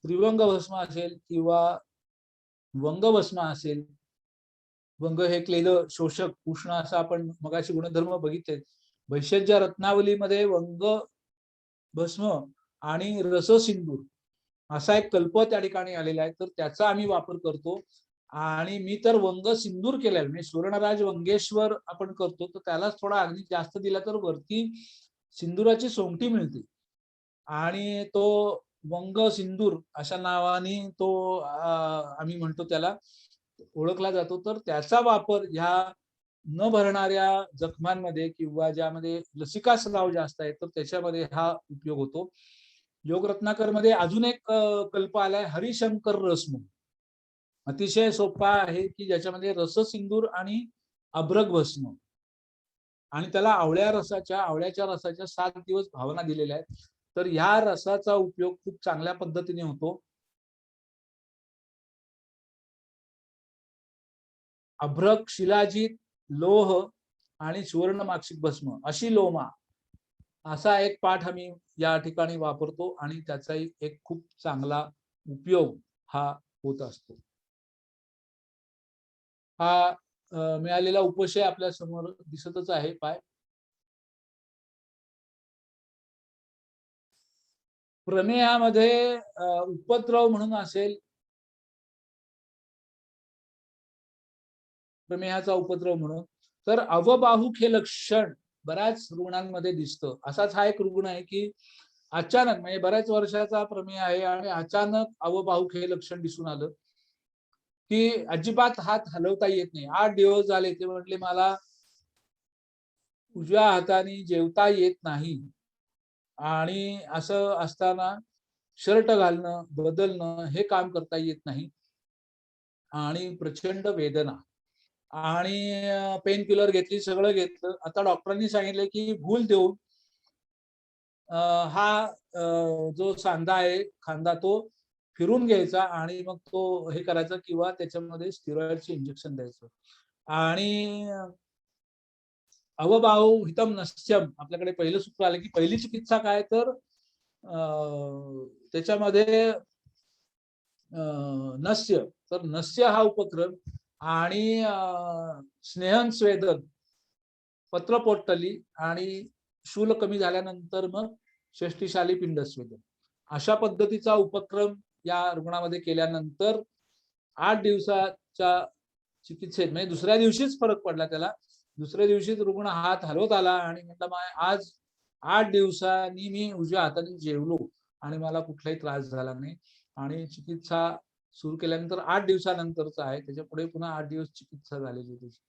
त्रिवंग भस्म असेल किंवा वंगभस्म असेल, वंग हे क्लेद शोषक उष्ण असं आपण मगाशी गुणधर्म बघितले. वैशज्य रत्नावलीमध्ये वंग भस्म आणि रससिंदूर असा एक कल्प त्या ठिकाणी आलेला आहे, तर त्याचा आम्ही वापर करतो. आणि मी तर वंग सिंदूर केलाय, म्हणजे सुवर्णराज वंगेश्वर आपण करतो तर त्यालाच थोडा अग्नी जास्त दिला तर वरती सिंदुराची सोंगटी मिळते आणि तो वंग सिंदूर अशा नावाने तो आम्ही म्हणतो त्याला ओळखला जातो. तर त्याचा वापर ह्या न भरणाऱ्या जखमांमध्ये किंवा ज्यामध्ये लसिकास्राव जास्त आहे तर त्याच्यामध्ये हा उपयोग होतो. योग रत्नाकर मध्ये अजून एक कल्प आलाय हरिशंकर रस म्हणून. अतिशय सोपा आहे की ज्याच्यामध्ये रससिंदूर आणि अभ्रक भस्म आणि त्याला आवळ्याच्या रसाच्या 7 दिवस भावना दिलेल्या आहेत. तर ह्या रसाचा उपयोग खूप चांगल्या पद्धतीने होतो. अभ्रक, शिलाजीत, लोह आणि सुवर्ण माक्षिक भस्म अशी लोमा असा एक पाठ आम्ही या ठिकाणी वापरतो आणि त्याचाही एक खूप चांगला उपयोग हा होत असतो. हा मिळालेला उपशय आपल्या समोर दिसतच आहे. पाय प्रमेयामध्ये उपद्रव म्हणून असेल, प्रमेयाचा उपद्रव म्हणून, तर अवबाहुक हे लक्षण बऱ्याच रुग्णांमध्ये दिसतं. असाच हा एक रुग्ण आहे की अचानक म्हणजे बऱ्याच वर्षाचा प्रमेय आहे आणि अचानक अवबाहुक हे लक्षण दिसून आलं की अजिबात हात हलवता येत नाही. 8 दिवस झाले ते म्हटले मला उजव्या हाताने जेवता येत नाही आणि असं असताना शर्ट घालणं, बदलणं हे काम करता येत नाही आणि प्रचंड वेदना आणि पेन किलर घेतली, सगळं घेतलं. आता डॉक्टरांनी सांगितलं की भूल देऊन हा जो सांधा आहे, खांदा, तो फिरून घ्यायचा आणि मग तो हे करायचा किंवा त्याच्यामध्ये स्टिरॉइडचे इंजेक्शन द्यायचं. आणि अवबाहु हितम नश्यम आपल्याकडे पहिलं सूत्र आलं की पहिली चिकित्सा काय, तर त्याच्यामध्ये नस्य, तर नस्य हा उपक्रम आणि स्नेहन स्वेदन, पत्रपोटली आणि शूल कमी झाल्यानंतर मग षष्टिशाली पिंडस्वेदन अशा पद्धतीचा उपक्रम या रुग्णामध्ये केल्यानंतर 8 दिवसाच्या चिकित्सेत म्हणजे दुसऱ्या दिवशीच फरक पडला त्याला. दुसऱ्या दिवशीच रुग्ण हात हलवत आला आणि म्हटलं आज 8 दिवसांनी मी उजव्या हाताने जेवलो आणि मला कुठलाही त्रास झाला नाही. आणि चिकित्सा सुरू केल्यानंतर 8 दिवसानंतरच आहे, त्याच्या पुढे पुन्हा 8 दिवस चिकित्सा झालेली त्याची.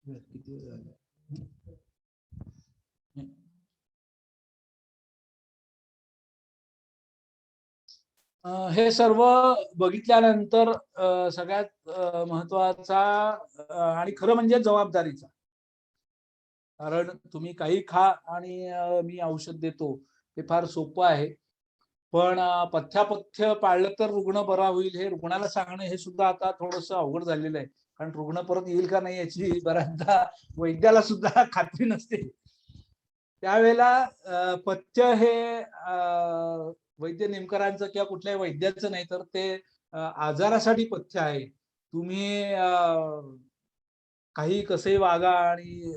किती वेळ झाला? हे सर्व बघितल्यानंतर सगळ्यात महत्वाचा आणि खरं म्हणजे जबाबदारीचा, कारण तुम्ही काही खा आणि मी औषध देतो हे फार सोपं आहे, पण पथ्यापथ्य पाळलं तर रुग्ण बरा होईल हे रुग्णाला सांगणं हे सुद्धा आता थोडंसं अवघड झालेलं आहे. कारण रुग्ण परत येईल का नाही याची बऱ्याचदा वैद्याला सुद्धा खात्री नसते. त्यावेळेला पथ्य हे वैद्य नेमकरांचं किंवा कुठल्याही वैद्याचं नाही, तर ते आजारासाठी पथ्य आहे. तुम्ही काही कसंही वागा आणि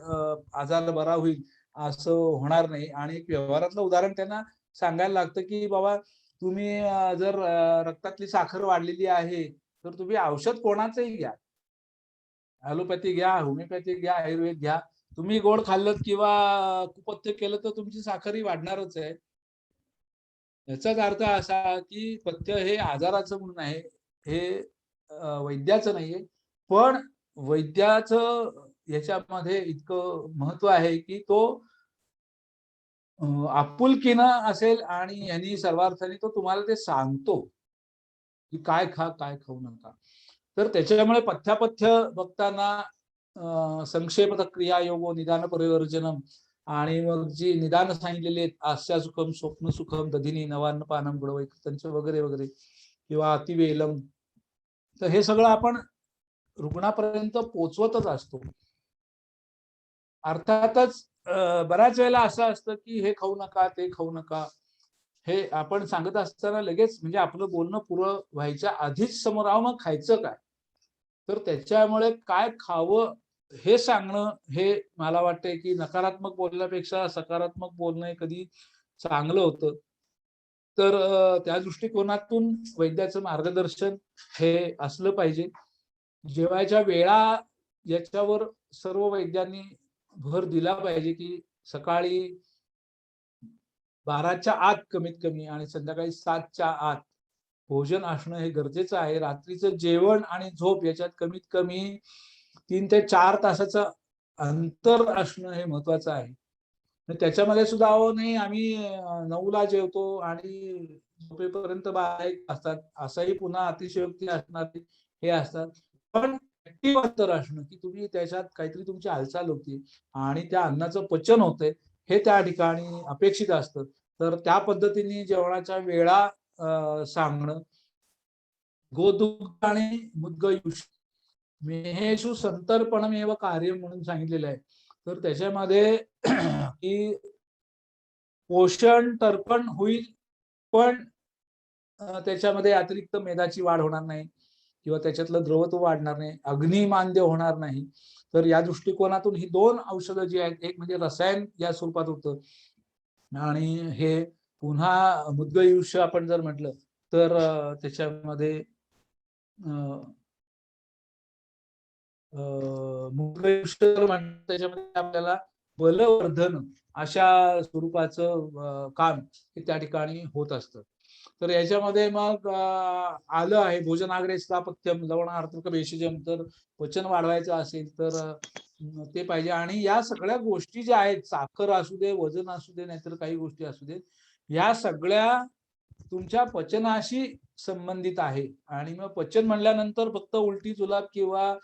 आजार बरा होईल असं होणार नाही. आणि एक व्यवहारातलं उदाहरण त्यांना सांगायला लागतं की बाबा तुम्ही जर रक्तातली साखर वाढलेली आहे तर तुम्ही औषध कोणाचंही घ्या, ॲलोपॅथी घ्या, होमिओपॅथी घ्या, आयुर्वेद घ्या, तुम्ही गोड खाल्लं किंवा कुपथ्य केलं तर तुमची साखरही वाढणारच आहे. याचाच अर्थ असा की पथ्य हे आजाराचं म्हणून आहे, हे वैद्याचं नाहीये. पण वैद्याचं याच्यामध्ये इतकं महत्व आहे की तो आपुलकीनं असेल आणि यांनी सर्वार्थाने तो तुम्हाला ते सांगतो की काय खा, काय खाऊ नका. तर त्याच्यामुळे पथ्यापथ्य बघताना संक्षेप क्रिया योगो निदान परिवर्जनम आणि मग जी निदान सांगितलेली आहेत, आस्या सुखम, स्वप्न सुखम, दधिनी, नवान्न पानम, गुणवैकल्य वगैरे वगैरे किंवा अतिवेलम, तर हे सगळं आपण रुग्णापर्यंत पोहोचवतच असतो. अर्थातच बऱ्याच वेळेला असं असतं की हे खाऊ नका, ते खाऊ नका, हे आपण सांगत असताना लगेच म्हणजे आपलं बोलणं पुरं व्हायच्या आधीच समोर आव मग खायचं काय, तर त्याच्यामुळे काय खावं हे सांगणं हे मला वाटतंय की नकारात्मक बोलण्यापेक्षा सकारात्मक बोलणं कधी चांगलं होतं. तर त्या दृष्टिकोनातून वैद्याचं मार्गदर्शन हे असलं पाहिजे. जेवायच्या वेळा याच्यावर सर्व वैद्यांनी भर दिला पाहिजे की सकाळी 12च्या आत कमीत कमी आणि संध्याकाळी 7च्या आत भोजन असणं हे गरजेचं आहे. रात्रीचं जेवण आणि झोप याच्यात कमीत कमी 3 ते 4 तासाचं अंतर असणं हे महत्वाचं आहे. तर त्याच्यामध्ये सुद्धा अहो नाही आम्ही 9ला जेवतो आणि झोपेपर्यंत 12-1 असतात. असंही पुन्हा अतिशयोक्ती असणारे हे असतात. पण ऍक्टिव्ह अंतर असणं, की तुम्ही त्याच्यात काहीतरी तुमची हालचाल होते आणि त्या अन्नाचं पचन होतंय, हे त्या ठिकाणी अपेक्षित असतं. तर त्या पद्धतीने जेवणाच्या वेळा सांगणं. गोदुग्ध आणि मुद्गयुष मेहेषु संतर्पणमेव कार्य म्हणून सांगितलेलं आहे. तर त्याच्यामध्ये की पोषण तर्पण होईल, पण त्याच्यामध्ये अतिरिक्त मेदाची वाढ होणार नाही किंवा त्याच्यातलं द्रवत्व वाढणार नाही, अग्निमांद्य होणार नाही. तर या दृष्टिकोनातून ही 2 औषधं जी आहेत, एक म्हणजे रसायन या स्वरूपात होतं आणि हे पुन्हा मुद्गयुष्य आपण जर म्हटलं तर त्याच्यामध्ये मुद्गयुष्य त्याच्यामध्ये आपल्याला बलवर्धन अशा स्वरूपाचं काम हे त्या ठिकाणी होत असतं. तर याच्यामध्ये मग आलं आहे भोजनाग्रे स्थापत्यम लवणार्थ भेषजम. तर पचन वाढवायचं असेल तर ते पाहिजे आणि या सगळ्या गोष्टी ज्या आहेत, साखर असू दे, वजन असू दे, नाहीतर काही गोष्टी असू दे, या सगळ्या तुमच्या पचनाशी संबंधित आहे. आणि मग पचन म्हणल्यानंतर फक्त उलटी जुलाब किंवा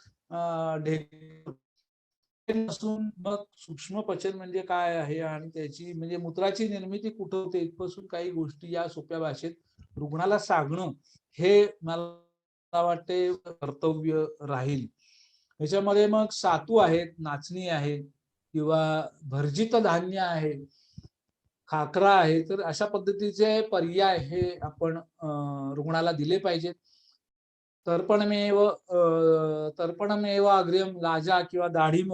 नसून मग सूक्ष्म पचन म्हणजे काय आहे आणि त्याची म्हणजे मूत्राची निर्मिती कुठं होते इथपासून काही गोष्टी या सोप्या भाषेत रुग्णाला सांगणं हे मला वाटते कर्तव्य राहील. याच्यामध्ये मग सातू आहेत, नाचणी आहे किंवा भर्जित धान्य आहे, खाकरा आहे. तर अशा पद्धतीचे पर्याय हे आपण रुग्णाला दिले पाहिजेत. तर्पणमेव अग्रिम लाजा किंवा डाळिंब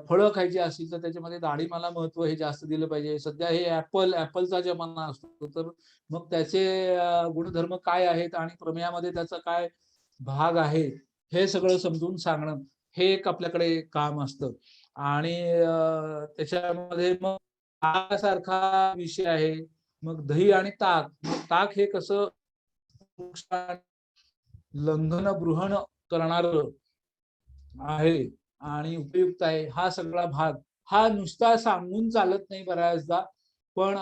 फळं खायची असतील तर त्याच्यामध्ये डाळिंबाला महत्व हे जास्त दिलं पाहिजे. सध्या हे ऍपलचा जमाना असतो, तर मग त्याचे गुणधर्म काय आहेत आणि प्रमेयामध्ये त्याचा काय भाग आहे हे सगळं समजून सांगणं हे एक आपल्याकडे काम असतं. आणि त्याच्यामध्ये मग ताकासारखा विषय आहे. मग दही आणि ताक. ताक हे कसं लंघन बृहण करणार आहे आणि उपयुक्त आहे. हा सगळा भाग हा नुसता सांगून चालत नाही बऱ्याचदा, पण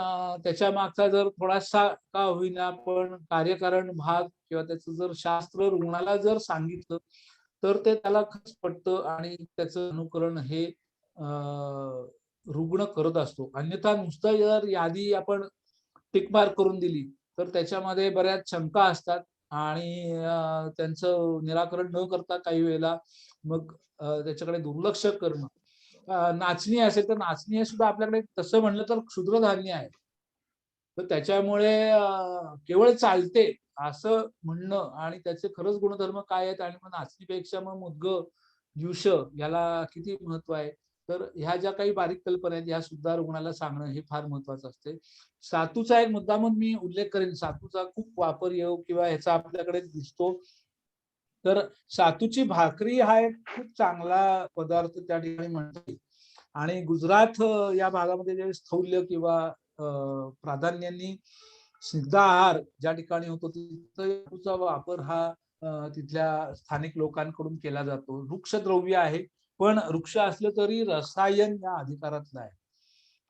त्याच्या मागचा जर थोडासा का होईना पण कार्यकारण भाग किंवा त्याचं जर शास्त्र रुग्णाला जर सांगितलं तर ते त्याला खरंच पटतं आणि त्याचं अनुकरण हे रुग्ण करत असतो. अन्यथा नुसतं जर यादी आपण टिक मार्क करून दिली तर त्याच्यामध्ये बऱ्याच शंका असतात आणि त्यांचं निराकरण न करता काही वेळेला मग त्याच्याकडे दुर्लक्ष करणं. नाचणी असेल तर नाचणी हे सुद्धा आपल्याकडे तसं म्हणलं तर क्षुद्रधान्य आहे. तर त्याच्यामुळे केवळ चालते असं म्हणणं आणि त्याचे खरंच गुणधर्म काय आहेत आणि मग नाचणीपेक्षा मग मुद्गयुष याला किती महत्व आहे. तर ह्या ज्या काही बारीक कल्पना आहेत ह्या सुद्धा रुग्णाला सांगणं हे फार महत्वाचं असते. सातूचा एक मुद्दा म्हणून मी उल्लेख करेन. सातूचा खूप वापर योग किंवा ह्याचा आपल्याकडे दिसतो. तर सातूची भाकरी हा एक खूप चांगला पदार्थ त्या ठिकाणी म्हणते आणि गुजरात या भागामध्ये जे स्थौल्य किंवा प्राधान्यांनी स्निग्ध आहार ज्या ठिकाणी होतो तिथं वापर हा तिथल्या स्थानिक लोकांकडून केला जातो. वृक्ष द्रव्य आहे पण वृक्ष असलं तरी रसायन या अधिकारातलं आहे.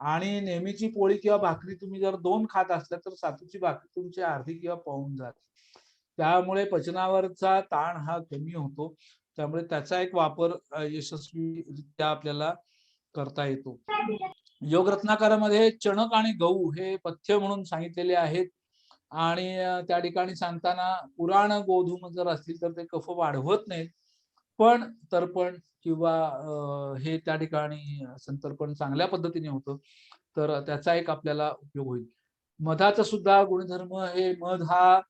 आणि नेहमीची पोळी किंवा भाकरी तुम्ही जर 2 खात असल्या तर सातूची भाकरी तुमची अर्धी किंवा पाऊण जाते. त्यामुळे पचनावरचा ताण हा कमी होतो. त्यामुळे त्याचा एक वापर यशस्वीरित्या आपल्याला करता येतो. योग रत्नाकरामध्ये चणक आणि गहू हे पथ्य म्हणून सांगितलेले आहेत आणि त्या ठिकाणी सांगताना पुराण गोधूम जर असतील तर ते कफ वाढवत नाहीत, पण तर्पण किंवा हे त्या ठिकाणी संतर्पण चांगल्या पद्धतीने होतं. तर त्याचा एक आपल्याला उपयोग होईल. मधाचा सुद्धा गुणधर्म हे मध हा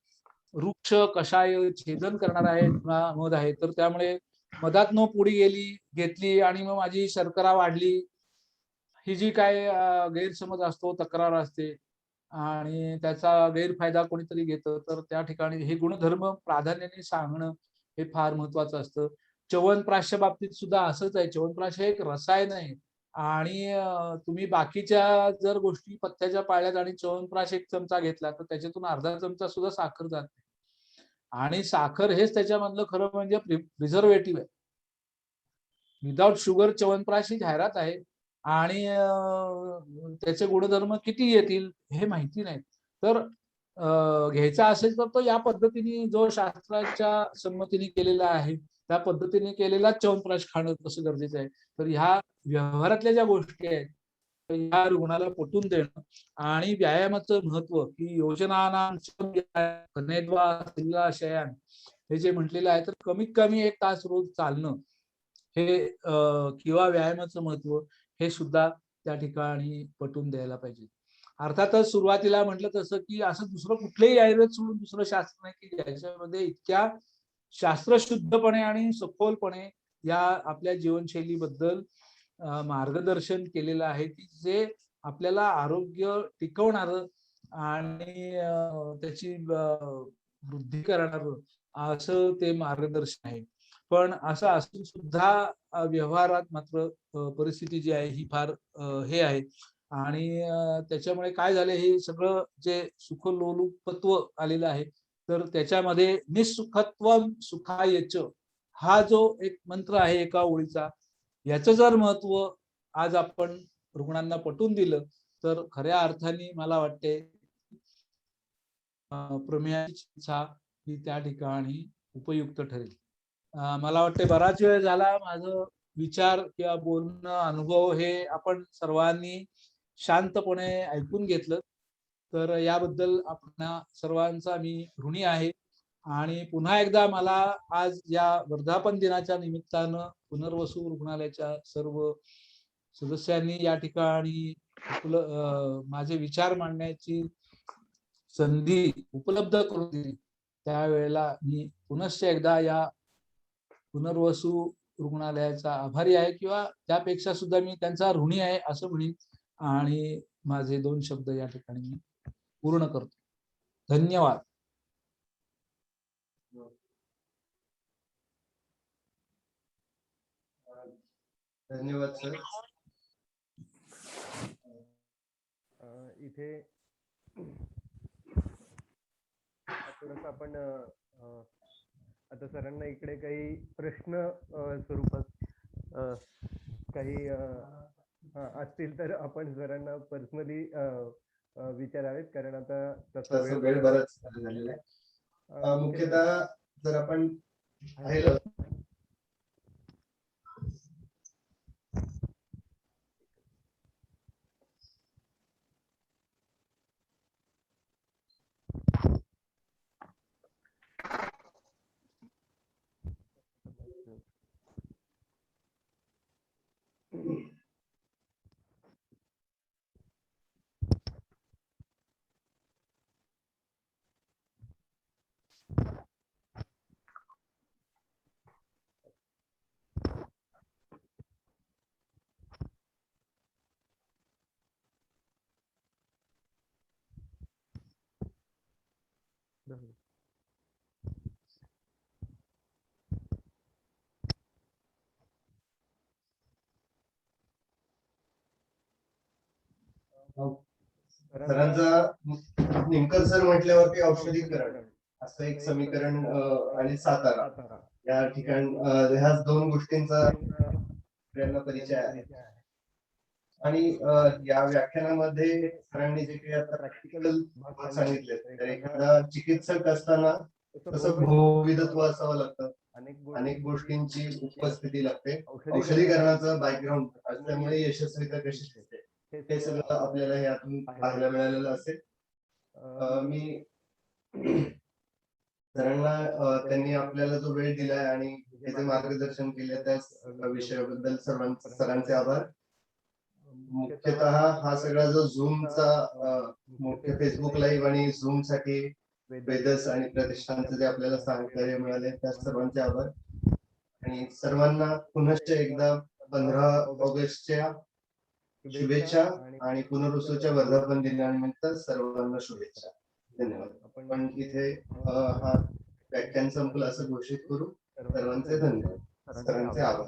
वृक्ष कषाय छेदन करणार आहे मध आहे. तर त्यामुळे मधातनं पुडी घेतली आणि मग माझी शर्करा वाढली ही जी काय गैरसमज असतो, तक्रार असते आणि त्याचा गैरफायदा कोणीतरी घेतं, तर त्या ठिकाणी हे गुणधर्म प्राधान्याने सांगणं हे फार महत्वाचं असतं. च्यवनप्राशच्या बाबतीत सुद्धा असंच आहे. च्यवनप्राश हे एक रसायन आहे आणि तुम्ही बाकीच्या जर गोष्टी पथ्याच्या पाळल्यात आणि च्यवनप्राश 1 चमचा घेतला तर त्याच्यातून अर्धा चमचा सुद्धा साखर जाते. आणि साखर हेच त्याच्यामधलं खरं म्हणजे प्रिझर्वेटिव्ह आहे. विदाउट शुगर च्यवनप्राश ही जाहिरात आहे आणि त्याचे गुणधर्म किती येतील हे माहिती नाही. तर घ्यायचा असेल तर तो या पद्धतीने जो शास्त्राच्या संमतीने केलेला आहे त्या पद्धतीने केलेला च्यवनप्राश खाणं कसं गरजेचं आहे. तर ह्या व्यवहारातल्या ज्या गोष्टी आहेत या रुग्णाला पटवून देणं आणि व्यायामाचं महत्व की योजनानां शयान हे जे म्हटलेलं आहे तर कमीत कमी 1 तास रोज चालणं हे किंवा व्यायामाचं महत्व हे सुद्धा त्या ठिकाणी पटवून द्यायला पाहिजे. अर्थातच सुरुवातीला म्हटलं तसं की असं दुसरं कुठलंही आयुर्वेद सोडून दुसरं शास्त्र नाही की ज्याच्यामध्ये इतक्या शास्त्रशुद्धपणे आणि सखोलपणे या आपल्या जीवनशैलीबद्दल मार्गदर्शन केलेलं आहे की जे आपल्याला आरोग्य टिकवणारं आणि त्याची वृद्धी करणारं असं ते मार्गदर्शन आहे. पण असं असून सुद्धा व्यवहारात मात्र परिस्थिती जी आहे ही फार हे आहे आणि त्याच्यामुळे काय झालं हे सगळं जे सुखलोलुपत्व आलेलं आहे तर त्याच्यामध्ये निसुखत्वम सुखायच हा जो एक मंत्र आहे एका ओळीचा याचं जर महत्व आज आपण रुग्णांना पटवून दिलं तर खऱ्या अर्थाने मला वाटते प्रमेयाची चिकित्सा ही त्या ठिकाणी उपयुक्त ठरेल. मला वाटते बराच वेळ झाला माझं विचार किंवा बोलणं अनुभव हे आपण सर्वांनी शांतपणे ऐकून घेतलं तर याबद्दल आपणा सर्वांचा मी ऋणी आहे. आणि पुन्हा एकदा मला आज या वर्धापन दिनाच्या निमित्तानं पुनर्वसू रुग्णालयाच्या सर्व सदस्यांनी या ठिकाणी माझे विचार मांडण्याची संधी उपलब्ध करून दिली त्यावेळेला मी पुनश्च एकदा या पुनर्वसू रुग्णालयाचा आभारी आहे किंवा त्यापेक्षा सुद्धा मी त्यांचा ऋणी आहे असं म्हणेन आणि माझे 2 शब्द या ठिकाणी मी पूर्ण करतो. धन्यवाद. धन्यवाद सर. इथे थोडस आपण आता सरांना इकडे काही प्रश्न स्वरूपात काही असतील तर आपण सरांना पर्सनली विचारावेत कारण आता तसं वेळ बराच झालेला आहे. मुख्यतः जर आपण पाहिलं सरांचा नेमकं सर म्हटल्यावरती औषधीकरण असं एक समीकरण आणि सातारा या ठिकाणी ह्या 2 गोष्टींचा आपल्याला परिचय आहे. आणि या व्याख्यानामध्ये सरांनी जे काही आता प्रॅक्टिकल सांगितले तर एखादा चिकित्सक असताना तसं बहुविधत्व असावं लागतं. अनेक गोष्टींची उपस्थिती लागते. औषधीकरणाचा बॅकग्राऊंड असल्यामुळे यशस्वीता कशी दिसते हे सगळं आपल्याला यातून पाहायला मिळालेलं असेल. मी सरांना त्यांनी आपल्याला जो वेळ दिलाय आणि त्याचे मार्गदर्शन केले त्या विषयाबद्दल सरांचे आभार. मुख्यतः हा सगळा जो झूमचा मुख्य फेसबुक लाईव्ह आणि झूम साठी वेदस आणि प्रतिष्ठानचे जे आपल्याला सहकार्य मिळाले त्या सर्वांचे आभार आणि सर्वांना पुनश्च एकदा 15 ऑगस्टच्या शुभेच्छा आणि पुनर्वसूच्या वर्धापन दिनानिमित्त सर्वांना शुभेच्छा. धन्यवाद. आपण इथे हा व्याख्यान संपलं असं घोषित करू. सर्वांचे धन्यवाद. सरांचे आभार.